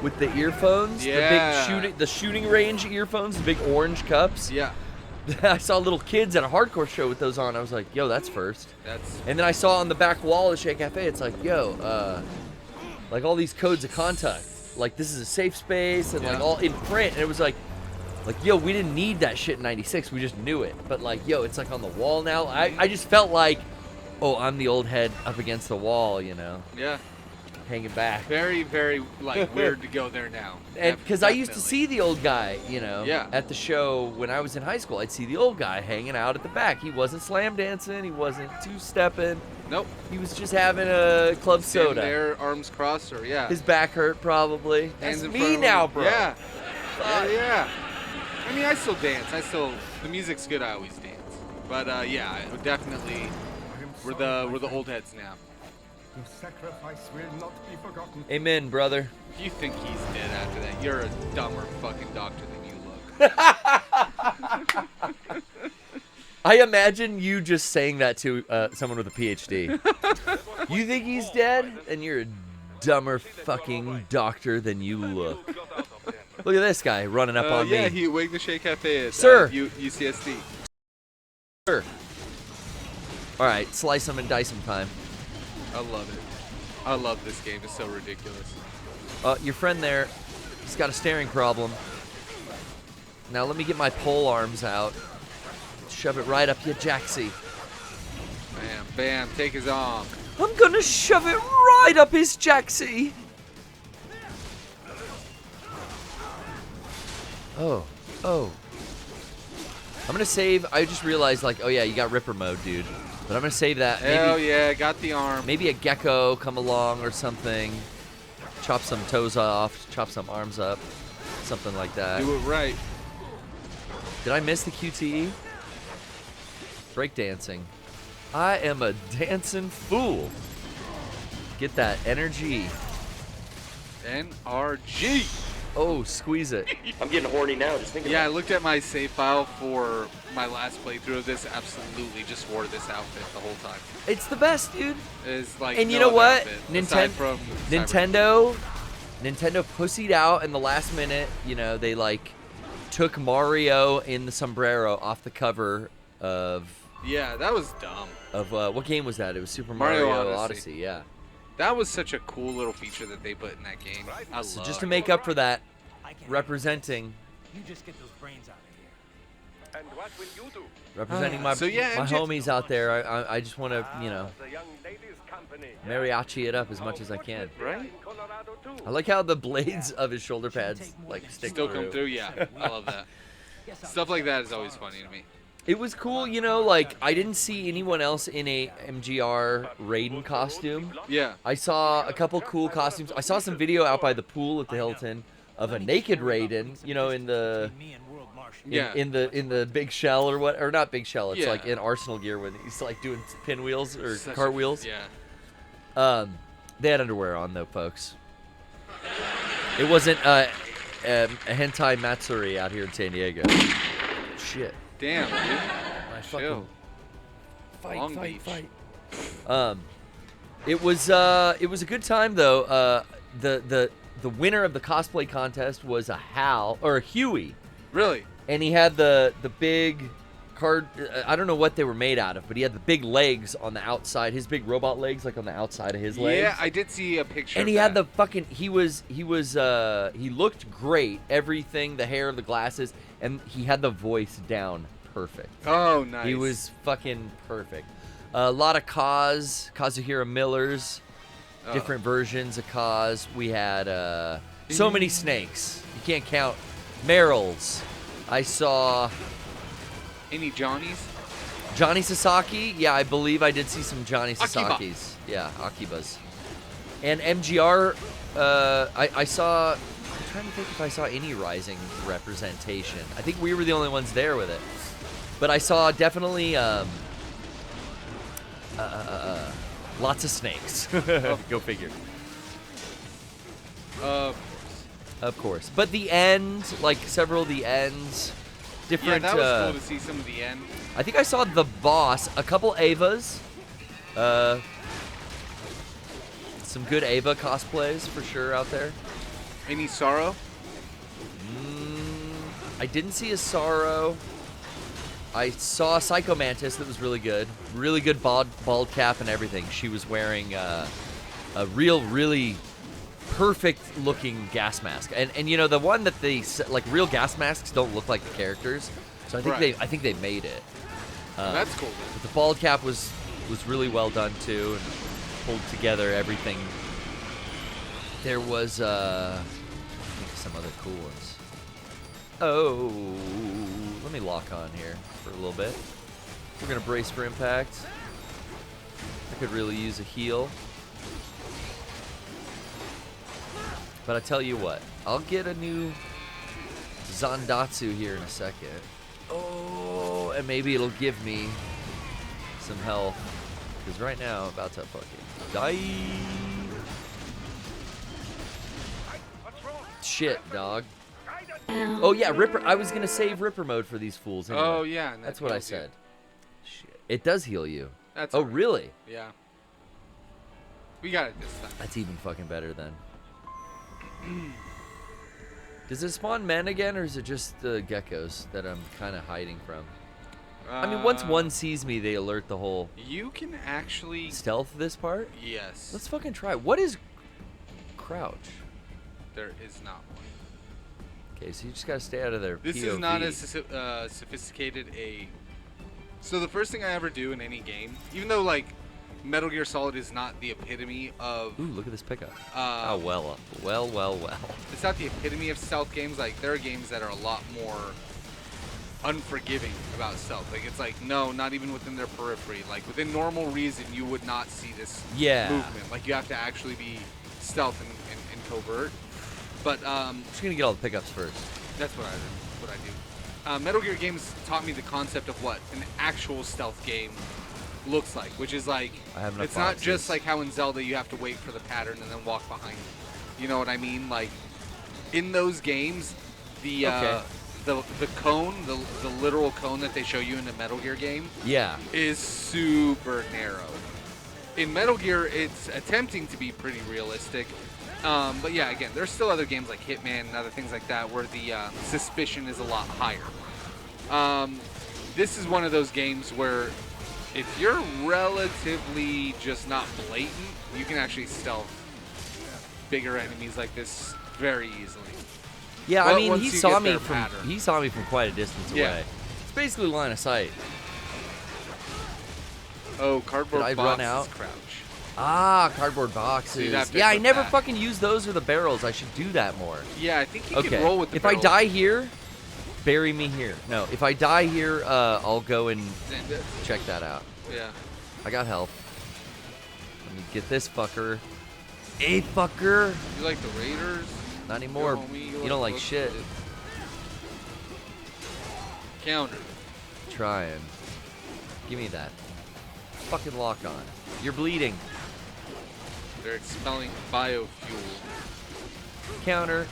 Speaker 6: with the earphones, the shooting range earphones, the big orange cups.
Speaker 7: Yeah.
Speaker 6: I saw little kids at a hardcore show with those on. I was like, yo, that's first. And then I saw on the back wall of Shake Cafe, it's like, yo, like all these codes of contact. Like, this is a safe space, and like all in print. And it was like, yo, we didn't need that shit in 96. We just knew it. But like, yo, it's like on the wall now. I just felt like, oh, I'm the old head up against the wall, you know?
Speaker 7: Yeah.
Speaker 6: Hanging back.
Speaker 7: Very, very, like, weird to go there now.
Speaker 6: And because I used to see the old guy, you know,
Speaker 7: Yeah.
Speaker 6: at the show when I was in high school. I'd see the old guy hanging out at the back. He wasn't slam dancing. He wasn't two-stepping.
Speaker 7: Nope.
Speaker 6: He was just having a club soda.
Speaker 7: There, arms crossed, or
Speaker 6: His back hurt, probably.
Speaker 7: Hands
Speaker 6: That's
Speaker 7: in
Speaker 6: me
Speaker 7: front of
Speaker 6: now,
Speaker 7: him.
Speaker 6: bro.
Speaker 7: Yeah. Yeah. I mean, I still dance. The music's good. I always dance. But yeah, definitely, we're the old heads now.
Speaker 11: Your sacrifice will not be forgotten.
Speaker 6: Amen, brother.
Speaker 7: If you think he's dead after that, you're a dumber fucking doctor than you look.
Speaker 6: I imagine you just saying that to someone with a PhD. You think he's dead? And you're a dumber fucking doctor than you look. Look at this guy running up on
Speaker 7: yeah,
Speaker 6: me.
Speaker 7: he waiting to Shake Cafe at
Speaker 6: Sir.
Speaker 7: UCSD.
Speaker 6: Sir. All right, slice him and dice him time.
Speaker 7: I love it. I love this game. It's so ridiculous.
Speaker 6: Your friend there, he's got a staring problem. Now let me get my pole arms out. Shove it right up your jacksie.
Speaker 7: Bam, bam, take his arm.
Speaker 6: I'm gonna shove it right up his jacksie. Oh. I'm gonna save. I just realized, like, oh yeah, you got Ripper mode, dude. But I'm gonna save that.
Speaker 7: Hell yeah, got the arm.
Speaker 6: Maybe a gecko come along or something. Chop some toes off, chop some arms up, something like that.
Speaker 7: Do it right.
Speaker 6: Did I miss the QTE? Breakdancing. I am a dancing fool. Get that energy.
Speaker 7: NRG.
Speaker 6: Oh, squeeze it.
Speaker 4: I'm getting horny now just thinking
Speaker 7: Yeah, I
Speaker 4: about
Speaker 7: looked at my save file for my last playthrough of this. Absolutely just wore this outfit the whole time.
Speaker 6: It's the best, dude.
Speaker 7: It's like
Speaker 6: And you
Speaker 7: no
Speaker 6: know what?
Speaker 7: other outfit, aside from
Speaker 6: Nintendo pussied out in the last minute. You know, they like took Mario in the sombrero off the cover of.
Speaker 7: Yeah, that was dumb.
Speaker 6: Of what game was that? It was Super Mario Odyssey. Yeah.
Speaker 7: That was such a cool little feature that they put in that game. I
Speaker 6: So
Speaker 7: love
Speaker 6: just to make up for that, representing.
Speaker 11: You just get those brains out of here.
Speaker 1: And what will you do?
Speaker 6: Representing my homies out there, I just want to, you know,
Speaker 1: The young ladies' company.
Speaker 6: mariachi it up as much as I can.
Speaker 7: Right?
Speaker 1: In Colorado too.
Speaker 6: I like how the blades of his shoulder pads like stick
Speaker 7: Still
Speaker 6: through.
Speaker 7: come through, yeah. I love that. Stuff like that is always funny to me.
Speaker 6: It was cool, you know, like I didn't see anyone else in a MGR Raiden costume.
Speaker 7: Yeah.
Speaker 6: I saw a couple cool costumes. I saw some video out by the pool at the Hilton of a naked Raiden, you know, in the in the big shell or not big shell. It's like in Arsenal gear when he's like doing pinwheels or cartwheels.
Speaker 7: Yeah.
Speaker 6: They had underwear on though, folks. It wasn't a hentai matsuri out here in San Diego. Shit.
Speaker 7: Damn, dude.
Speaker 6: My
Speaker 7: Chill.
Speaker 6: Fight.
Speaker 7: Long Beach.
Speaker 6: It was a good time though. The winner of the cosplay contest was a Hal or a Huey.
Speaker 7: Really?
Speaker 6: And he had the big card. I don't know what they were made out of, but he had the big legs on the outside. His big robot legs, like on the outside of his legs.
Speaker 7: Yeah, I did see a picture.
Speaker 6: And
Speaker 7: of
Speaker 6: he had
Speaker 7: that.
Speaker 6: the fucking. He looked great. Everything, the hair, the glasses, and he had the voice down perfect.
Speaker 7: Oh, nice.
Speaker 6: He was fucking perfect. A lot of Kazuhira Millers, different versions of Kaz. We had so many snakes. You can't count. Merrills. I saw.
Speaker 7: Any Johnnies?
Speaker 6: Johnny Sasaki. Yeah, I believe I did see some Johnny
Speaker 7: Akiba.
Speaker 6: Sasakis. Yeah, Akibas. And MGR, I saw. I'm trying to think if I saw any Rising representation. I think we were the only ones there with it. But I saw definitely lots of snakes. Go figure. Of course. But the end, like several of the ends, different.
Speaker 7: Yeah, that was cool to see some of the end.
Speaker 6: I think I saw the boss, a couple Avas, some good Ava cosplays for sure out there.
Speaker 7: Any Sorrow?
Speaker 6: I didn't see a Sorrow. I saw a Psycho Mantis that was really good. Really good bald cap and everything. She was wearing a really perfect looking gas mask. And you know, the one that they, like, real gas masks don't look like the characters. So I think they made it.
Speaker 7: That's cool.
Speaker 6: But the bald cap was really well done too, and pulled together everything. There was I think some other cool ones. Oh, let me lock on here for a little bit. We're gonna brace for impact. I could really use a heal. But I tell you what, I'll get a new Zandatsu here in a second. Oh, and maybe it'll give me some health. Because right now, I'm about to fucking die. Shit, dog. Oh, yeah, Ripper. I was going to save Ripper mode for these fools. Anyway.
Speaker 7: Oh, yeah.
Speaker 6: That's what I said. Shit. It does heal you.
Speaker 7: That's
Speaker 6: right. Really?
Speaker 7: Yeah. We got it this time.
Speaker 6: That's even fucking better then. Does it spawn men again, or is it just the geckos that I'm kind of hiding from? I mean, once one sees me, they alert the whole...
Speaker 7: You can actually...
Speaker 6: Stealth this part?
Speaker 7: Yes.
Speaker 6: Let's fucking try. What is crouch?
Speaker 7: There is not one.
Speaker 6: Okay, so you just gotta stay out of their
Speaker 7: This
Speaker 6: POV.
Speaker 7: is not as sophisticated a... So the first thing I ever do in any game, even though, like, Metal Gear Solid is not the epitome of...
Speaker 6: Ooh, look at this pickup. Oh, well.
Speaker 7: It's not the epitome of stealth games. Like, there are games that are a lot more unforgiving about stealth. Like, it's like, no, not even within their periphery. Like, within normal reason, you would not see this movement. Like, you have to actually be stealth and covert. But,
Speaker 6: just gonna get all the pickups first.
Speaker 7: That's what I do. Metal Gear games taught me the concept of what an actual stealth game looks like, which is like, it's not just like how in Zelda you have to wait for the pattern and then walk behind it. You know what I mean? Like, in those games, the cone, the literal cone that they show you in the Metal Gear game, is super narrow. In Metal Gear, it's attempting to be pretty realistic. But yeah, again, there's still other games like Hitman and other things like that where the suspicion is a lot higher. This is one of those games where if you're relatively just not blatant, you can actually stealth bigger enemies like this very easily.
Speaker 6: Yeah, I mean, he saw me from quite a distance away. It's basically line of sight.
Speaker 7: Oh, cardboard
Speaker 6: Did I
Speaker 7: boxes
Speaker 6: run out?
Speaker 7: Crouch.
Speaker 6: Ah, cardboard boxes.
Speaker 7: So
Speaker 6: yeah, I never fucking use those or the barrels. I should do that more.
Speaker 7: Yeah, I think you can roll with the
Speaker 6: If
Speaker 7: barrels.
Speaker 6: I die here, bury me here. No, if I die here, I'll go and check that out.
Speaker 7: Yeah.
Speaker 6: I got help. Let me get this fucker. Hey, fucker.
Speaker 7: You like the Raiders?
Speaker 6: Not anymore. You don't like shit.
Speaker 7: Counter.
Speaker 6: Trying. Give me that. Fucking lock on. You're bleeding.
Speaker 7: They're expelling biofuel.
Speaker 6: Counter.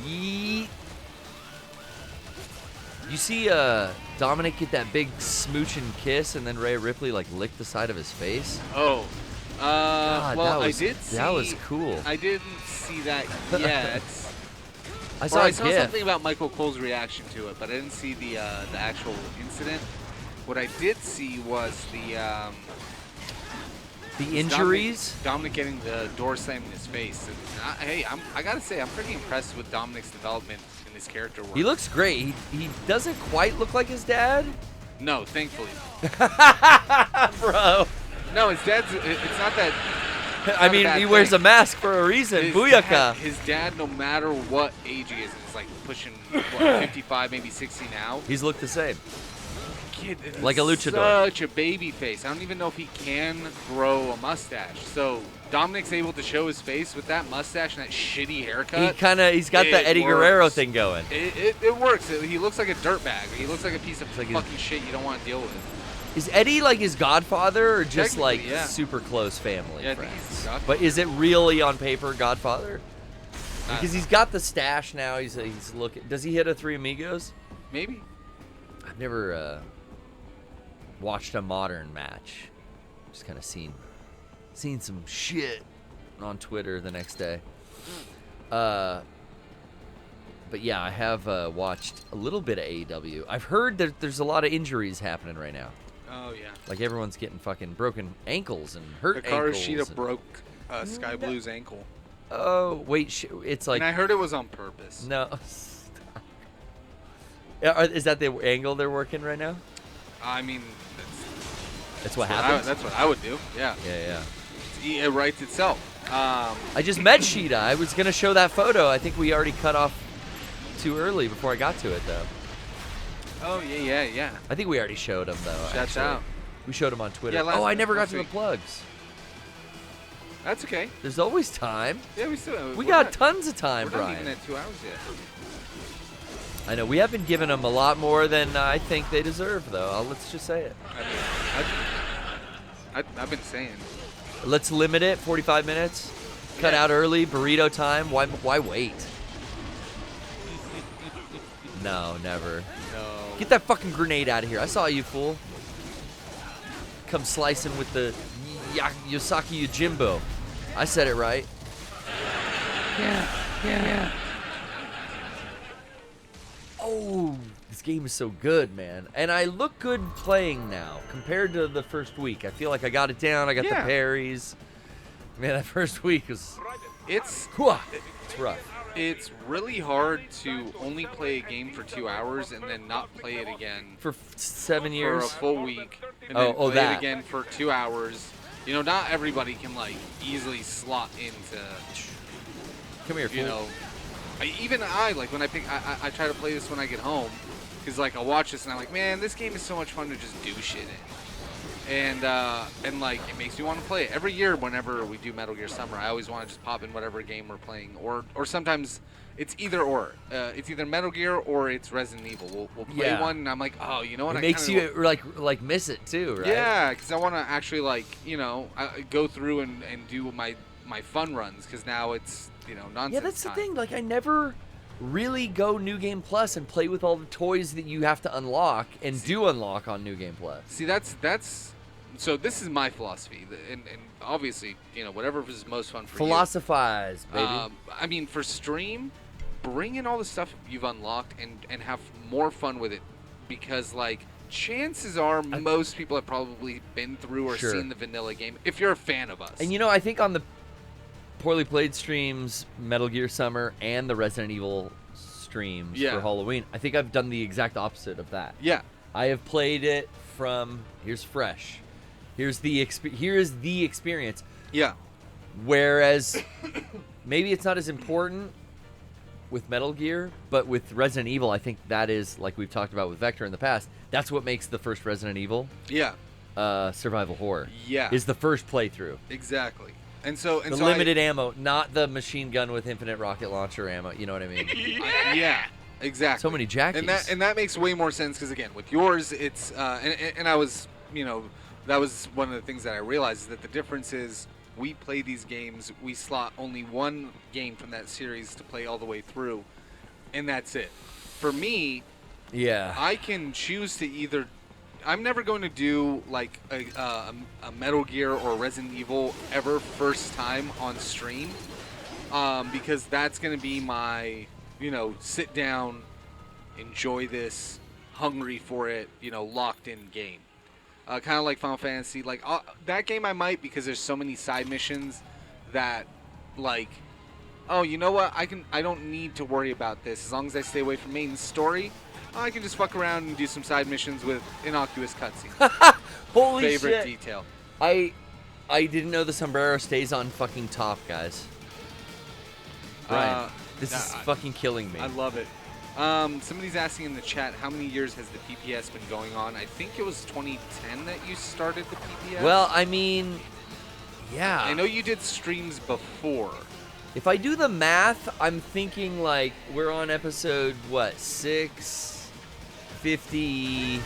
Speaker 6: Yeet. You see Dominic get that big smooch and kiss, and then Rhea Ripley like lick the side of his face?
Speaker 7: Oh.
Speaker 6: God,
Speaker 7: well,
Speaker 6: I did
Speaker 7: see...
Speaker 6: That was cool.
Speaker 7: I didn't see that yet.
Speaker 6: I saw
Speaker 7: something about Michael Cole's reaction to it, but I didn't see the actual incident. What I did see was the
Speaker 6: injuries.
Speaker 7: Dominic getting the door slammed in his face. And I gotta say, I'm pretty impressed with Dominic's development in his character work.
Speaker 6: He looks great. He doesn't quite look like his dad.
Speaker 7: No, thankfully.
Speaker 6: Bro.
Speaker 7: No, his dad's. It's not that.
Speaker 6: I mean, he wears a mask for a reason. Booyaka.
Speaker 7: His dad, no matter what age he is like pushing 55, maybe 60 now.
Speaker 6: He's looked the same.
Speaker 7: Kid,
Speaker 6: like a luchador.
Speaker 7: Such a baby face. I don't even know if he can grow a mustache. So Dominic's able to show his face with that mustache and that shitty haircut.
Speaker 6: He's got the Eddie Guerrero thing going.
Speaker 7: It works. He looks like a dirtbag. He looks like a piece of fucking shit you don't want to deal with.
Speaker 6: Is Eddie like his godfather or just like
Speaker 7: Technically, yeah.
Speaker 6: super close family
Speaker 7: Yeah, I think
Speaker 6: friends?
Speaker 7: he's his godfather.
Speaker 6: But is it really on paper godfather? Because he's got the stash now. He's looking. Does he hit a Three Amigos?
Speaker 7: Maybe.
Speaker 6: I've never watched a modern match. Just kind of seen some shit on Twitter the next day. But yeah, I have watched a little bit of AEW. I've heard that there's a lot of injuries happening right now.
Speaker 7: Oh yeah.
Speaker 6: Like everyone's getting fucking broken ankles and hurt
Speaker 7: Hikaru
Speaker 6: ankles.
Speaker 7: Shida broke Sky Blue's ankle.
Speaker 6: Oh wait, it's like.
Speaker 7: And I heard it was on purpose.
Speaker 6: No. Is that the angle they're working right now?
Speaker 7: I mean,
Speaker 6: that's what happens.
Speaker 7: That's what I would do. Yeah.
Speaker 6: Yeah.
Speaker 7: It writes itself.
Speaker 6: I just met Shida. I was gonna show that photo. I think we already cut off too early before I got to it, though.
Speaker 7: Oh yeah.
Speaker 6: I think we already showed him though.
Speaker 7: Shouts
Speaker 6: actually.
Speaker 7: out.
Speaker 6: We showed him on Twitter.
Speaker 7: Yeah,
Speaker 6: I never got
Speaker 7: last
Speaker 6: to the
Speaker 7: week.
Speaker 6: plugs.
Speaker 7: That's okay.
Speaker 6: There's always time.
Speaker 7: Yeah, we still.
Speaker 6: We got tons of time,
Speaker 7: we're
Speaker 6: Brian.
Speaker 7: not even at 2 hours yet.
Speaker 6: I know we have been giving them a lot more than I think they deserve, though. Let's just say it.
Speaker 7: I've been saying.
Speaker 6: Let's limit it. 45 minutes. Cut out early. Burrito time. Why wait? No, never.
Speaker 7: No.
Speaker 6: Get that fucking grenade out of here. I saw you, fool. Come slicing with the Yosaki Yojimbo. I said it right. Yeah. Oh, this game is so good, man. And I look good playing now compared to the first week. I feel like I got it down. I got the parries. Man, that first week was...
Speaker 7: It's
Speaker 6: rough.
Speaker 7: It's really hard to only play a game for 2 hours and then not play it again
Speaker 6: for 7 years,
Speaker 7: for a full week, and then play
Speaker 6: that.
Speaker 7: it again for 2 hours. You know, not everybody can like easily slot into.
Speaker 6: Come here,
Speaker 7: you know. Even I like when I I try to play this when I get home, because like I'll watch this and I'm like, man, this game is so much fun to just do shit in. And like it makes me want to play it. Every year whenever we do Metal Gear Summer, I always want to just pop in whatever game we're playing, or sometimes it's either or. It's either Metal Gear or it's Resident Evil. We'll play one and I'm like, oh, you know what?
Speaker 6: It makes you like miss it too, right?
Speaker 7: Yeah, because I want to actually like go through and do my fun runs, because now it's nonsense.
Speaker 6: Yeah, that's
Speaker 7: time.
Speaker 6: the thing. Like I never really go New Game Plus and play with all the toys that you have to unlock and do unlock on New Game Plus.
Speaker 7: See, that's. So this is my philosophy, and obviously, whatever is most fun for
Speaker 6: Philosophize,
Speaker 7: you.
Speaker 6: baby.
Speaker 7: I mean, for stream, bring in all the stuff you've unlocked and have more fun with it, because like chances are most people have probably been through or seen the vanilla game if you're a fan of us.
Speaker 6: And I think on the Poorly Played streams, Metal Gear Summer, and the Resident Evil streams for Halloween, I think I've done the exact opposite of that.
Speaker 7: Yeah,
Speaker 6: I have played it from here's fresh. Here is the experience.
Speaker 7: Yeah.
Speaker 6: Whereas maybe it's not as important with Metal Gear, but with Resident Evil, I think that is, like we've talked about with Vector in the past, that's what makes the first Resident Evil survival horror. Yeah. Is the first playthrough.
Speaker 7: Exactly. And so
Speaker 6: limited ammo, not the machine gun with infinite rocket launcher ammo. You know what I mean?
Speaker 7: Yeah. Exactly.
Speaker 6: So many jackies.
Speaker 7: And that makes way more sense, because again, with yours, it's and I was that was one of the things that I realized, is that the difference is we play these games, we slot only one game from that series to play all the way through, and that's it. For me, I can choose to either. I'm never going to do like a Metal Gear or Resident Evil ever first time on stream, because that's going to be my sit down, enjoy this, hungry for it, locked in game. Kind of like Final Fantasy, like that game I might, because there's so many side missions that, like, oh, you know what? I don't need to worry about this as long as I stay away from main story. I can just fuck around and do some side missions with innocuous cutscenes.
Speaker 6: Holy
Speaker 7: favorite
Speaker 6: shit.
Speaker 7: detail.
Speaker 6: I didn't know the sombrero stays on fucking top, guys. Brian, this is fucking killing me.
Speaker 7: I love it. Somebody's asking in the chat, how many years has the PPS been going on? I think it was 2010 that you started the PPS.
Speaker 6: Well, I mean, yeah.
Speaker 7: I know you did streams before.
Speaker 6: If I do the math, I'm thinking like we're on episode, 650.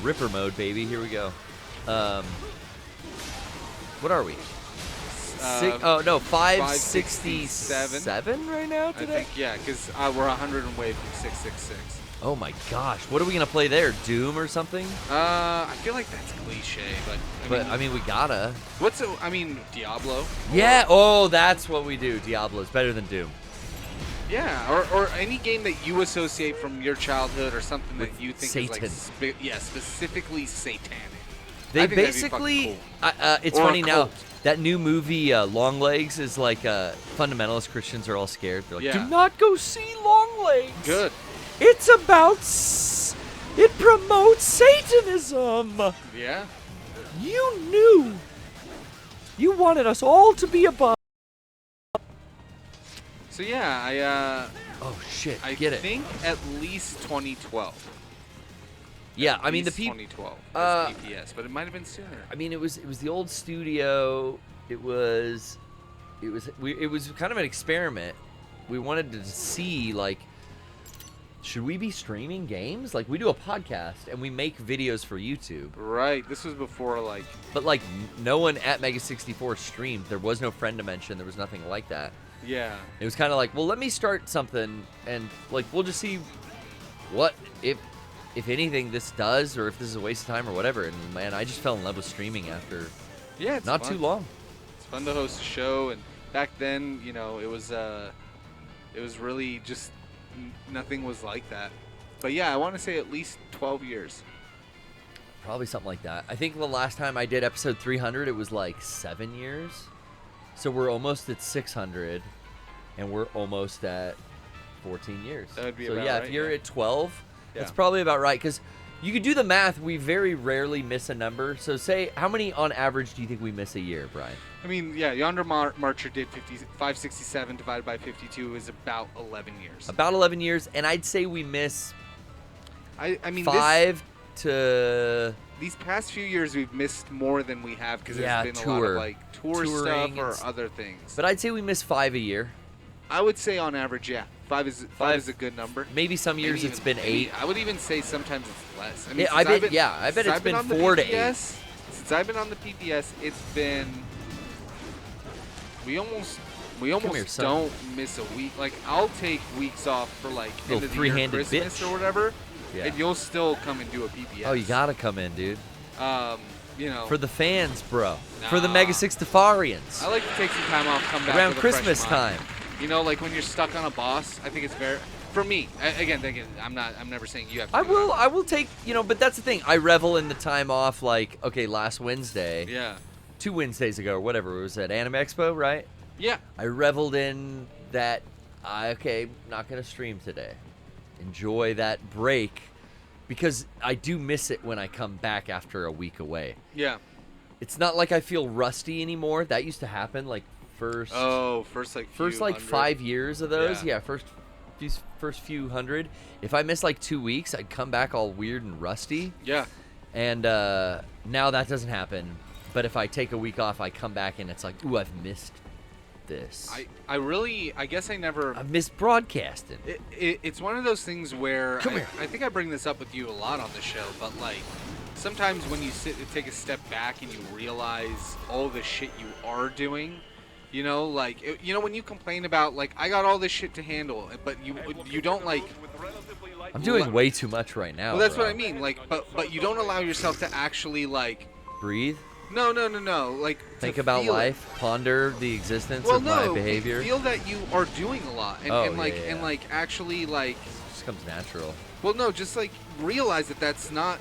Speaker 6: Ripper mode, baby. Here we go. What are we? 567 right now today?
Speaker 7: I think, yeah, because we're 100 away from 666.
Speaker 6: Oh my gosh. What are we going to play there? Doom or something?
Speaker 7: I feel like that's cliche, but...
Speaker 6: I mean, we gotta.
Speaker 7: Diablo?
Speaker 6: Yeah, oh, that's what we do. Diablo's better than Doom.
Speaker 7: Yeah, or any game that you associate from your childhood or something that you think
Speaker 6: Satan.
Speaker 7: is like, specifically satanic.
Speaker 6: They basically, it's funny now, that new movie, Long Legs, is like fundamentalist Christians are all scared. They're like, do not go see Long Legs.
Speaker 7: Good.
Speaker 6: It's about, it promotes Satanism.
Speaker 7: Yeah.
Speaker 6: You knew. You wanted us all to be above.
Speaker 7: So yeah,
Speaker 6: oh shit,
Speaker 7: I
Speaker 6: get it.
Speaker 7: think at least 2012.
Speaker 6: Yeah,
Speaker 7: At
Speaker 6: I mean the
Speaker 7: least
Speaker 6: people.
Speaker 7: 2012 was PPS, but it might have been sooner.
Speaker 6: I mean, it was the old studio. It was kind of an experiment. We wanted to see, like, should we be streaming games? Like, we do a podcast and we make videos for YouTube.
Speaker 7: Right. This was before, like.
Speaker 6: But like, no one at Mega64 streamed. There was no friend dimension. There was nothing like that.
Speaker 7: Yeah.
Speaker 6: It was kind of like, well, let me start something and like we'll just see what if anything this does, or if this is a waste of time or whatever. And man, I just fell in love with streaming after
Speaker 7: it's
Speaker 6: not
Speaker 7: fun.
Speaker 6: too long.
Speaker 7: It's fun to host a show, and back then, it was really just nothing was like that. But yeah, I want to say at least 12 years.
Speaker 6: Probably something like that. I think the last time I did episode 300, it was like 7 years. So we're almost at 600, and we're almost at 14 years.
Speaker 7: That would be
Speaker 6: so
Speaker 7: about
Speaker 6: yeah,
Speaker 7: right,
Speaker 6: if you're at 12, that's
Speaker 7: Yeah.
Speaker 6: probably about right. Because you could do the math. We very rarely miss a number. So say, how many on average do you think we miss a year, Brian?
Speaker 7: I mean, yeah, Yonder Marcher did 567 divided by 52 is about 11 years.
Speaker 6: About 11 years, and I'd say we miss
Speaker 7: I mean,
Speaker 6: 5 to...
Speaker 7: These past few years, we've missed more than we have because there's been a lot of like tour
Speaker 6: touring
Speaker 7: stuff or other things.
Speaker 6: But I'd say we miss 5 a year.
Speaker 7: I would say on average, yeah, five is a good number.
Speaker 6: Maybe some years it's been 8.
Speaker 7: I would even say sometimes it's less. I mean,
Speaker 6: Yeah, I bet it's been 4 to 8.
Speaker 7: Since I've been on the PPS, it's been we almost don't miss a week. Like, I'll take weeks off for like end of the year, Christmas or whatever, and you'll still come and do a PPS.
Speaker 6: Oh, you gotta come in, dude.
Speaker 7: For
Speaker 6: the fans, bro. For the Mega Sixtafarians.
Speaker 7: I like to take some time off, come back
Speaker 6: around
Speaker 7: with a
Speaker 6: Christmas
Speaker 7: fresh mind.
Speaker 6: time.
Speaker 7: Like when you're stuck on a boss, I think it's very. For me, again, I'm never saying you have to.
Speaker 6: I will take, but that's the thing. I revel in the time off. Like, okay, last Wednesday.
Speaker 7: Yeah.
Speaker 6: 2 Wednesdays ago, or whatever. It was at Anime Expo, right?
Speaker 7: Yeah.
Speaker 6: I reveled in that. Not gonna stream today. Enjoy that break, because I do miss it when I come back after a week away.
Speaker 7: Yeah.
Speaker 6: It's not like I feel rusty anymore. That used to happen like first 5 years of those. Yeah, first few hundred. If I miss like 2 weeks, I'd come back all weird and rusty.
Speaker 7: Yeah.
Speaker 6: And now that doesn't happen. But if I take a week off, I come back and it's like, ooh, I've missed this.
Speaker 7: I guess I never.
Speaker 6: I've missed broadcasting.
Speaker 7: It's one of those things where
Speaker 6: Come here.
Speaker 7: I think I bring this up with you a lot on the show, but like sometimes when you take a step back and you realize all the shit you are doing, when you complain about like I got all this shit to handle, but you don't like.
Speaker 6: I'm doing way too much right now.
Speaker 7: Well, that's
Speaker 6: bro.
Speaker 7: what I mean. Like, but you don't allow yourself to actually like
Speaker 6: breathe.
Speaker 7: No. Like,
Speaker 6: think about life, ponder the existence of my behavior.
Speaker 7: Feel that you are doing a lot, and actually like.
Speaker 6: It just comes natural.
Speaker 7: Well, no, just like realize that that's not.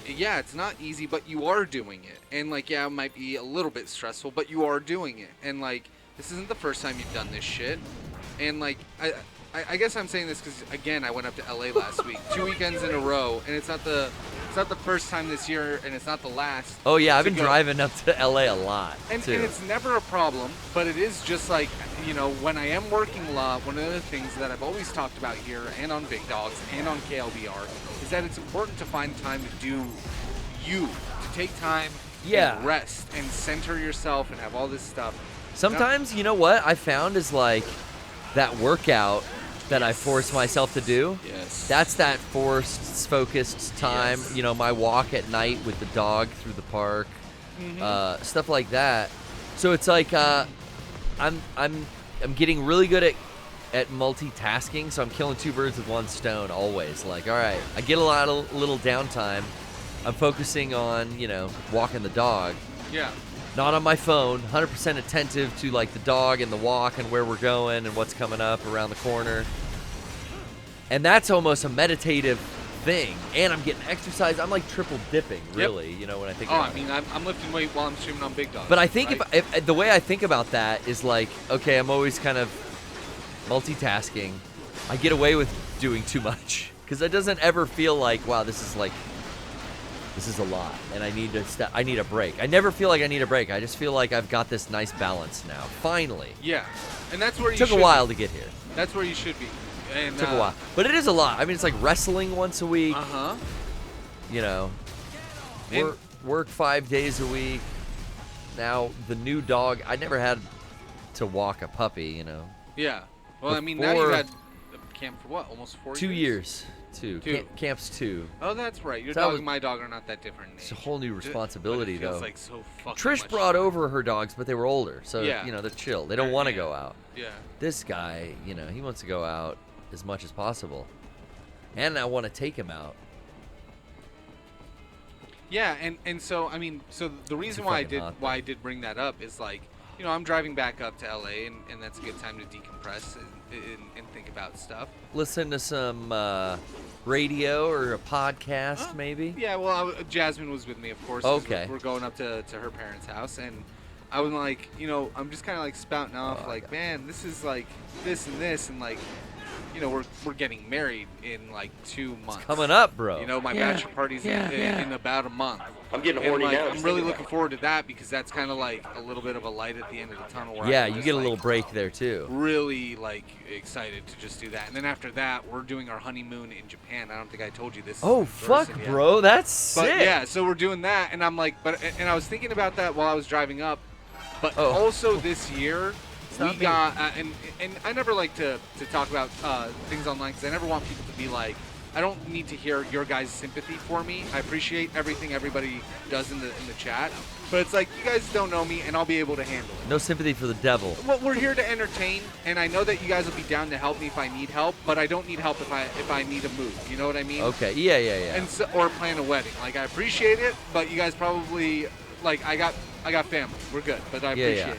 Speaker 7: Yeah, it's not easy, but you are doing it, and like, yeah, it might be a little bit stressful, but you are doing it, and like, this isn't the first time you've done this shit, and like, I guess I'm saying this because again, I went up to LA last week, 2 weekends in a row, and it's not the first time this year, and it's not the last.
Speaker 6: Oh yeah, I've been driving up to LA a lot too.
Speaker 7: And it's never a problem, but it is just like, when I am working a lot, one of the things that I've always talked about here and on Big Dogs and on KLBR is that it's important to find time to do to take time and rest and center yourself and have all this stuff.
Speaker 6: Sometimes, you know what I found is like that workout that I force myself to do.
Speaker 7: Yeah. Yes.
Speaker 6: That's that forced, focused time.
Speaker 7: Yes.
Speaker 6: You know, my walk at night with the dog through the park, stuff like that. So it's like I'm getting really good at multitasking. So I'm killing two birds with one stone always. Like, all right, I get a little downtime. I'm focusing on, you know, walking the dog.
Speaker 7: Yeah.
Speaker 6: Not on my phone, 100% attentive to like the dog and the walk and where we're going and what's coming up around the corner. And that's almost a meditative thing. And I'm getting exercise. I'm like triple dipping, really, you know, when I think about it.
Speaker 7: I mean, I'm lifting weight while I'm streaming on Big Dog.
Speaker 6: But I think if the way I think about that is like, okay, I'm always kind of multitasking. I get away with doing too much because it doesn't ever feel like, wow, this is a lot, and I need a break. I never feel like I need a break. I just feel like I've got this nice balance now. Finally.
Speaker 7: Yeah, and that's where you
Speaker 6: took a while to get here.
Speaker 7: That's where you should be. And,
Speaker 6: took a while, but it is a lot. I mean, it's like wrestling once a week. You know, work 5 days a week. Now the new dog. I never had to walk a puppy. You know.
Speaker 7: Yeah. Well, I mean, now you've had camp for what? Almost 4 years.
Speaker 6: 2 years. Camp's 2.
Speaker 7: Oh, that's right. Your dog and my dog are not that different.
Speaker 6: It's a whole new responsibility,
Speaker 7: though.
Speaker 6: Like
Speaker 7: so fucking
Speaker 6: Trish brought over her dogs, but they were older, so you know they're chill. They don't want to go out.
Speaker 7: Yeah.
Speaker 6: This guy, you know, he wants to go out as much as possible, and I want to take him out.
Speaker 7: Yeah, and so I mean, so the reason why I did bring that up is like, you know, I'm driving back up to LA, and that's a good time to decompress and think about stuff.
Speaker 6: Listen to some radio or a podcast, maybe?
Speaker 7: Yeah, well, Jasmine was with me, of course.
Speaker 6: Okay.
Speaker 7: We're going up to her parents' house, and I was like, you know, I'm just kind of like spouting off, like, man, this is like this and this, and like, you know, we're getting married in like 2 months.
Speaker 6: It's coming up, bro.
Speaker 7: You know, my bachelor party's in about a month.
Speaker 4: I'm getting horny now.
Speaker 7: I'm really looking forward to that because that's kind of like a little bit of a light at the end of the tunnel. Where
Speaker 6: yeah, you get a little break there too.
Speaker 7: Really like excited to just do that, and then after that, we're doing our honeymoon in Japan. I don't think I told you this.
Speaker 6: Oh fuck, bro, that's sick.
Speaker 7: But yeah, so we're doing that, and I'm like, and I was thinking about that while I was driving up, but also this year. We got, and I never like to talk about things online because I never want people to be like, I don't need to hear your guys' sympathy for me. I appreciate everything everybody does in the chat, but it's like you guys don't know me, and I'll be able to handle it.
Speaker 6: No sympathy for the devil.
Speaker 7: Well, we're here to entertain, and I know that you guys will be down to help me if I need help, but I don't need help if I need a move. You know what I mean?
Speaker 6: Okay. Yeah.
Speaker 7: And so, or plan a wedding. Like I appreciate it, but you guys probably like I got family. We're good, but I appreciate it.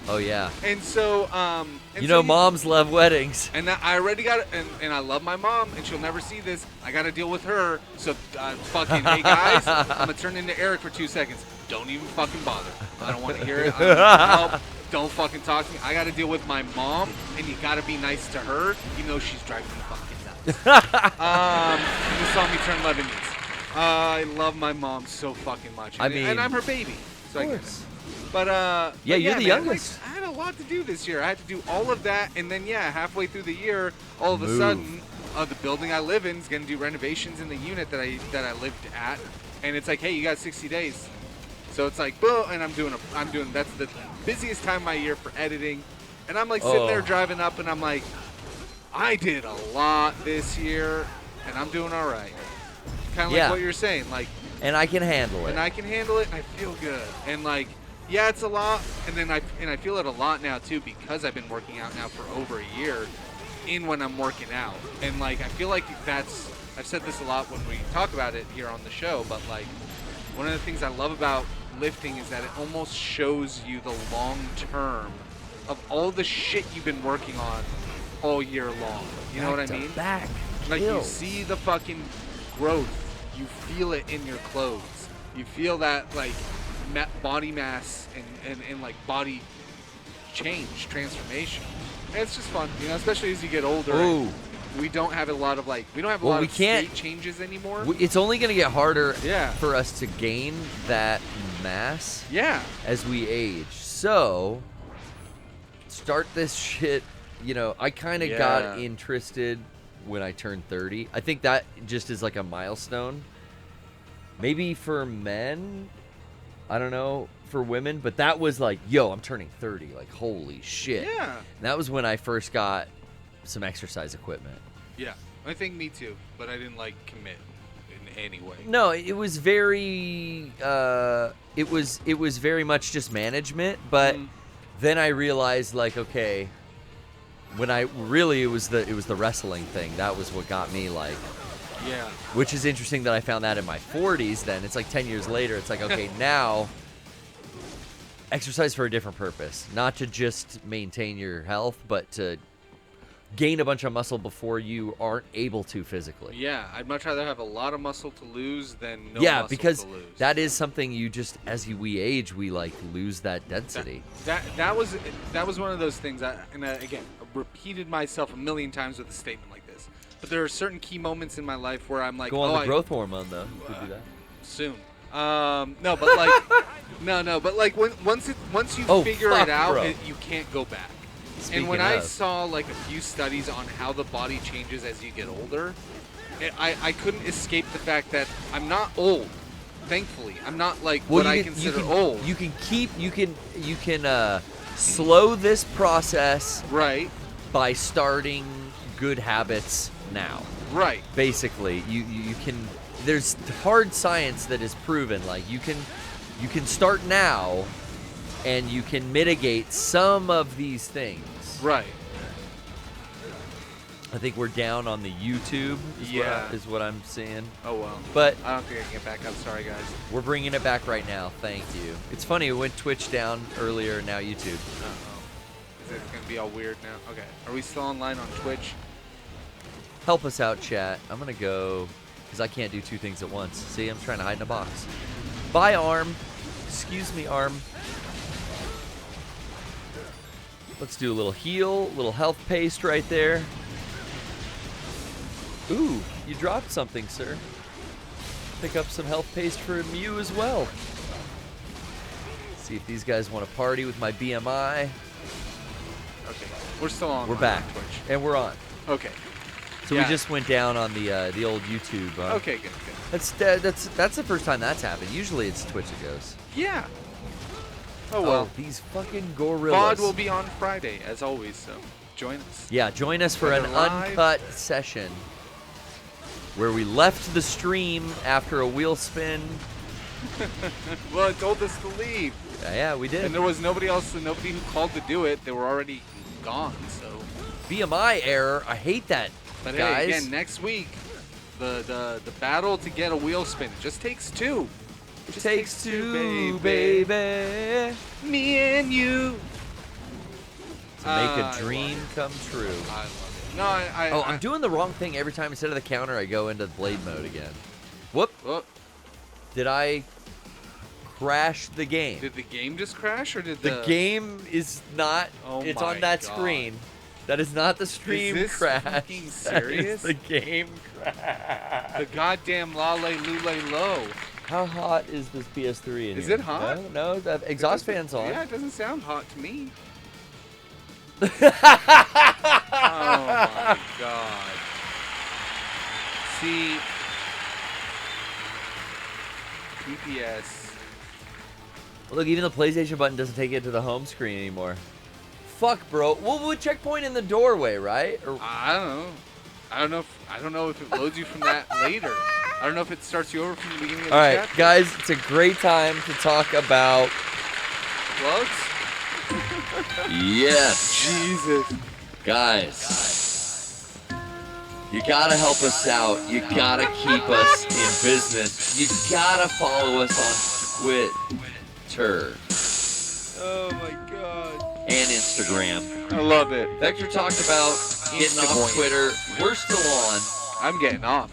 Speaker 6: Oh yeah.
Speaker 7: And so,
Speaker 6: you know, moms love weddings.
Speaker 7: And I already got it, and I love my mom, and she'll never see this. I got to deal with her. So, fucking, hey guys, I'm gonna turn into Eric for 2 seconds. Don't even fucking bother. I don't want to hear it. I don't need help. Don't fucking talk to me. I got to deal with my mom, and you got to be nice to her. You know she's driving me fucking nuts. You saw me turn 11 years. I love my mom so fucking much. And I'm her baby. So I get it. But
Speaker 6: yeah, you're the youngest.
Speaker 7: Like, I had a lot to do this year. I had to do all of that, and then halfway through the year, all of a sudden, the building I live in is going to do renovations in the unit that I lived at, and it's like, hey, you got 60 days. So it's like, boom, and I'm doing that's the busiest time of my year for editing, and I'm like sitting there driving up, and I'm like, I did a lot this year, and I'm doing all right. Kind of like what you're saying, like.
Speaker 6: And I can handle it.
Speaker 7: And I can handle it, and I feel good, and like. Yeah, it's a lot, and then I feel it a lot now too because I've been working out now for over a year when I'm working out. And like I feel like I've said this a lot when we talk about it here on the show, but like one of the things I love about lifting is that it almost shows you the long term of all the shit you've been working on all year long. You know what I mean? Like you see the fucking growth. You feel it in your clothes. You feel that like body mass and like body change, transformation. And it's just fun, you know, especially as you get older.
Speaker 6: Ooh.
Speaker 7: We don't have a lot of state changes anymore.
Speaker 6: It's only going to get harder for us to gain that mass as we age. So start this shit, you know, I kind of got interested when I turned 30. I think that just is like a milestone. Maybe for men, I don't know, for women, but that was like, yo, I'm turning 30. Like, holy shit.
Speaker 7: Yeah.
Speaker 6: And that was when I first got some exercise equipment.
Speaker 7: Yeah. I think me too, but I didn't like commit in any way.
Speaker 6: No, it was very it was very much just management, but then I realized like, okay, when it was the wrestling thing. That was what got me like.
Speaker 7: Yeah.
Speaker 6: Which is interesting that I found that in my 40s then. It's like 10 years later. It's like, okay, now exercise for a different purpose. Not to just maintain your health, but to gain a bunch of muscle before you aren't able to physically.
Speaker 7: Yeah, I'd much rather have a lot of muscle to lose than no
Speaker 6: yeah,
Speaker 7: muscle
Speaker 6: because
Speaker 7: to lose.
Speaker 6: that is something you just, we age, we like lose that density.
Speaker 7: That was one of those things. Again, I repeated myself a million times with a statement like this. But there are certain key moments in my life where I'm like,
Speaker 6: go on the growth hormone though. You could do that
Speaker 7: soon. No, but like, but like once you figure it out, you can't go back.
Speaker 6: Speaking
Speaker 7: and when
Speaker 6: of.
Speaker 7: I saw like a few studies on how the body changes as you get older, I couldn't escape the fact that I'm not old. Thankfully, I'm not like what I consider old.
Speaker 6: You can slow this process
Speaker 7: right
Speaker 6: by starting good habits now.
Speaker 7: Right.
Speaker 6: Basically, you can. There's hard science that is proven. Like you can start now, and you can mitigate some of these things.
Speaker 7: Right.
Speaker 6: I think we're down on the YouTube. Is what I'm seeing.
Speaker 7: Oh well.
Speaker 6: But
Speaker 7: I don't think I can get back up. Sorry guys.
Speaker 6: We're bringing it back right now. Thank you. It's funny. It went Twitch down earlier. Now YouTube.
Speaker 7: Is it gonna be all weird now? Okay. Are we still online on Twitch?
Speaker 6: Help us out, chat. I'm gonna go because I can't do two things at once. See, I'm trying to hide in a box. Bye, Arm. Excuse me, Arm. Let's do a little heal, a little health paste right there. Ooh, you dropped something, sir. Pick up some health paste for you as well. See if these guys want to party with my BMI.
Speaker 7: Okay, we're still on.
Speaker 6: We're back,
Speaker 7: on Twitch.
Speaker 6: And we're on.
Speaker 7: Okay.
Speaker 6: So we just went down on the old YouTube.
Speaker 7: Okay, good.
Speaker 6: That's the first time that's happened. Usually it's Twitch it goes.
Speaker 7: Yeah. Oh well.
Speaker 6: These fucking gorillas.
Speaker 7: VOD will be on Friday as always, so join us.
Speaker 6: Yeah, join us for an uncut session where we left the stream after a wheel spin.
Speaker 7: Well, it told us to leave.
Speaker 6: Yeah, we did.
Speaker 7: And there was nobody who called to do it. They were already gone. So
Speaker 6: BMI error. I hate that.
Speaker 7: But
Speaker 6: guys.
Speaker 7: hey, again, next week, the battle to get a wheel spin just takes two.
Speaker 6: It takes two, baby.
Speaker 7: Me and you.
Speaker 6: To make a dream come true.
Speaker 7: I love it. No,
Speaker 6: I'm doing the wrong thing every time. Instead of the counter, I go into blade mode again. Whoop. Did I crash the game?
Speaker 7: Did the game just crash, or did
Speaker 6: the game is not?
Speaker 7: Oh
Speaker 6: it's
Speaker 7: my
Speaker 6: on that
Speaker 7: God.
Speaker 6: screen. That is not the stream
Speaker 7: is this
Speaker 6: crash.
Speaker 7: Fucking
Speaker 6: That is
Speaker 7: serious?
Speaker 6: the game crash.
Speaker 7: The goddamn lale lule low.
Speaker 6: How hot is this PS3 in
Speaker 7: Is
Speaker 6: here?
Speaker 7: it hot?
Speaker 6: No, the exhaust fan's on.
Speaker 7: Yeah, it doesn't sound hot to me. Oh my God. See, PPS.
Speaker 6: Look, even the PlayStation button doesn't take it to the home screen anymore. Fuck, bro. Well, we'll checkpoint in the doorway, right? Or
Speaker 7: I don't know. I don't know if it loads you from that later. I don't know if it starts you over from the beginning of the
Speaker 6: all right,
Speaker 7: chapter.
Speaker 6: guys, it's a great time to talk about
Speaker 7: Plugs?
Speaker 12: Yes.
Speaker 7: Jesus.
Speaker 12: Guys, you gotta help us out. You gotta keep us in business. You gotta follow us on Twitter
Speaker 7: Oh my God.
Speaker 12: and Instagram.
Speaker 7: I love it.
Speaker 12: Vector talked about getting off Twitter. We're still on.
Speaker 7: I'm getting off.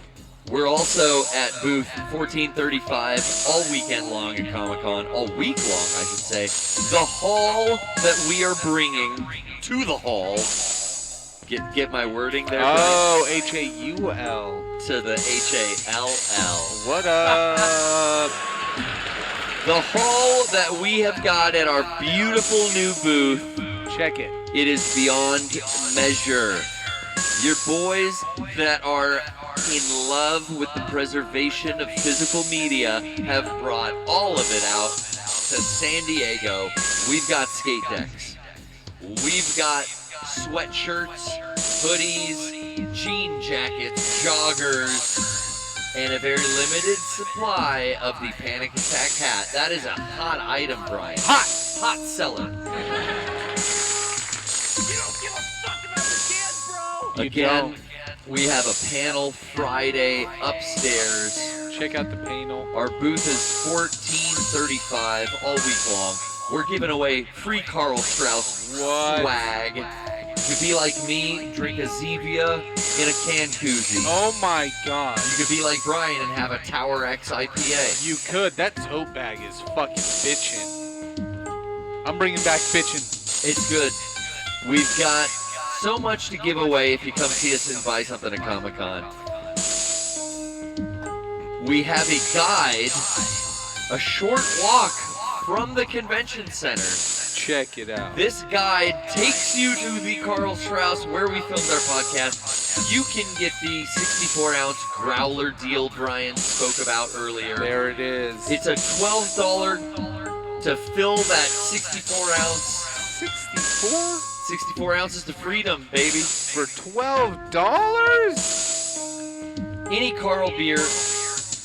Speaker 12: We're also at booth 1435 all weekend long at Comic-Con. All week long, I should say. The hall that we are bringing to the hall. Get my wording there?
Speaker 7: Oh, H-A-U-L.
Speaker 12: To the H-A-L-L.
Speaker 7: What up?
Speaker 12: The hall that we have got at our beautiful new booth.
Speaker 7: Check it.
Speaker 12: It is beyond measure. Your boys that are in love with the preservation of physical media have brought all of it out to San Diego. We've got skate decks. We've got sweatshirts, hoodies, jean jackets, joggers, and a very limited supply of the Panic Attack hat. That is a hot item, Brian. Hot seller. Again, we have a panel Friday upstairs.
Speaker 7: Check out the panel.
Speaker 12: Our booth is $14.35 all week long. We're giving away free Carl Strauss swag. You could be like me, drink a Zevia in a can koozie.
Speaker 7: Oh my God.
Speaker 12: You could be like Brian and have a Tower X IPA.
Speaker 7: You could. That tote bag is fucking bitchin'. I'm bringing back bitchin'.
Speaker 12: It's good. We've got so much to give away if you come see us and buy something at Comic-Con. We have a guide, a short walk from the convention center.
Speaker 7: Check it out.
Speaker 12: This guide takes you to the Carl Strauss where we filmed our podcast. You can get the 64-ounce growler deal Brian spoke about earlier.
Speaker 7: There it is.
Speaker 12: It's a $12 to fill that 64-ounce.
Speaker 7: 64?
Speaker 12: 64 ounces to freedom, baby.
Speaker 7: For $12?
Speaker 12: Any Carl beer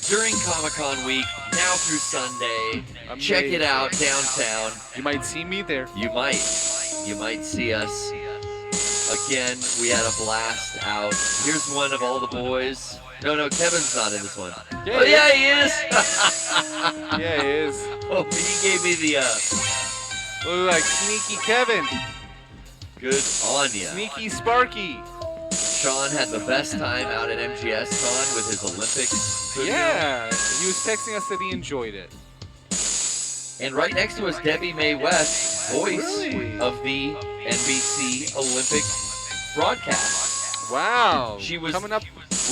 Speaker 12: during Comic-Con week, now through Sunday.
Speaker 7: Amazing.
Speaker 12: Check it out downtown.
Speaker 7: You might see me there.
Speaker 12: You might see us. Again, we had a blast out. Here's one of all the boys. No, Kevin's not in this one.
Speaker 7: Yeah,
Speaker 12: yeah, he is.
Speaker 7: Yeah, he is.
Speaker 12: Oh, he gave me the
Speaker 7: look like Sneaky Kevin.
Speaker 12: Good on ya.
Speaker 7: Sneaky Sparky.
Speaker 12: Sean had the best time out at MGS Con with his Olympics video.
Speaker 7: Yeah, he was texting us that he enjoyed it.
Speaker 12: And right next to us, Debbie Mae West, voice of the NBC Olympic broadcast.
Speaker 7: Wow.
Speaker 12: She was
Speaker 7: coming up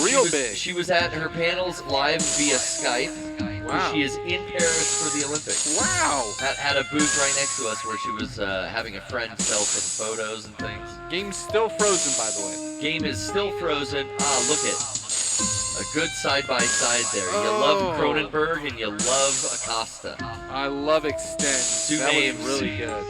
Speaker 7: real big.
Speaker 12: She was at her panels live via Skype.
Speaker 7: Wow.
Speaker 12: She is in Paris for the Olympics.
Speaker 7: Wow.
Speaker 12: Had a booth right next to us where she was having a friend sell some photos and things.
Speaker 7: Game's still frozen, by the way.
Speaker 12: Game is still frozen. Look at a good side-by-side there. You love Cronenberg and you love Acosta.
Speaker 7: I love Extend.
Speaker 12: Two
Speaker 7: that
Speaker 12: names.
Speaker 7: was really good.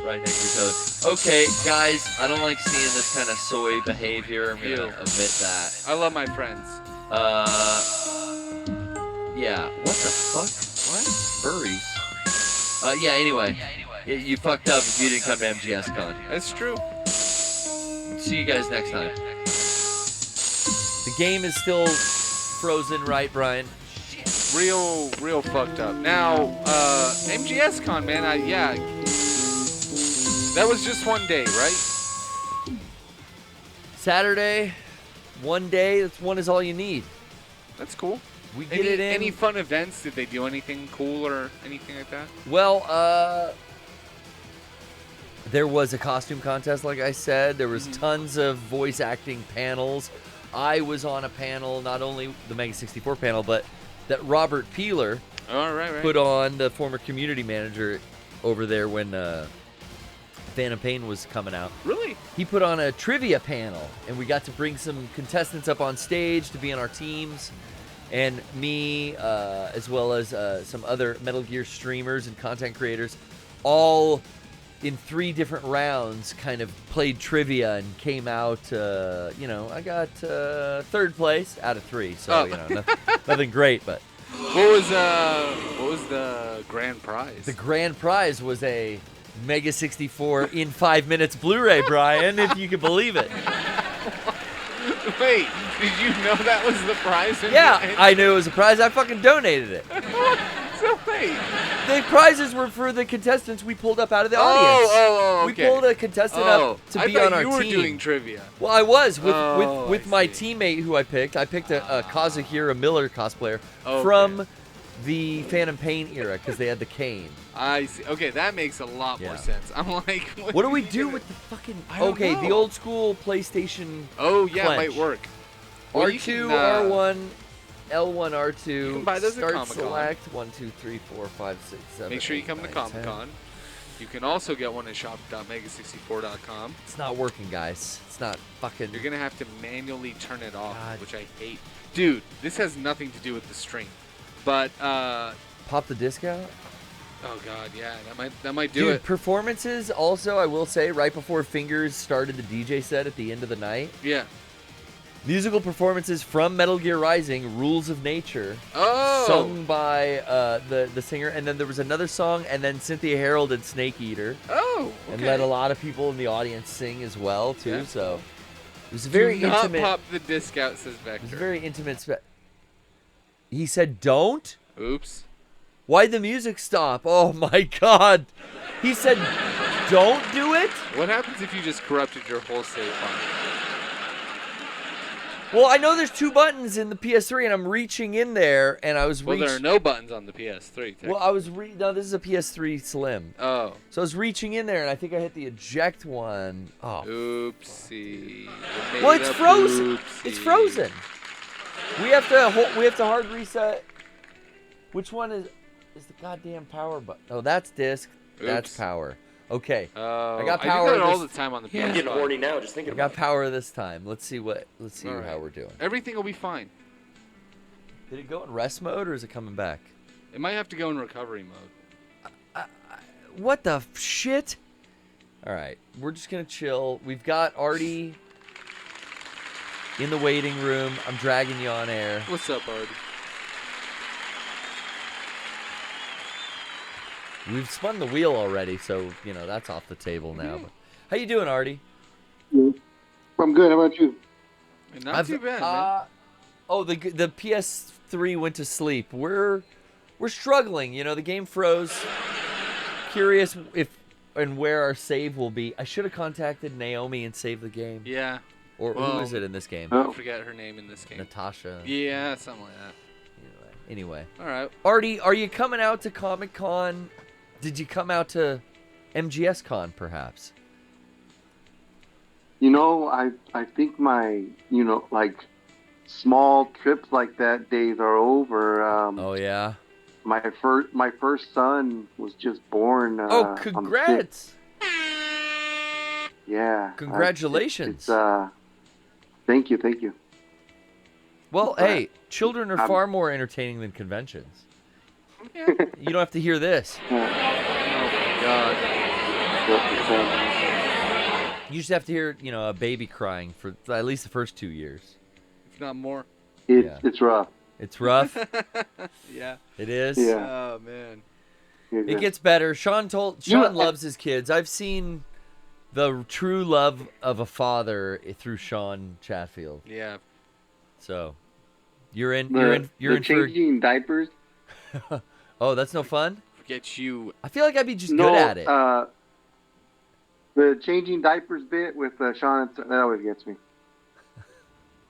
Speaker 12: Right next to each other. Okay, guys, I don't like seeing this kind of soy behavior. I'm going to admit that.
Speaker 7: I love my friends.
Speaker 12: Yeah. What the fuck? What? Furries. Yeah, anyway. You fucked up if you didn't come to MGS Con.
Speaker 7: That's true.
Speaker 12: See you guys next time.
Speaker 6: The game is still frozen, right, Brian?
Speaker 7: Real fucked up. Now, MGS Con, man, that was just one day, right?
Speaker 6: Saturday, one day, one is all you need.
Speaker 7: That's cool.
Speaker 6: We get it in.
Speaker 7: Any fun events? Did they do anything cool or anything like that?
Speaker 6: Well, there was a costume contest, like I said. There was tons of voice acting panels. I was on a panel, not only the Mega 64 panel, but that Robert Peeler put on, the former community manager over there when Phantom Pain was coming out.
Speaker 7: Really?
Speaker 6: He put on a trivia panel, and we got to bring some contestants up on stage to be on our teams. And me, as well as some other Metal Gear streamers and content creators, all in 3 different rounds kind of played trivia and came out, I got 3rd place out of 3. So, nothing great, but.
Speaker 7: What was the grand prize?
Speaker 6: The grand prize was a Mega 64 in 5 minutes Blu-ray, Brian, if you can believe it.
Speaker 7: Wait, did you know that was the prize?
Speaker 6: Yeah, I knew it was a prize. I fucking donated it.
Speaker 7: So wait.
Speaker 6: The prizes were for the contestants we pulled up out of the audience.
Speaker 7: Oh, okay.
Speaker 6: We pulled a contestant up to be on our team.
Speaker 7: I thought you were doing trivia.
Speaker 6: Well, I was with my teammate who I picked. I picked a Kazuhira Miller cosplayer from the Phantom Pain era because they had the cane.
Speaker 7: I see. Okay, that makes a lot more sense. I'm like,
Speaker 6: what do we do with the fucking? Okay, the old school PlayStation.
Speaker 7: Oh yeah,
Speaker 6: clench.
Speaker 7: Might work.
Speaker 6: R2, R1, L1, R2.
Speaker 7: You can buy those at
Speaker 6: Start
Speaker 7: Comic-Con.
Speaker 6: Select 1, 2, 3, 4, 5, 6, 7.
Speaker 7: Make sure you
Speaker 6: 8,
Speaker 7: come
Speaker 6: 9,
Speaker 7: to Comic-Con.
Speaker 6: 10.
Speaker 7: You can also get one at shop.mega64.com.
Speaker 6: It's not working, guys. It's not fucking.
Speaker 7: You're gonna have to manually turn it off, which I hate. Dude, this has nothing to do with the stream, but
Speaker 6: pop the disc out.
Speaker 7: Oh god, yeah, that might do it.
Speaker 6: Performances also, I will say, right before Fingers started the DJ set at the end of the night.
Speaker 7: Yeah.
Speaker 6: Musical performances from Metal Gear Rising, Rules of Nature, sung by the singer, and then there was another song, and then Cynthia Harrold did Snake Eater.
Speaker 7: Oh, okay.
Speaker 6: And let a lot of people in the audience sing as well, too, yeah. So it was very intimate.
Speaker 7: Do not pop the disc out, says Vector.
Speaker 6: It was very intimate. He said, don't?
Speaker 7: Oops.
Speaker 6: Why'd the music stop? Oh, my God. He said, don't do it?
Speaker 7: What happens if you just corrupted your whole save file?
Speaker 6: Well, I know there's 2 buttons in the PS3, and I'm reaching in there, and I was
Speaker 7: Well, there are no buttons on the PS3.
Speaker 6: Well, I was no, this is a PS3 Slim.
Speaker 7: Oh.
Speaker 6: So I was reaching in there, and I think I hit the eject one. Oh.
Speaker 7: Oopsie.
Speaker 6: Well, it's frozen. Oopsie. It's frozen. We have to hard reset. Which one is the goddamn power button? Oh, that's disc. Oops. That's power. Okay. I got power.
Speaker 7: I do that all the time on the PS5.
Speaker 4: I'm getting horny now just thinking about it.
Speaker 6: I got power this time. Let's see how we're doing.
Speaker 7: Everything will be fine.
Speaker 6: Did it go in rest mode or is it coming back?
Speaker 7: It might have to go in recovery mode.
Speaker 6: What the shit? All right, we're just gonna chill. We've got Artie in the waiting room. I'm dragging you on air.
Speaker 7: What's up, Artie?
Speaker 6: We've spun the wheel already, so, you know, that's off the table now. But how you doing, Artie?
Speaker 13: I'm good. How about you?
Speaker 7: Not too bad, man.
Speaker 6: Oh, the PS3 went to sleep. We're struggling. You know, the game froze. Curious if and where our save will be. I should have contacted Naomi and saved the game.
Speaker 7: Yeah.
Speaker 6: Or who is it in this game?
Speaker 7: I forget her name in this game.
Speaker 6: Natasha.
Speaker 7: Yeah, something like that.
Speaker 6: Anyway.
Speaker 7: All right.
Speaker 6: Artie, are you coming out to Comic-Con? Did you come out to MGS Con, perhaps?
Speaker 13: You know, I think my, like, small trips like that days are over.
Speaker 6: Oh, yeah?
Speaker 13: My first son was just born.
Speaker 6: Oh, congrats!
Speaker 13: Yeah.
Speaker 6: Congratulations.
Speaker 13: Thank you.
Speaker 6: Well, hey, children are far more entertaining than conventions.
Speaker 7: Yeah.
Speaker 6: You don't have to hear this.
Speaker 7: Oh, my God.
Speaker 6: You just have to hear, a baby crying for at least the first 2 years.
Speaker 7: If not more.
Speaker 13: It's rough.
Speaker 6: It's rough?
Speaker 7: Yeah.
Speaker 6: It is?
Speaker 13: Yeah.
Speaker 7: Oh, man.
Speaker 6: It gets better. Sean loves his kids. I've seen the true love of a father through Sean Chatfield.
Speaker 7: Yeah.
Speaker 6: So, you're in
Speaker 13: changing diapers.
Speaker 6: Oh, that's no fun?
Speaker 7: Forget you.
Speaker 6: I feel like I'd be just good at it.
Speaker 13: The changing diapers bit with Sean, that always gets me.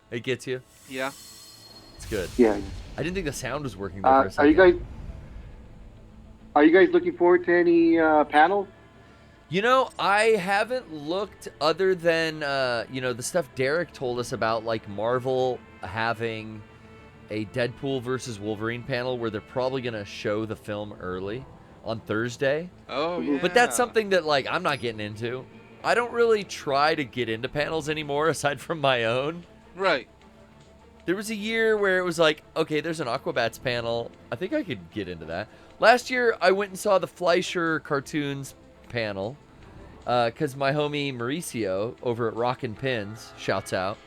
Speaker 6: It gets you?
Speaker 7: Yeah.
Speaker 6: It's good.
Speaker 13: Yeah.
Speaker 6: I didn't think the sound was working there for a second.
Speaker 13: Are you guys looking forward to any panels?
Speaker 6: I haven't looked other than, the stuff Derek told us about, like Marvel having a Deadpool versus Wolverine panel where they're probably going to show the film early on Thursday.
Speaker 7: Oh, yeah.
Speaker 6: But that's something that, like, I'm not getting into. I don't really try to get into panels anymore aside from my own.
Speaker 7: Right.
Speaker 6: There was a year where it was like, okay, there's an Aquabats panel. I think I could get into that. Last year, I went and saw the Fleischer cartoons panel because my homie Mauricio over at Rockin' Pins, shouts out.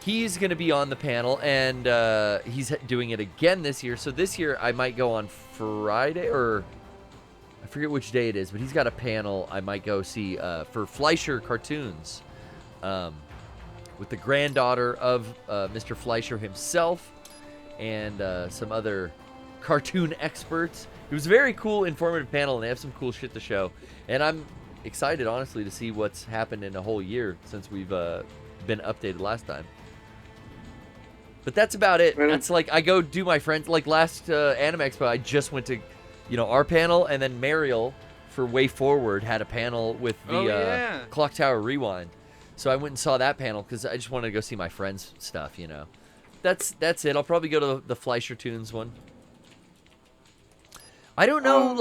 Speaker 6: He's going to be on the panel, and he's doing it again this year. So this year, I might go on Friday, or I forget which day it is, but he's got a panel I might go see for Fleischer cartoons with the granddaughter of Mr. Fleischer himself and some other cartoon experts. It was a very cool, informative panel, and they have some cool shit to show. And I'm excited, honestly, to see what's happened in a whole year since we've been updated last time. But that's about it. That's like, I go do my friends, like last Anime Expo, I just went to, our panel, and then Mariel for Way Forward had a panel with the Clock Tower Rewind. So I went and saw that panel because I just wanted to go see my friends' stuff, That's it. I'll probably go to the Fleischer Tunes one. I don't know,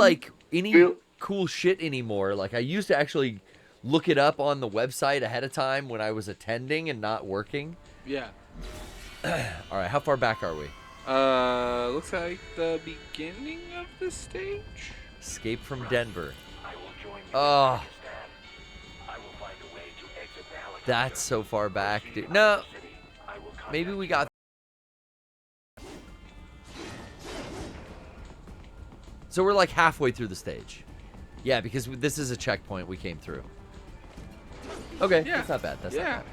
Speaker 6: any cool shit anymore. Like, I used to actually look it up on the website ahead of time when I was attending and not working.
Speaker 7: Yeah.
Speaker 6: All right, how far back are we?
Speaker 7: Looks like the beginning of the stage.
Speaker 6: Escape from Denver. Oh. That's so far back, dude. No, Maybe we got. So we're like halfway through the stage. Yeah, because this is a checkpoint we came through. Okay,
Speaker 7: Yeah.
Speaker 6: that's not bad. That's
Speaker 7: Yeah.
Speaker 6: not bad.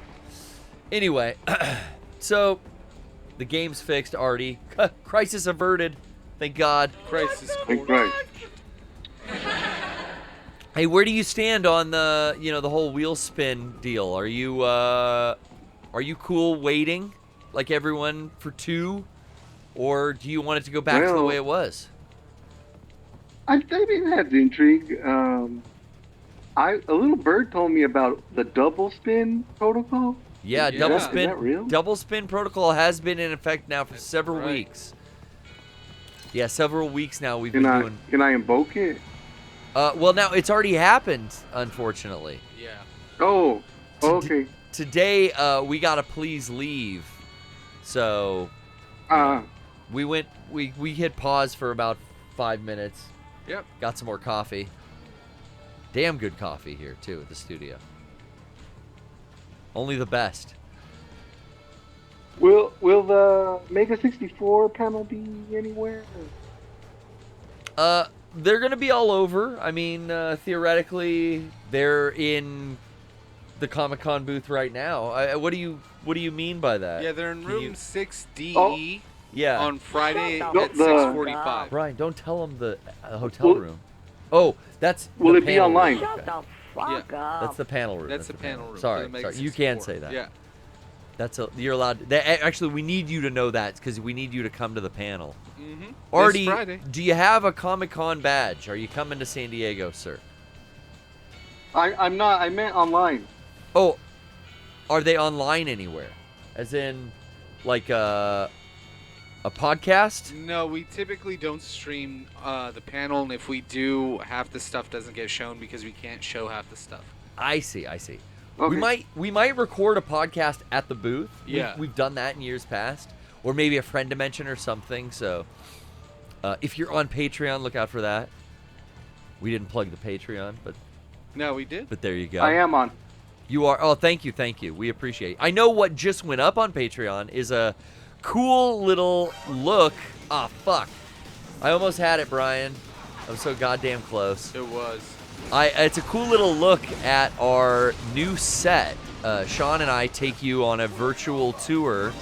Speaker 6: Anyway, so the game's fixed, Artie. Crisis averted. Thank God.
Speaker 7: Crisis.
Speaker 13: Thank Christ.
Speaker 6: Hey, where do you stand on the, the whole wheel spin deal? Are you cool waiting like everyone for 2, or do you want it to go back to the
Speaker 13: Well,
Speaker 6: way it was?
Speaker 13: I didn't have the intrigue. A little bird told me about the double spin protocol.
Speaker 6: Yeah,
Speaker 7: Yeah.
Speaker 6: double
Speaker 7: Is
Speaker 6: spin.
Speaker 13: that real?
Speaker 6: Double spin protocol has been in effect now for several
Speaker 7: right.
Speaker 6: weeks. Yeah, several weeks now we've
Speaker 13: Can
Speaker 6: been
Speaker 13: I
Speaker 6: doing.
Speaker 13: can I invoke it?
Speaker 6: Well, now it's already happened, unfortunately.
Speaker 7: Yeah.
Speaker 13: Oh, okay.
Speaker 6: Today, we got to please leave. So we went. We hit pause for about 5 minutes.
Speaker 7: Yep.
Speaker 6: Got some more coffee. Damn good coffee here too at the studio. Only the best.
Speaker 13: Will the Mega 64 panel be anywhere?
Speaker 6: They're gonna be all over. I mean, theoretically, they're in the Comic-Con booth right now. What do you mean by that?
Speaker 7: Yeah, they're in
Speaker 6: Can
Speaker 7: room
Speaker 6: you-
Speaker 7: 6D
Speaker 6: Oh, yeah.
Speaker 7: on Friday
Speaker 13: No,
Speaker 7: at 6:45.
Speaker 6: Brian, don't tell them the hotel room. Oh, that's.
Speaker 13: Will
Speaker 6: the
Speaker 13: it be
Speaker 6: panel
Speaker 13: online?
Speaker 6: room.
Speaker 10: Shut the fuck up.
Speaker 6: That's the panel room.
Speaker 7: That's the panel room.
Speaker 6: Sorry,
Speaker 7: for the Mega
Speaker 6: sorry. You
Speaker 7: 64.
Speaker 6: can say that.
Speaker 7: Yeah.
Speaker 6: You're allowed. Actually, we need you to know that because we need you to come to the panel.
Speaker 7: Mm-hmm.
Speaker 6: Artie,
Speaker 7: This Friday.
Speaker 6: do you have a Comic-Con badge? Are you coming to San Diego, sir?
Speaker 13: I'm not. I meant online.
Speaker 6: Oh, are they online anywhere? As in, like a podcast?
Speaker 7: No, we typically don't stream the panel, and if we do, half the stuff doesn't get shown because we can't show half the stuff.
Speaker 6: I see.
Speaker 13: Okay.
Speaker 6: We might record a podcast at the booth.
Speaker 7: Yeah.
Speaker 6: We've done that in years past, or maybe a friend dimension or something. So, if you're on Patreon, look out for that. We didn't plug the Patreon, but
Speaker 7: No, we did.
Speaker 6: there you go.
Speaker 13: I am on.
Speaker 6: You are. Oh, thank you. We appreciate it. I know what just went up on Patreon is a cool little look. Ah, fuck. I almost had it, Brian. I was so goddamn close.
Speaker 7: It was.
Speaker 6: It's a cool little look at our new set. Sean and I take you on a virtual tour.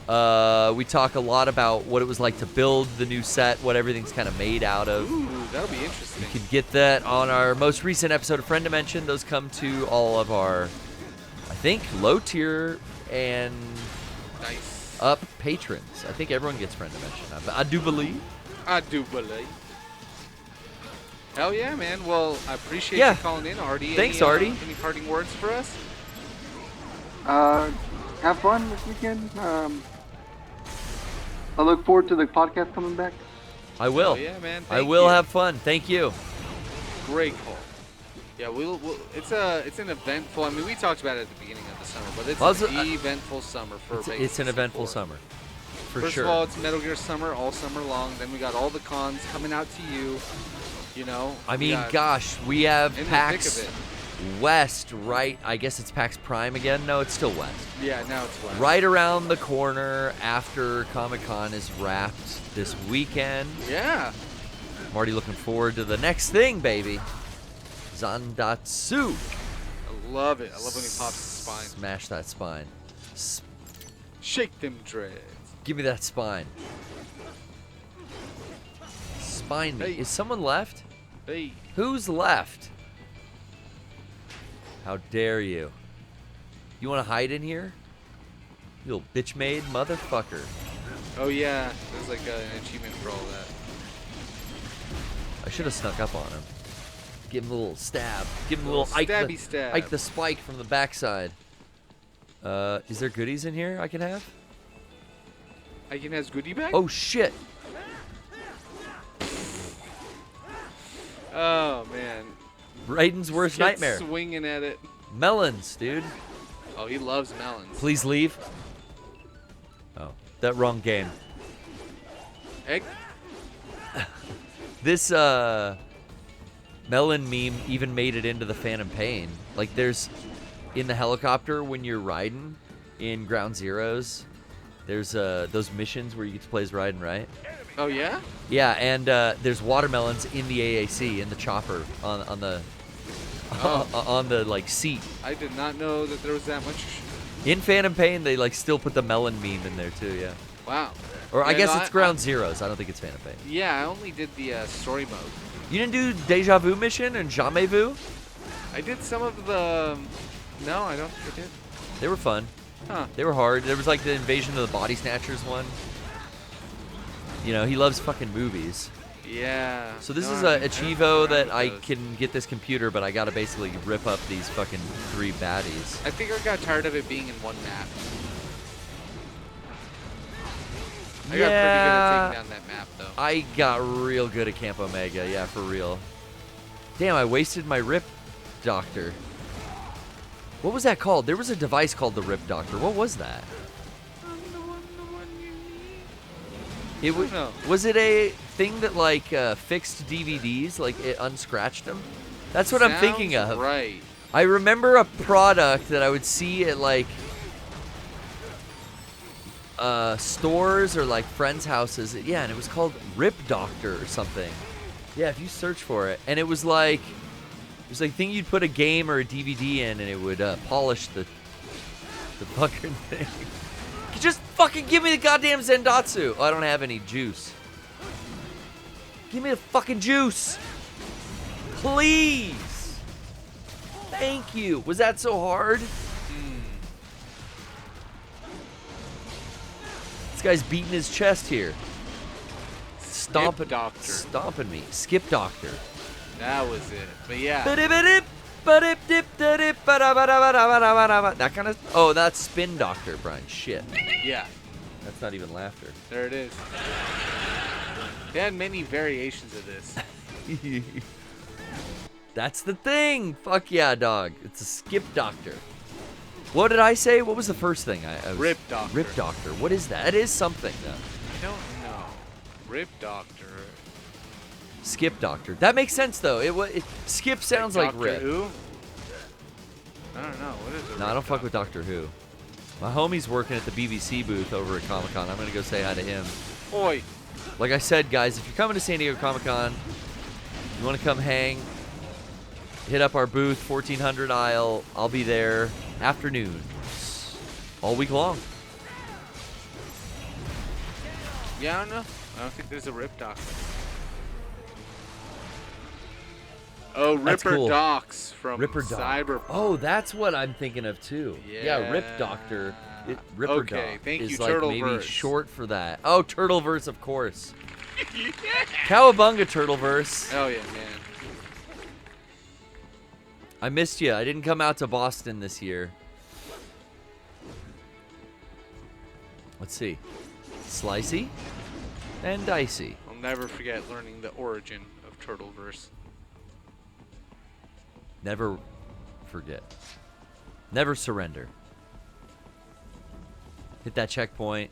Speaker 6: We talk a lot about what it was like to build the new set, what everything's kind of made out of.
Speaker 7: Ooh, that'll be interesting.
Speaker 6: You can get that on our most recent episode of Friend Dimension. Those come to all of our, I think, low tier and
Speaker 7: Nice.
Speaker 6: up patrons. I think everyone gets Friend Dimension. I do believe.
Speaker 7: I do believe. Hell yeah, man. Well, I appreciate
Speaker 6: Yeah.
Speaker 7: you calling in, Artie.
Speaker 6: Thanks,
Speaker 7: any,
Speaker 6: Artie.
Speaker 7: Any parting words for us?
Speaker 13: Have fun this weekend. I look forward to the podcast coming back.
Speaker 6: I will.
Speaker 7: Hell yeah, man.
Speaker 6: I
Speaker 7: Thank
Speaker 6: will
Speaker 7: you.
Speaker 6: have fun. Thank you.
Speaker 7: Great call. Yeah, we'll it's an eventful. I mean, we talked about it at the beginning of the summer, but it's an eventful summer for Mega
Speaker 6: It's an
Speaker 7: 64.
Speaker 6: eventful summer. For
Speaker 7: First
Speaker 6: sure.
Speaker 7: of all, it's Metal Gear Summer all summer long. Then we got all the cons coming out to you. You know.
Speaker 6: I
Speaker 7: We
Speaker 6: mean,
Speaker 7: got
Speaker 6: gosh, we have
Speaker 7: in the thick
Speaker 6: PAX
Speaker 7: of it.
Speaker 6: West, right? I guess it's PAX Prime again. No, it's still West.
Speaker 7: Yeah, now it's West.
Speaker 6: Right around the corner after Comic-Con is wrapped this weekend.
Speaker 7: Yeah.
Speaker 6: I'm already looking forward to the next thing, baby. Zandatsu.
Speaker 7: I love it. I love when he pops his spine.
Speaker 6: Smash that spine.
Speaker 7: Shake them dreads.
Speaker 6: Give me that spine. Spine me.
Speaker 7: Hey.
Speaker 6: Is someone left?
Speaker 7: Hey.
Speaker 6: Who's left? How dare you? You want to hide in here? You little bitch-made motherfucker.
Speaker 7: Oh yeah, there's like an achievement for all that.
Speaker 6: I should have snuck up on him. Give him a little stab. Give him a little
Speaker 7: stabby stab.
Speaker 6: Ike the spike from the backside. Is there goodies in here I can have?
Speaker 7: I can has goodie bag?
Speaker 6: Oh shit!
Speaker 7: Oh man.
Speaker 6: Raiden's worst
Speaker 7: Kid's
Speaker 6: nightmare.
Speaker 7: Swinging at it.
Speaker 6: Melons, dude.
Speaker 7: Oh, he loves melons.
Speaker 6: Please leave. Oh, that wrong game.
Speaker 7: Egg?
Speaker 6: This melon meme even made it into the Phantom Pain. Like there's in the helicopter when you're riding in Ground Zeroes, There's those missions where you get to play as Raiden, right?
Speaker 7: Oh yeah?
Speaker 6: Yeah, and there's watermelons in the AAC in the chopper on the on the like seat.
Speaker 7: I did not know that there was that much.
Speaker 6: In Phantom Pain, they like still put the melon meme in there too. Yeah.
Speaker 7: Wow.
Speaker 6: Or I
Speaker 7: Yeah,
Speaker 6: guess
Speaker 7: no,
Speaker 6: it's Ground Zeroes. I don't think it's Phantom Pain.
Speaker 7: Yeah, I only did the story mode.
Speaker 6: You didn't do Deja Vu mission and Jamais Vu?
Speaker 7: I did some of the. No, I don't think I did.
Speaker 6: They were fun.
Speaker 7: Huh.
Speaker 6: They were hard. There was like the Invasion of the Body Snatchers one. You know, he loves fucking movies.
Speaker 7: Yeah.
Speaker 6: So this
Speaker 7: No,
Speaker 6: is
Speaker 7: I
Speaker 6: a
Speaker 7: haven't
Speaker 6: Achivo
Speaker 7: around
Speaker 6: that
Speaker 7: with
Speaker 6: I
Speaker 7: those.
Speaker 6: can get this computer, but I gotta basically rip up these fucking 3 baddies.
Speaker 7: I think I got tired of it being in one map. I got pretty good at taking down that map, though.
Speaker 6: I got real good at Camp Omega, yeah, for real. Damn, I wasted my Rip Doctor. What was that called? There was a device called the Rip Doctor. What was that? It was.
Speaker 7: know.
Speaker 6: Was it a thing that like fixed DVDs, like it unscratched them? That's what I'm thinking
Speaker 7: Sounds
Speaker 6: of.
Speaker 7: Right.
Speaker 6: I remember a product that I would see at like stores or like friends' houses. Yeah, and it was called Rip Doctor or something. Yeah, if you search for it, and it was like a thing you'd put a game or a DVD in, and it would polish the fucking thing. Just fucking give me the goddamn Zendatsu. Oh, I don't have any juice. Give me the fucking juice. Please. Thank you. Was that so hard? This guy's beating his chest here. Stomping me. Skip Doctor.
Speaker 7: That was it. But yeah.
Speaker 6: That kind of. Oh, that's Spin Doctor, Brian. Shit.
Speaker 7: Yeah.
Speaker 6: That's not even laughter.
Speaker 7: There it is. They had many variations of this.
Speaker 6: That's the thing. Fuck yeah, dog. It's a Skip Doctor. What did I say? What was the first thing? I was,
Speaker 7: Rip Doctor.
Speaker 6: Rip Doctor. What is that? It is something, though.
Speaker 7: I don't know. Rip Doctor.
Speaker 6: Skip Doctor. That makes sense, though. Skip sounds like
Speaker 7: Doctor
Speaker 6: Rip.
Speaker 7: Who? I don't know. What is it?
Speaker 6: No, I don't fuck with Doctor Who. My homie's working at the BBC booth over at Comic-Con. I'm going to go say hi to him.
Speaker 7: Oi.
Speaker 6: Like I said, guys, if you're coming to San Diego Comic-Con, you want to come hang, hit up our booth, 1400 aisle. I'll be there afternoons all week long.
Speaker 7: Yeah, I don't know. I don't think there's a Rip Doctor. Oh,
Speaker 6: That's
Speaker 7: Ripper
Speaker 6: cool.
Speaker 7: Docs from
Speaker 6: Ripper Doc.
Speaker 7: Cyberpunk.
Speaker 6: Oh, that's what I'm thinking of too. Yeah, Rip Doctor. Ripper
Speaker 7: Okay,
Speaker 6: Doc
Speaker 7: thank
Speaker 6: is
Speaker 7: you,
Speaker 6: like maybe
Speaker 7: Turtleverse.
Speaker 6: short for that. Oh, Turtleverse, of course. Cowabunga, Turtleverse.
Speaker 7: Oh yeah, man.
Speaker 6: I missed you. I didn't come out to Boston this year. Let's see. Slicey and dicey.
Speaker 7: I'll never forget learning the origin of Turtleverse.
Speaker 6: Never forget. Never surrender. Hit that checkpoint.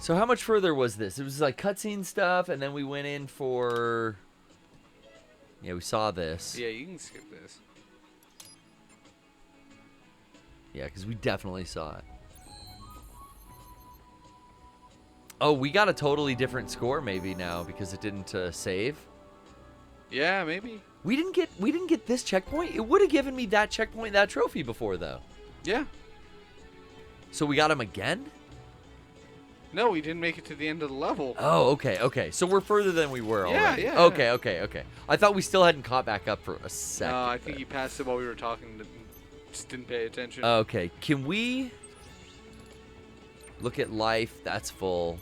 Speaker 6: So how much further was this? It was like cutscene stuff, and then we went in for... Yeah, we saw this.
Speaker 7: Yeah, you can skip this.
Speaker 6: Yeah, because we definitely saw it. Oh, we got a totally different score maybe now because it didn't save.
Speaker 7: Yeah, maybe.
Speaker 6: We didn't get this checkpoint. It would have given me that checkpoint, that trophy before though.
Speaker 7: Yeah.
Speaker 6: So we got him again?
Speaker 7: No, we didn't make it to the end of the level.
Speaker 6: Oh, okay. So we're further than we were already.
Speaker 7: Yeah.
Speaker 6: Okay. I thought we still hadn't caught back up for a second.
Speaker 7: No, I think you passed it while we were talking. Just didn't pay attention.
Speaker 6: Okay, can we look at life? That's full.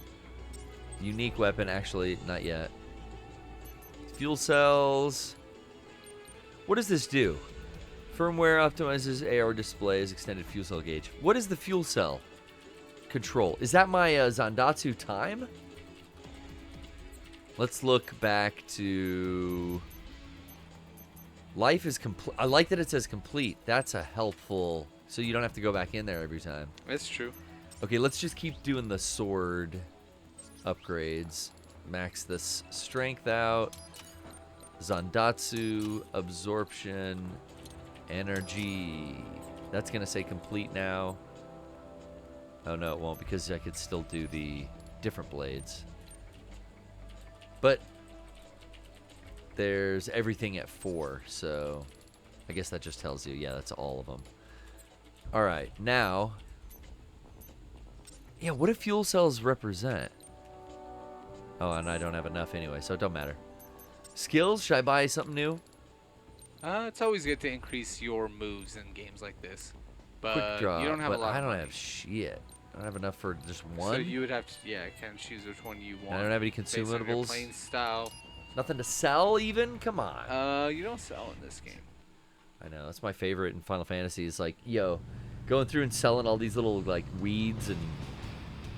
Speaker 6: Unique weapon, actually, not yet. Fuel cells. What does this do? Firmware optimizes AR displays, extended fuel cell gauge. What is the fuel cell control? Is that my Zandatsu time? Let's look back to... Life is complete. I like that it says complete. That's a helpful... So you don't have to go back in there every time.
Speaker 7: That's true.
Speaker 6: Okay, let's just keep doing the sword upgrades. Max this strength out. Zandatsu, absorption, energy. That's going to say complete now. Oh, no, it won't, because I could still do the different blades. But there's everything at 4, so I guess that just tells you, yeah, that's all of them. All right, now, yeah, what do fuel cells represent? Oh, and I don't have enough anyway, so it don't matter. Skills, should I buy something new?
Speaker 7: It's always good to increase your moves in games like this. But
Speaker 6: Quick draw,
Speaker 7: you don't have
Speaker 6: but
Speaker 7: a lot
Speaker 6: I
Speaker 7: of
Speaker 6: don't
Speaker 7: money.
Speaker 6: have shit. I don't have enough for just one.
Speaker 7: So you would have to, yeah, kind of choose which one you want.
Speaker 6: I don't have any
Speaker 7: based on your
Speaker 6: consumables.
Speaker 7: playing style.
Speaker 6: Nothing to sell even? Come on.
Speaker 7: You don't sell in this game.
Speaker 6: I know, that's my favorite in Final Fantasy is like, yo, going through and selling all these little like weeds and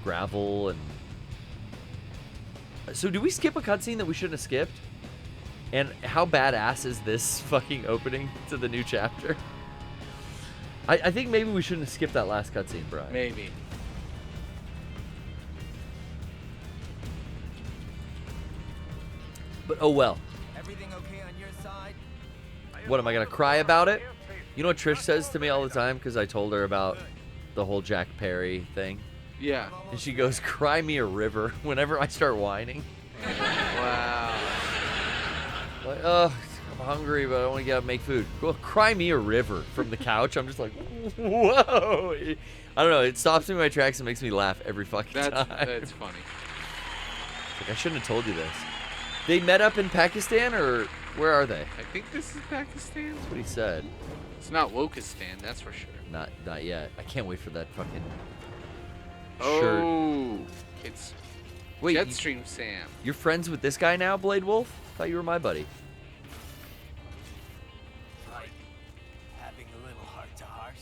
Speaker 6: gravel and... So do we skip a cutscene that we shouldn't have skipped? And how badass is this fucking opening to the new chapter? I think maybe we shouldn't have skipped that last cutscene, Brian.
Speaker 7: Maybe.
Speaker 6: But oh well.
Speaker 11: Everything okay on your side?
Speaker 6: What, am I going to cry about it? You know what Trish says to me all the time because I told her about the whole Jack Perry thing?
Speaker 7: Yeah.
Speaker 6: And she goes, cry me a river whenever I start whining.
Speaker 7: Wow.
Speaker 6: Like, oh, I'm hungry, but I want to get up and make food. Well, cry me a river from the couch. I'm just like, whoa. I don't know. It stops me in my tracks and makes me laugh every fucking time.
Speaker 7: That's funny.
Speaker 6: Like, I shouldn't have told you this. They met up in Pakistan, or where are they?
Speaker 7: I think this is Pakistan.
Speaker 6: That's what he said.
Speaker 7: It's not Wokistan, that's for sure.
Speaker 6: Not yet. I can't wait for that fucking shirt.
Speaker 7: Oh, it's
Speaker 6: Wait,
Speaker 7: Jetstream Sam.
Speaker 6: You're friends with this guy now, Blade Wolf? I thought you were my buddy.
Speaker 11: Right. Having a little heart-to-heart,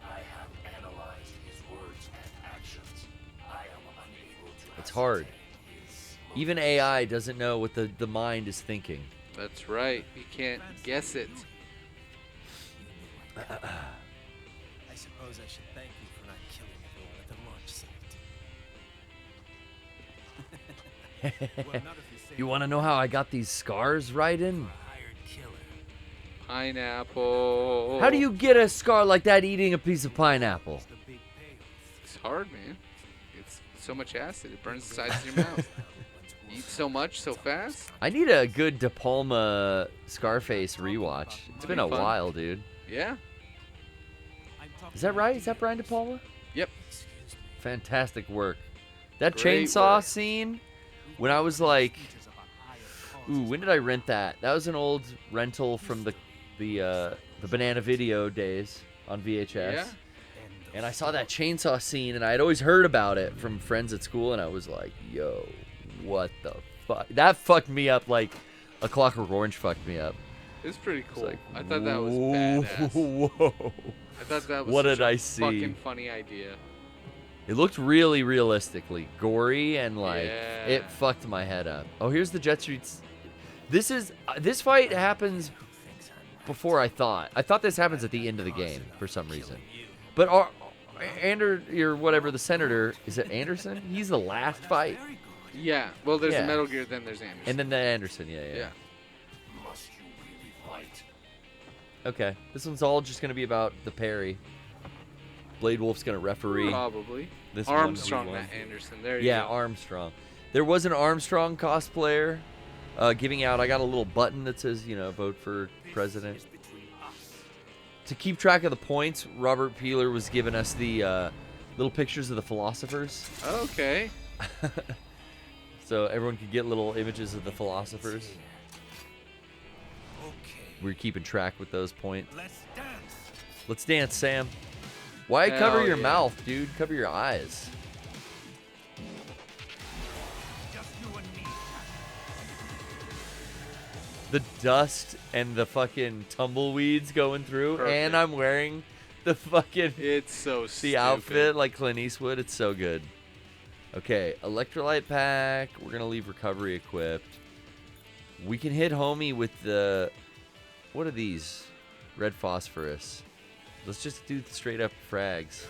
Speaker 11: I have analyzed his words and actions. I am unable to...
Speaker 6: It's hard. Even AI doesn't know what the mind is thinking.
Speaker 7: That's right. You can't guess it.
Speaker 11: I suppose I should thank you for not killing everyone at the launch site.
Speaker 6: You want to know how I got these scars, Raiden?
Speaker 7: Pineapple.
Speaker 6: How do you get a scar like that eating a piece of pineapple?
Speaker 7: It's hard, man. It's so much acid. It burns the sides of your mouth. You eat so much so fast.
Speaker 6: I need a good De Palma Scarface rewatch. It's been a
Speaker 7: fun.
Speaker 6: while, dude.
Speaker 7: Yeah.
Speaker 6: Is that right? Is that Brian De Palma?
Speaker 7: Yep.
Speaker 6: Fantastic work. That
Speaker 7: Great
Speaker 6: chainsaw
Speaker 7: work.
Speaker 6: scene, when I was like, ooh, when did I rent that? That was an old rental from the Banana Video days on VHS.
Speaker 7: Yeah.
Speaker 6: And I saw that chainsaw scene, and I had always heard about it from friends at school, and I was like, yo, what the fuck? That fucked me up like A Clockwork Orange fucked me up.
Speaker 7: It's pretty cool.
Speaker 6: Like,
Speaker 7: I thought that was badass.
Speaker 6: Whoa.
Speaker 7: I thought that was
Speaker 6: What
Speaker 7: such
Speaker 6: did
Speaker 7: a
Speaker 6: I see?
Speaker 7: fucking funny idea.
Speaker 6: It looked really realistically gory, and like
Speaker 7: Yeah.
Speaker 6: it fucked my head up. Oh, here's the Jetstream. This fight happens before I thought. I thought this happens at the end of the game for some reason. But or whatever, the senator, is it Anderson? He's the last fight.
Speaker 7: Yeah. Well, there's
Speaker 6: Yeah.
Speaker 7: the Metal Gear, then there's Anderson.
Speaker 6: And then the Anderson, yeah.
Speaker 11: Must you really fight?
Speaker 6: Okay, this one's all just gonna be about the parry. Blade Wolf's gonna referee.
Speaker 7: Probably.
Speaker 6: This
Speaker 7: Armstrong,
Speaker 6: 1v1.
Speaker 7: not Anderson. There you
Speaker 6: Yeah,
Speaker 7: go.
Speaker 6: Armstrong. There was an Armstrong cosplayer giving out. I got a little button that says, vote for president. To keep track of the points, Robert Peeler was giving us the little pictures of the philosophers.
Speaker 7: Okay.
Speaker 6: So everyone could get little images of the philosophers. We're keeping track with those points. Let's dance, Sam. Why cover
Speaker 7: Hell
Speaker 6: your
Speaker 7: yeah.
Speaker 6: mouth, dude? Cover your eyes. The dust and the fucking tumbleweeds going through,
Speaker 7: Perfect.
Speaker 6: and I'm wearing the fucking
Speaker 7: It's so
Speaker 6: the outfit like Clint Eastwood. It's so good. Okay, electrolyte pack. We're gonna leave recovery equipped. We can hit homie with the, what are these? Red phosphorus. Let's just do straight up frags.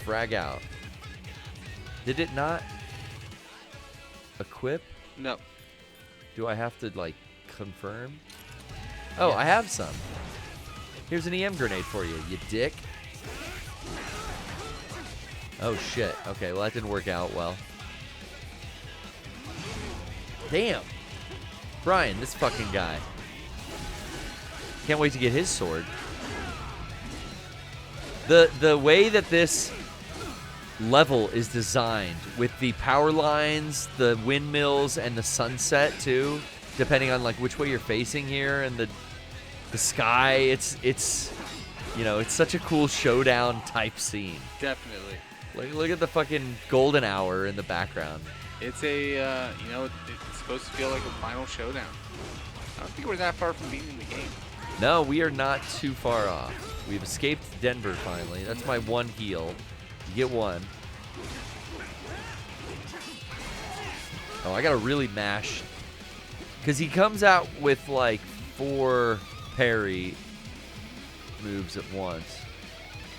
Speaker 6: Frag out. Did it not equip?
Speaker 7: No.
Speaker 6: Do I have to like confirm? Oh, I have some. Here's an EM grenade for you, you dick. Oh, shit. Okay, well, that didn't work out well. Damn. Bryan, this fucking guy. Can't wait to get his sword. The way that this level is designed with the power lines, the windmills, and the sunset too, depending on like which way you're facing here, and the sky, it's you know, it's such a cool showdown type scene.
Speaker 7: Definitely.
Speaker 6: Look at the fucking golden hour in the background.
Speaker 7: It's a you know, it's supposed to feel like a final showdown. I don't think we're that far from beating the game.
Speaker 6: No, we are not too far off. We've escaped Denver finally. That's my one heal. You get one. Oh, I gotta really mash. Because he comes out with like 4 parry moves at once.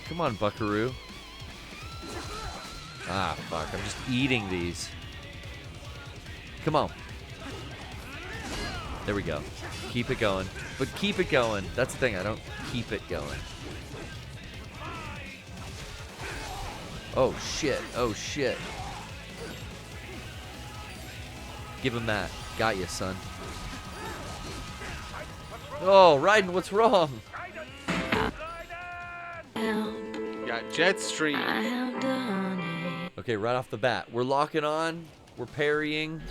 Speaker 6: Come on, buckaroo. Ah, fuck. I'm just eating these. Come on. There we go. Keep it going. But keep it going. That's the thing. I don't keep it going. Oh, shit. Oh, shit. Give him that. Got you, son. Oh, Raiden, what's wrong?
Speaker 7: Got Jetstream.
Speaker 6: Okay, right off the bat. We're locking on. We're parrying.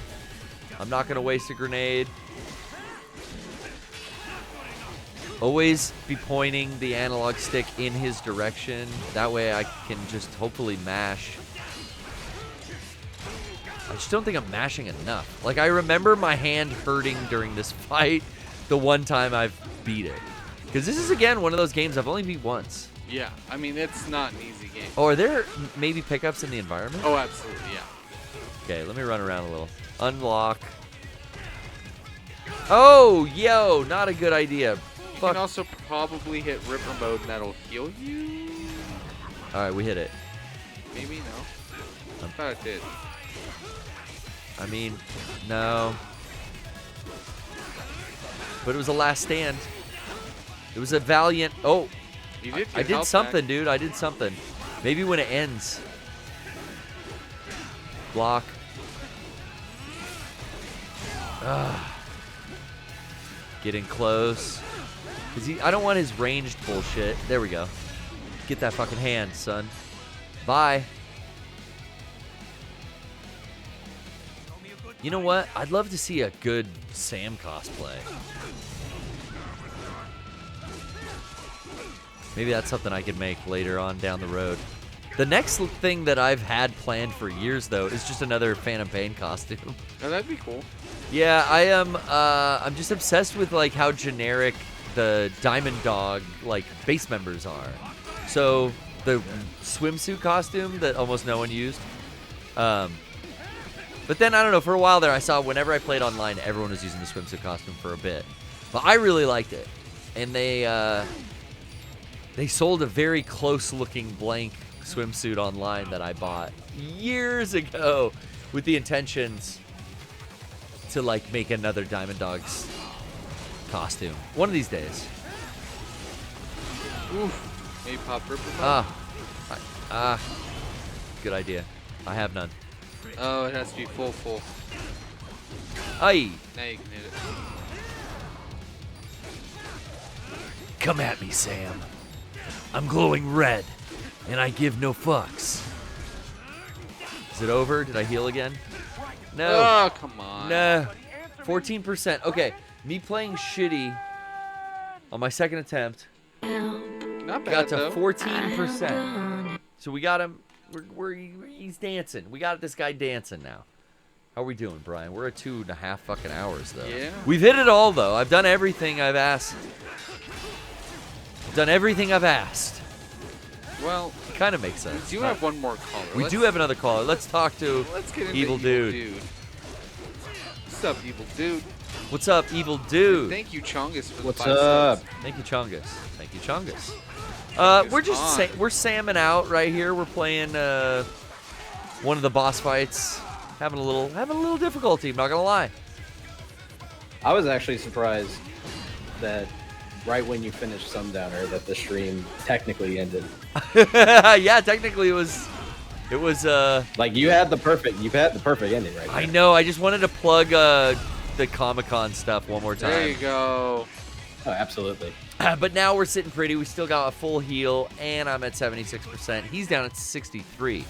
Speaker 6: I'm not going to waste a grenade. Always be pointing the analog stick in his direction. That way I can just hopefully mash. I just don't think I'm mashing enough. Like, I remember my hand hurting during this fight the one time I've beat it. Because this is, again, one of those games I've only beat once.
Speaker 7: Yeah, I mean, it's not an easy game.
Speaker 6: Oh, are there maybe pickups in the environment?
Speaker 7: Oh, absolutely, yeah.
Speaker 6: Okay, let me run around a little. Unlock. Oh, yo, not a good idea.
Speaker 7: You can also probably hit Ripper mode and that'll heal you.
Speaker 6: Alright, we hit it.
Speaker 7: Maybe, no. I thought it did.
Speaker 6: I mean, no. But it was a last stand. It was a valiant... Oh,
Speaker 7: you did
Speaker 6: I did something, dude. I did something. Maybe when it ends. Block. Getting close. I don't want his ranged bullshit. There we go. Get that fucking hand, son. Bye. You know what? I'd love to see a good Sam cosplay. Maybe that's something I could make later on down the road. The next thing that I've had planned for years, though, is just another Phantom Pain costume.
Speaker 7: Oh, that'd be cool.
Speaker 6: Yeah, I am. I'm just obsessed with like how generic the Diamond Dog like base members are. So the swimsuit costume that almost no one used. But then I don't know. For a while there, I saw whenever I played online, everyone was using the swimsuit costume for a bit. But I really liked it, and they sold a very close-looking blank swimsuit online that I bought years ago with the intentions to like make another Diamond Dogs costume one of these days.
Speaker 7: Oof. Maybe pop Ripper.
Speaker 6: Good idea. I have none.
Speaker 7: Oh, it has to be full.
Speaker 6: Aye.
Speaker 7: Now you can hit it.
Speaker 6: Come at me, Sam. I'm glowing red, and I give no fucks. Is it over? Did I heal again? No.
Speaker 7: Oh, come on.
Speaker 6: No. 14%. Okay, me playing shitty on my second attempt.
Speaker 7: Not bad,
Speaker 6: got to
Speaker 7: though.
Speaker 6: 14%. So we got him. He's dancing. We got this guy dancing now. How are we doing, Bryan? We're at 2.5 fucking hours, though.
Speaker 7: Yeah.
Speaker 6: We've hit it all, though. I've done everything I've asked. I've done everything I've asked.
Speaker 7: Well,
Speaker 6: it kind of makes sense.
Speaker 7: We do have one more caller.
Speaker 6: We do have another caller. Let's talk to Evil Dude.
Speaker 7: What's up, Evil Dude?
Speaker 6: What's up, Evil Dude?
Speaker 7: Thank you, Chungus, for
Speaker 6: What's
Speaker 7: the 5
Speaker 6: up?
Speaker 7: subs.
Speaker 6: Thank you, Chungus. Thank you, Chungus. We're just we're salmon out right here. We're playing one of the boss fights. Having a little difficulty. I'm not gonna lie.
Speaker 14: I was actually surprised that right when you finished Sundowner that the stream technically ended.
Speaker 6: Yeah, technically it was It was
Speaker 14: like you had the perfect ending right
Speaker 6: I
Speaker 14: there.
Speaker 6: know. I just wanted to plug the Comic-Con stuff one more time.
Speaker 7: There you go.
Speaker 14: Oh, absolutely.
Speaker 6: But now we're sitting pretty. We still got a full heal, and I'm at 76%. He's down at 63.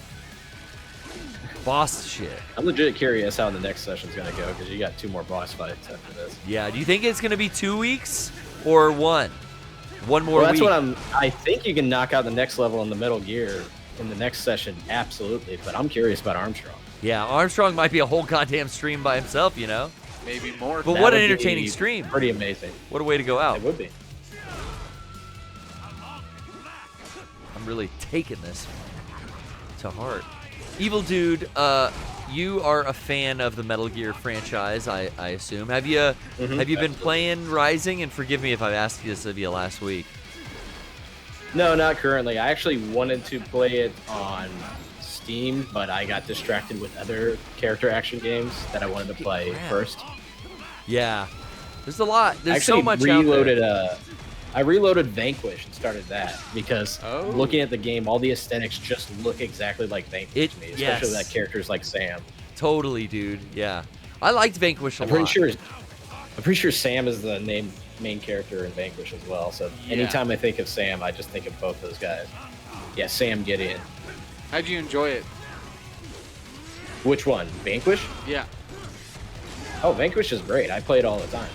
Speaker 6: Boss shit.
Speaker 14: I'm legit curious how the next session's gonna go because you got 2 more boss fights after this.
Speaker 6: Yeah. Do you think it's gonna be 2 weeks or 1? One more
Speaker 14: Well, that's
Speaker 6: week.
Speaker 14: what I think you can knock out the next level in the Metal Gear in the next session, absolutely. But I'm curious about Armstrong.
Speaker 6: Yeah, Armstrong might be a whole goddamn stream by himself, you know?
Speaker 7: Maybe more.
Speaker 6: But
Speaker 14: That
Speaker 6: what an
Speaker 14: would be
Speaker 6: entertaining stream.
Speaker 14: Pretty amazing.
Speaker 6: What a way to go out.
Speaker 14: It would be.
Speaker 6: I'm really taking this to heart. Evil Dude, you are a fan of the Metal Gear franchise, I assume. Have you been playing Rising? And forgive me if I've asked you this of you last week.
Speaker 14: No, not currently. I actually wanted to play it on Steam, but I got distracted with other character action games that I wanted to play first.
Speaker 6: Yeah. There's a lot. There's
Speaker 14: Actually
Speaker 6: so much
Speaker 14: reloaded,
Speaker 6: out there.
Speaker 14: I reloaded Vanquish and started that because looking at the game, all the aesthetics just look exactly like Vanquish to me, especially that character's like Sam.
Speaker 6: Totally, dude. Yeah. I liked Vanquish a lot.
Speaker 14: I'm pretty sure Sam is the main character in Vanquish as well. So anytime I think of Sam, I just think of both those guys. Yeah, Sam Gideon.
Speaker 7: How'd you enjoy it?
Speaker 14: Which one? Vanquish?
Speaker 7: Yeah.
Speaker 14: Oh, Vanquish is great. I play it all the time.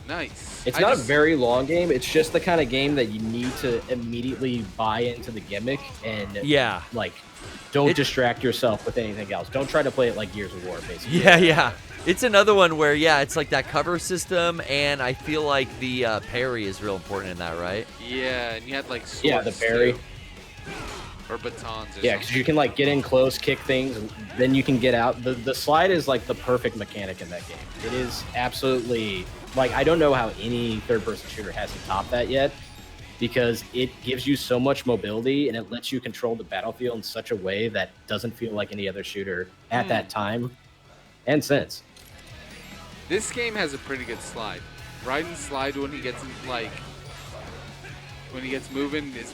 Speaker 7: Nice.
Speaker 14: It's not a very long game. It's just the kind of game that you need to immediately buy into the gimmick and like don't distract yourself with anything else. Don't try to play it like Gears of War, basically.
Speaker 6: Yeah. It's another one where, it's like that cover system, and I feel like the parry is real important in that, right?
Speaker 7: Yeah, and you had like
Speaker 14: the parry.
Speaker 7: too. Or batons or
Speaker 14: Yeah, because you can like get in close, kick things, and then you can get out. The slide is like the perfect mechanic in that game. It is absolutely, like, I don't know how any third-person shooter hasn't topped that yet, because it gives you so much mobility and it lets you control the battlefield in such a way that doesn't feel like any other shooter at that time and since.
Speaker 7: This game has a pretty good slide. Raiden's slide when he gets moving is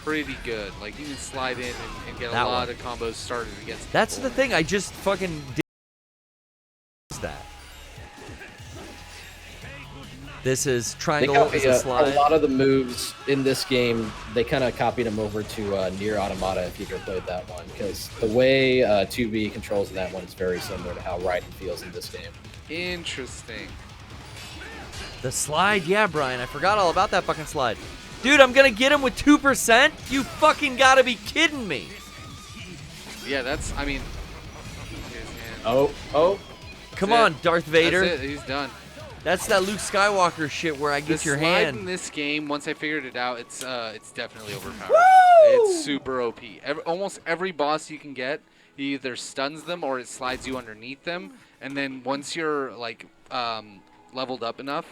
Speaker 7: pretty good. Like, you can slide in and get a lot of combos started against
Speaker 6: That's
Speaker 7: people.
Speaker 6: the thing. I just fucking did that. This is triangle is a slide.
Speaker 14: A lot of the moves in this game, they kind of copied them over to Nier Automata, if you've ever played that one, because the way 2B controls in that one is very similar to how Raiden feels in this game.
Speaker 7: Interesting.
Speaker 6: The slide, yeah, Brian. I forgot all about that fucking slide. Dude, I'm gonna get him with 2%? You fucking gotta be kidding me.
Speaker 7: Yeah, that's, I mean...
Speaker 14: Oh.
Speaker 6: Come on, Darth Vader.
Speaker 7: That's it, he's done.
Speaker 6: That's that Luke Skywalker shit where I get your hand.
Speaker 7: In this game, once I figured it out, it's definitely overpowered.
Speaker 6: Woo!
Speaker 7: It's super OP. Almost every boss you can get, he either stuns them or it slides you underneath them. And then once you're like leveled up enough,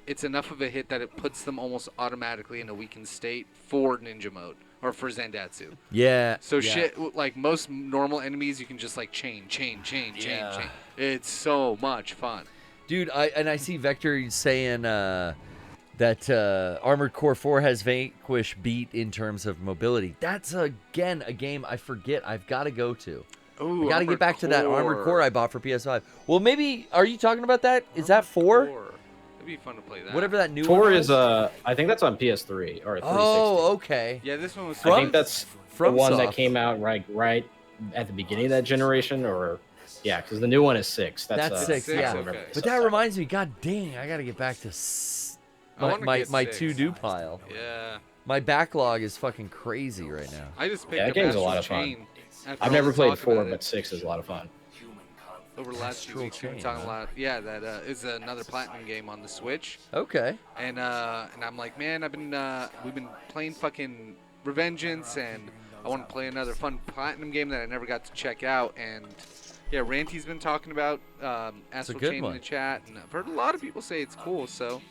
Speaker 7: it's enough of a hit that it puts them almost automatically in a weakened state for ninja mode or for Zandatsu.
Speaker 6: Yeah.
Speaker 7: So shit, like most normal enemies, you can just like chain. It's so much fun.
Speaker 6: Dude, I see Vector saying that Armored Core 4 has Vanquish beat in terms of mobility. That's, again, a game I forget I've got to go to.
Speaker 7: Ooh,
Speaker 6: I got to get back to that Armored Core I bought for PS5. Well, maybe, are you talking about that? Is that 4?
Speaker 7: It'd be fun to play that.
Speaker 6: Whatever that new
Speaker 14: 4
Speaker 6: one
Speaker 14: is, I think that's on PS3 or 360.
Speaker 6: Oh, okay.
Speaker 7: Yeah, this one was
Speaker 14: I think that's the one that
Speaker 6: Soft.
Speaker 14: came out right at the beginning of that generation, or... Yeah, because the new one is 6.
Speaker 6: That's 6, yeah.
Speaker 7: Okay.
Speaker 6: But that reminds me, god dang, I got to get back to my to-do pile.
Speaker 7: Yeah.
Speaker 6: My backlog is fucking crazy right now.
Speaker 7: I just picked
Speaker 14: that
Speaker 7: up
Speaker 14: game's a
Speaker 7: Astral
Speaker 14: lot of
Speaker 7: Chain
Speaker 14: fun.
Speaker 7: after
Speaker 14: I've
Speaker 7: all
Speaker 14: never
Speaker 7: this
Speaker 14: played
Speaker 7: talk
Speaker 14: 4,
Speaker 7: about
Speaker 14: but
Speaker 7: it.
Speaker 14: 6 is a lot of fun.
Speaker 7: Over the last few weeks, we've been talking a lot. Yeah, that is another platinum game on the Switch.
Speaker 6: Okay.
Speaker 7: And I'm like, man, we've been playing fucking Revengeance, and I want to play another fun platinum game that I never got to check out. And yeah, Ranty's been talking about Astral Chain in the chat, and I've heard a lot of people say it's cool. So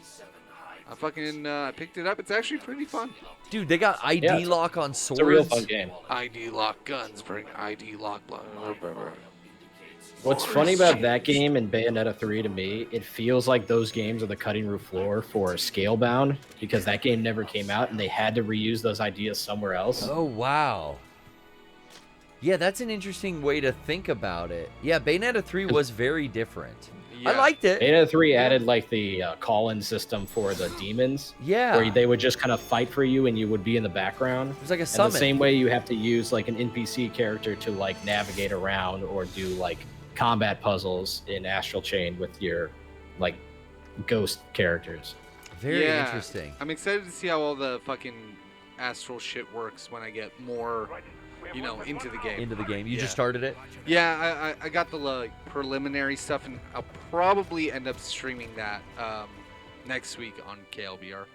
Speaker 7: I fucking picked it up. It's actually pretty fun.
Speaker 6: Dude, they got ID lock on swords.
Speaker 14: It's a real fun game.
Speaker 7: ID lock guns bring ID lock blood.
Speaker 14: What's funny about that game and Bayonetta 3 to me, it feels like those games are the cutting room floor for Scalebound, because that game never came out and they had to reuse those ideas somewhere else.
Speaker 6: Oh, wow. Yeah, that's an interesting way to think about it. Yeah, Bayonetta 3 was very different.
Speaker 7: Yeah.
Speaker 6: I liked it.
Speaker 14: Bayonetta 3 added like the call-in system for the demons.
Speaker 6: Yeah.
Speaker 14: Where they would just kind of fight for you and you would be in the background.
Speaker 6: It was like a
Speaker 14: And
Speaker 6: summon.
Speaker 14: the same way you have to use like an NPC character to like navigate around or do like combat puzzles in Astral Chain with your like ghost characters.
Speaker 6: Very interesting.
Speaker 7: I'm excited to see how all the fucking astral shit works when I get more, into the game.
Speaker 6: Into the game. You just started it?
Speaker 7: Yeah, I got the like preliminary stuff, and I'll probably end up streaming that next week on KLBR.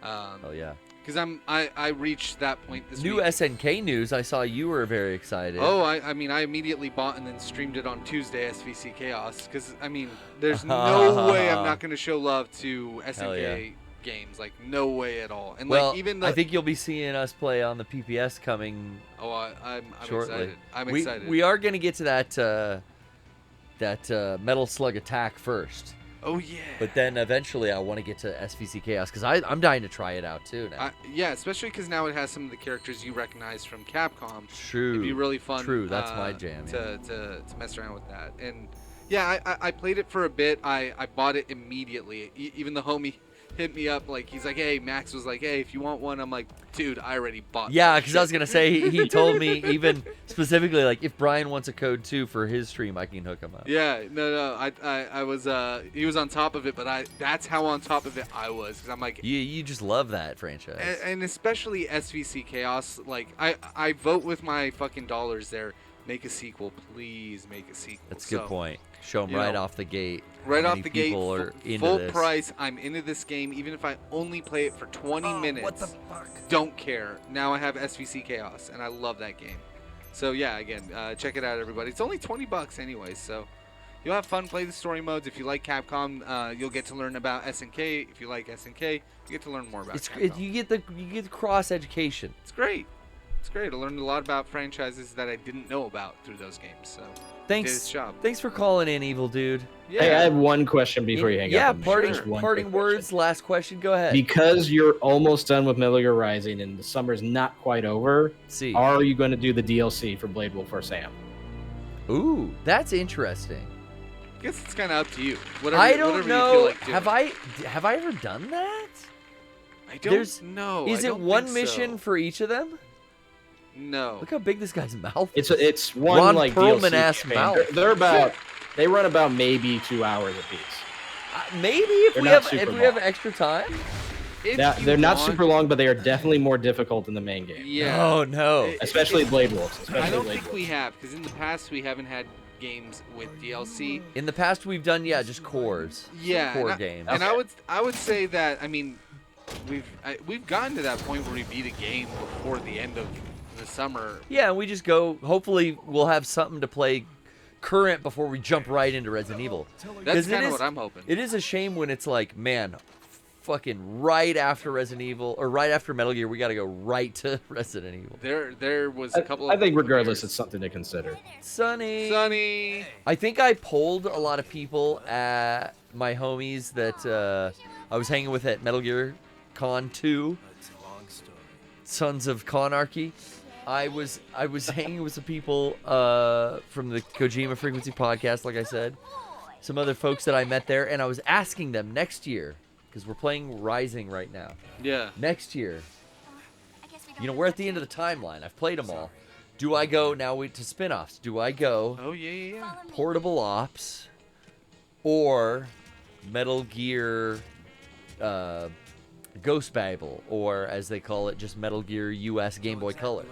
Speaker 6: Oh yeah.
Speaker 7: Because I reached that point this
Speaker 6: New
Speaker 7: week.
Speaker 6: SNK news. I saw you were very excited.
Speaker 7: Oh, I mean, I immediately bought and then streamed it on Tuesday, SVC Chaos. Because, I mean, there's no way I'm not going to show love to SNK games. Like, no way at all. And,
Speaker 6: well,
Speaker 7: like, even
Speaker 6: I think you'll be seeing us play on the PPS coming
Speaker 7: I'm
Speaker 6: shortly.
Speaker 7: excited. I'm excited.
Speaker 6: We are going to get to that Metal Slug Attack first.
Speaker 7: Oh, yeah.
Speaker 6: But then eventually I want to get to SVC Chaos because I'm dying to try it out too now.
Speaker 7: Yeah, especially because now it has some of the characters you recognize from Capcom.
Speaker 6: True.
Speaker 7: It'd be really fun.
Speaker 6: True, that's my jam.
Speaker 7: To mess around with that. And yeah, I played it for a bit. I bought it immediately. Even the homie hit me up, like, he's like, hey, Max was like, hey, if you want one, I'm like, dude, I already bought
Speaker 6: Yeah,
Speaker 7: that
Speaker 6: because I was
Speaker 7: shit.
Speaker 6: going to say, he told me even specifically, like, if Brian wants a code too for his stream, I can hook him up.
Speaker 7: Yeah, no, I was, he was on top of it, but that's how on top of it I was, because I'm like...
Speaker 6: You just love that franchise.
Speaker 7: And especially SVC Chaos, like, I vote with my fucking dollars there. Make a sequel, please make a sequel.
Speaker 6: That's a good point. Show them right off the gate.
Speaker 7: Right
Speaker 6: how
Speaker 7: off
Speaker 6: many
Speaker 7: the gate,
Speaker 6: people are into
Speaker 7: full
Speaker 6: this.
Speaker 7: price. I'm into this game, even if I only play it for 20 minutes. What the fuck? Don't care. Now I have SVC Chaos, and I love that game. So yeah, again, check it out, everybody. It's only $20 anyway, so you'll have fun. Play the story modes. If you like Capcom, you'll get to learn about SNK. If you like SNK, you get to learn more about Capcom.
Speaker 6: You get the cross education.
Speaker 7: It's great. It's great. I learned a lot about franchises that I didn't know about through those games. So
Speaker 6: Thanks.
Speaker 7: did its job.
Speaker 6: Thanks for calling in, Evil Dude.
Speaker 7: Yeah.
Speaker 14: Hey, I have one question before you hang up.
Speaker 6: Yeah,
Speaker 14: I'm sure there's one
Speaker 6: parting
Speaker 14: quick
Speaker 6: words.
Speaker 14: question.
Speaker 6: Last question. Go ahead.
Speaker 14: Because you're almost done with Metal Gear Rising and the summer's not quite over, are you going to do the DLC for Blade Wolf or Sam?
Speaker 6: Ooh, that's interesting.
Speaker 7: I guess it's kind of up to you. Whatever,
Speaker 6: I don't
Speaker 7: whatever
Speaker 6: know.
Speaker 7: You feel like doing.
Speaker 6: Have I ever done that?
Speaker 7: I don't know.
Speaker 6: Is
Speaker 7: I
Speaker 6: it
Speaker 7: don't
Speaker 6: one
Speaker 7: think
Speaker 6: mission
Speaker 7: so.
Speaker 6: for each of them?
Speaker 7: No.
Speaker 6: Look how big this guy's mouth is.
Speaker 14: It's one
Speaker 6: Ron
Speaker 14: like
Speaker 6: Perlman
Speaker 14: DLC
Speaker 6: ass
Speaker 14: campaign.
Speaker 6: mouth.
Speaker 14: They run about maybe 2 hours a piece.
Speaker 6: Maybe if
Speaker 14: They're
Speaker 6: we
Speaker 14: not
Speaker 6: have
Speaker 14: super
Speaker 6: have
Speaker 14: long.
Speaker 6: extra time.
Speaker 14: They're not super long, but they are definitely more difficult than the main game.
Speaker 7: Yeah.
Speaker 6: Oh no.
Speaker 14: Especially Blade Wolves.
Speaker 7: I don't think we have, because in the past we haven't had games with DLC.
Speaker 6: In the past, we've done just cores.
Speaker 7: Yeah,
Speaker 6: core
Speaker 7: and
Speaker 6: games.
Speaker 7: And I would say that, I mean, we've gotten to that point where we beat a game before the end of the summer.
Speaker 6: Yeah, and we just go. Hopefully, we'll have something to play current before we jump right into Resident Evil.
Speaker 7: That's
Speaker 6: 'Cause
Speaker 7: kind
Speaker 6: it
Speaker 7: of
Speaker 6: is-
Speaker 7: what I'm hoping.
Speaker 6: It is a shame when it's like, man, fucking right after Resident Evil or right after Metal Gear, we got to go right to Resident Evil.
Speaker 7: There was a couple.
Speaker 14: I think regardless, it's something to consider.
Speaker 6: Sunny. I think I polled a lot of people at my homies that I was hanging with at Metal Gear Con 2, Sons of Conarchy. I was hanging with some people from the Kojima Frequency podcast, like I said, some other folks that I met there, and I was asking them next year, because we're playing Rising right now.
Speaker 7: Yeah.
Speaker 6: Next year, we're at the end of the timeline. I've played them all. Do I go now to spin-offs? Do I go?
Speaker 7: Oh yeah.
Speaker 6: Portable Ops or Metal Gear Ghost Babel, or as they call it, just Metal Gear US Game Boy Color.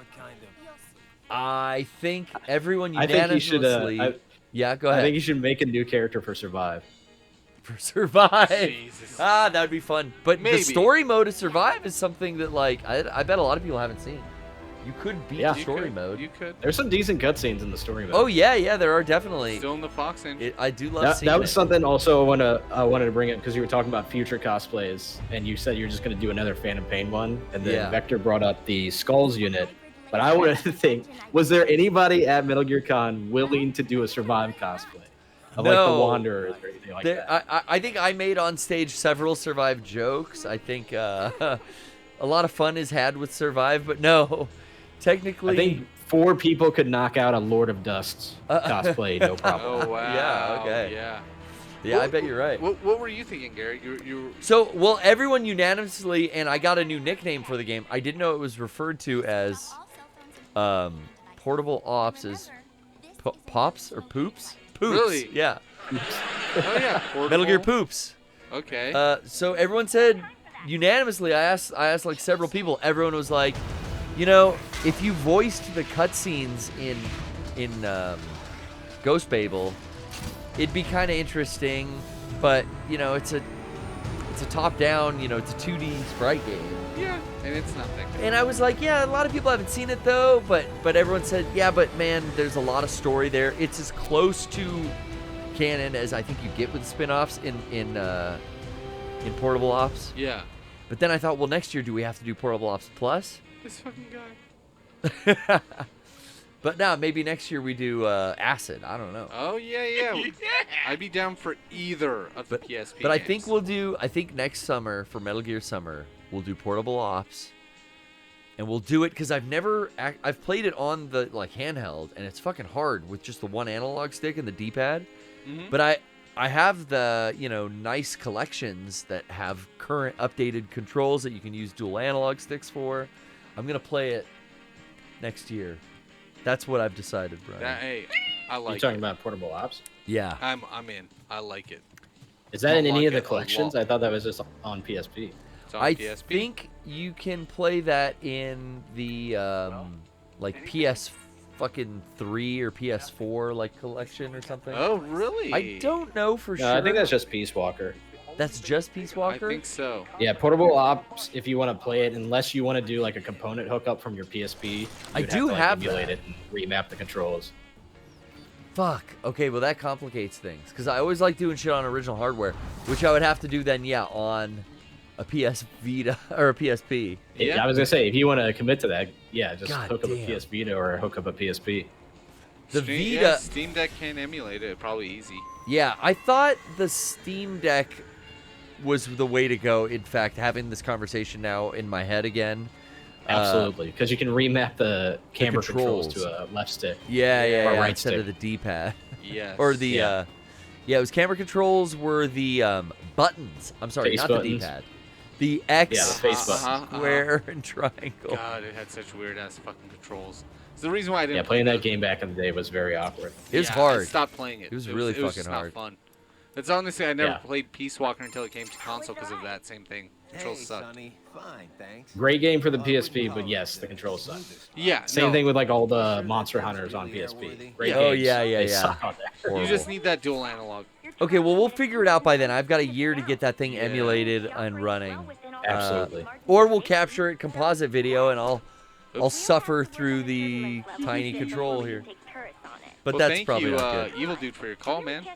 Speaker 6: I think everyone unanimously... Yeah, go ahead.
Speaker 14: I think you should make a new character for Survive.
Speaker 6: For Survive?
Speaker 7: Jesus.
Speaker 6: That would be fun. But
Speaker 7: Maybe.
Speaker 6: the story mode of Survive is something that, like, I bet a lot of people haven't seen. You could beat the story mode.
Speaker 7: You could.
Speaker 14: There's some decent cutscenes in the story mode.
Speaker 6: Oh, yeah, there are definitely.
Speaker 7: Still in the Fox engine.
Speaker 6: I do love seeing
Speaker 14: that was something also I wanted to bring up because you were talking about future cosplays, and you said you were just going to do another Phantom Pain one, and then
Speaker 6: Yeah.
Speaker 14: Vector brought up the Skulls unit. But I wanted to think, was there anybody at Metal Gear Con willing to do a Survive cosplay of like the Wanderers or anything like that?
Speaker 6: I think I made on stage several Survive jokes. I think a lot of fun is had with Survive, but no, technically,
Speaker 14: I think 4 people could knock out a Lord of Dust cosplay, no problem.
Speaker 7: Oh wow.
Speaker 6: Yeah, okay.
Speaker 7: Yeah.
Speaker 6: Yeah, I bet you're right.
Speaker 7: What were you thinking, Gary? You.
Speaker 6: So, well, everyone unanimously, and I got a new nickname for the game. I didn't know it was referred to as Portable Ops as Pops or Poops? Poops.
Speaker 7: Really?
Speaker 6: Yeah.
Speaker 7: Oh yeah.
Speaker 6: Metal Gear Poops.
Speaker 7: Okay.
Speaker 6: So everyone said unanimously. I asked like several people. Everyone was like, you know, if you voiced the cutscenes in Ghost Babel, it'd be kind of interesting. But you know, it's a top-down. You know, it's a 2D sprite game.
Speaker 7: Yeah, and it's not that good.
Speaker 6: And I was like, yeah, a lot of people haven't seen it though. But everyone said, yeah, but man, there's a lot of story there. It's as close to canon as I think you get with spin-offs in Portable Ops.
Speaker 7: Yeah.
Speaker 6: But then I thought, well, next year do we have to do Portable Ops Plus?
Speaker 7: This fucking guy.
Speaker 6: But now maybe next year we do Acid. I don't know.
Speaker 7: Oh yeah. I'd be down for either of the PSP.
Speaker 6: But I
Speaker 7: games.
Speaker 6: think we'll do. I think next summer for Metal Gear Summer we'll do Portable Ops, and we'll do it because I've played it on the handheld, and it's fucking hard with just the one analog stick and the D-pad.
Speaker 7: Mm-hmm.
Speaker 6: But I have the nice collections that have current updated controls that you can use dual analog sticks for. I'm gonna play it next year. That's what I've decided, Brian.
Speaker 7: Hey, I like.
Speaker 14: You talking about Portable Ops?
Speaker 6: Yeah.
Speaker 7: I'm in. I like it.
Speaker 14: Is that in any of the
Speaker 7: Unlock it
Speaker 14: collections? I thought that was just on PSP.
Speaker 7: It's on
Speaker 6: I
Speaker 7: PSP.
Speaker 6: think you can play that in the PS fucking 3 or PS4 collection or something.
Speaker 7: Oh really?
Speaker 6: I don't know for sure.
Speaker 14: No, I think that's just Peace Walker.
Speaker 6: That's just Peace Walker?
Speaker 7: I think so.
Speaker 14: Yeah, Portable Ops, if you want to play it, unless you want to do a component hookup from your PSP,
Speaker 6: I do have
Speaker 14: emulate
Speaker 6: that.
Speaker 14: it and remap the controls.
Speaker 6: Fuck. Okay, well that complicates things because I always like doing shit on original hardware, which I would have to do then, on a PS Vita or a PSP.
Speaker 14: Yeah, I was gonna say if you want to commit to that, just
Speaker 6: God
Speaker 14: hook up
Speaker 6: damn.
Speaker 14: a PS Vita or hook up a PSP.
Speaker 6: The
Speaker 7: Vita.
Speaker 6: Vita.
Speaker 7: Steam Deck can emulate it. Probably easy.
Speaker 6: Yeah, I thought the Steam Deck was the way to go. In fact, having this conversation now in my head again.
Speaker 14: Absolutely, because you can remap the camera controls
Speaker 6: controls.
Speaker 14: to a left stick.
Speaker 6: Yeah,
Speaker 14: or right
Speaker 6: instead
Speaker 14: stick.
Speaker 6: of the D-pad.
Speaker 7: Yes.
Speaker 6: Or the it was camera controls were the buttons. I'm sorry,
Speaker 14: Face
Speaker 6: not
Speaker 14: buttons.
Speaker 6: the D-pad. The X,
Speaker 14: Yeah, the face button.
Speaker 6: square, and triangle.
Speaker 7: God, it had such weird ass fucking controls. It's the reason why I didn't.
Speaker 14: Yeah, playing that game back in the day was very awkward.
Speaker 6: It was
Speaker 7: I
Speaker 6: hard.
Speaker 7: stopped playing it.
Speaker 6: It was really fucking
Speaker 7: just
Speaker 6: hard.
Speaker 7: Not fun. It's honestly, I never
Speaker 14: Yeah.
Speaker 7: played Peace Walker until it came to console because of that same thing. Controls sucked.
Speaker 11: Fine, thanks.
Speaker 14: Great game for the PSP, but yes, the controls suck.
Speaker 7: Yeah.
Speaker 14: Same
Speaker 7: no.
Speaker 14: thing with all the Monster Hunters on PSP. Great
Speaker 6: Oh,
Speaker 14: games.
Speaker 6: yeah,
Speaker 14: They suck on there.
Speaker 7: You just need that dual analog.
Speaker 6: Okay, well, we'll figure it out by then. I've got a year to get that thing emulated and running.
Speaker 14: Absolutely.
Speaker 6: Or we'll capture it composite video, and I'll suffer through the tiny control here. But
Speaker 7: Well,
Speaker 6: that's
Speaker 7: thank
Speaker 6: probably
Speaker 7: you,
Speaker 6: not good.
Speaker 7: Evil Dude, for your call, man.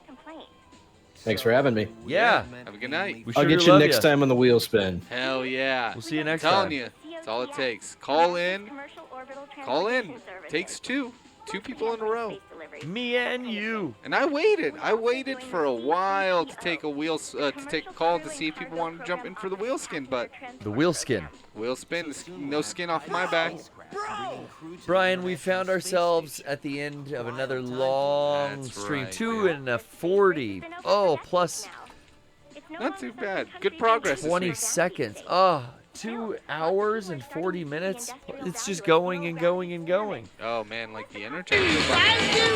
Speaker 14: Thanks for having me.
Speaker 6: Yeah.
Speaker 7: Have a good night.
Speaker 6: We
Speaker 14: I'll
Speaker 6: sure
Speaker 14: get
Speaker 6: do
Speaker 14: you
Speaker 6: love
Speaker 14: next
Speaker 6: ya.
Speaker 14: time on the wheel spin.
Speaker 7: Hell yeah.
Speaker 6: We'll see you next
Speaker 7: Telling
Speaker 6: time.
Speaker 7: you, that's all it takes. Call in. Call in. Takes two. 2 people in a row.
Speaker 6: Me and you.
Speaker 7: And I waited. I waited for a while to take a call to see if people wanted to jump in for the wheel skin, but
Speaker 6: The wheel skin.
Speaker 7: wheel spin, no skin off my back.
Speaker 6: Brian, we found ourselves at the end of another long
Speaker 7: That's
Speaker 6: stream.
Speaker 7: right,
Speaker 6: 2:40. Oh, plus
Speaker 7: Not too bad. Good progress. this
Speaker 6: 20
Speaker 7: week.
Speaker 6: seconds. Oh, 2 hours and 40 minutes. It's just going and going and going.
Speaker 7: Oh man, like the entertainment.
Speaker 15: Thank you,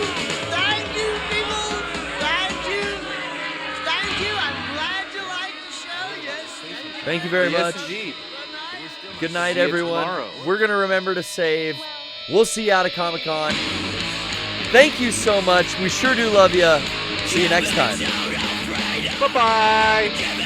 Speaker 15: people. Thank you. I'm glad you liked the show. Yes.
Speaker 6: Thank you very
Speaker 7: Yes,
Speaker 6: much.
Speaker 7: indeed.
Speaker 6: Good night,
Speaker 7: See you
Speaker 6: everyone.
Speaker 7: tomorrow.
Speaker 6: We're going to remember to save. We'll see you out at Comic-Con. Thank you so much. We sure do love you. See you next time.
Speaker 7: Bye-bye.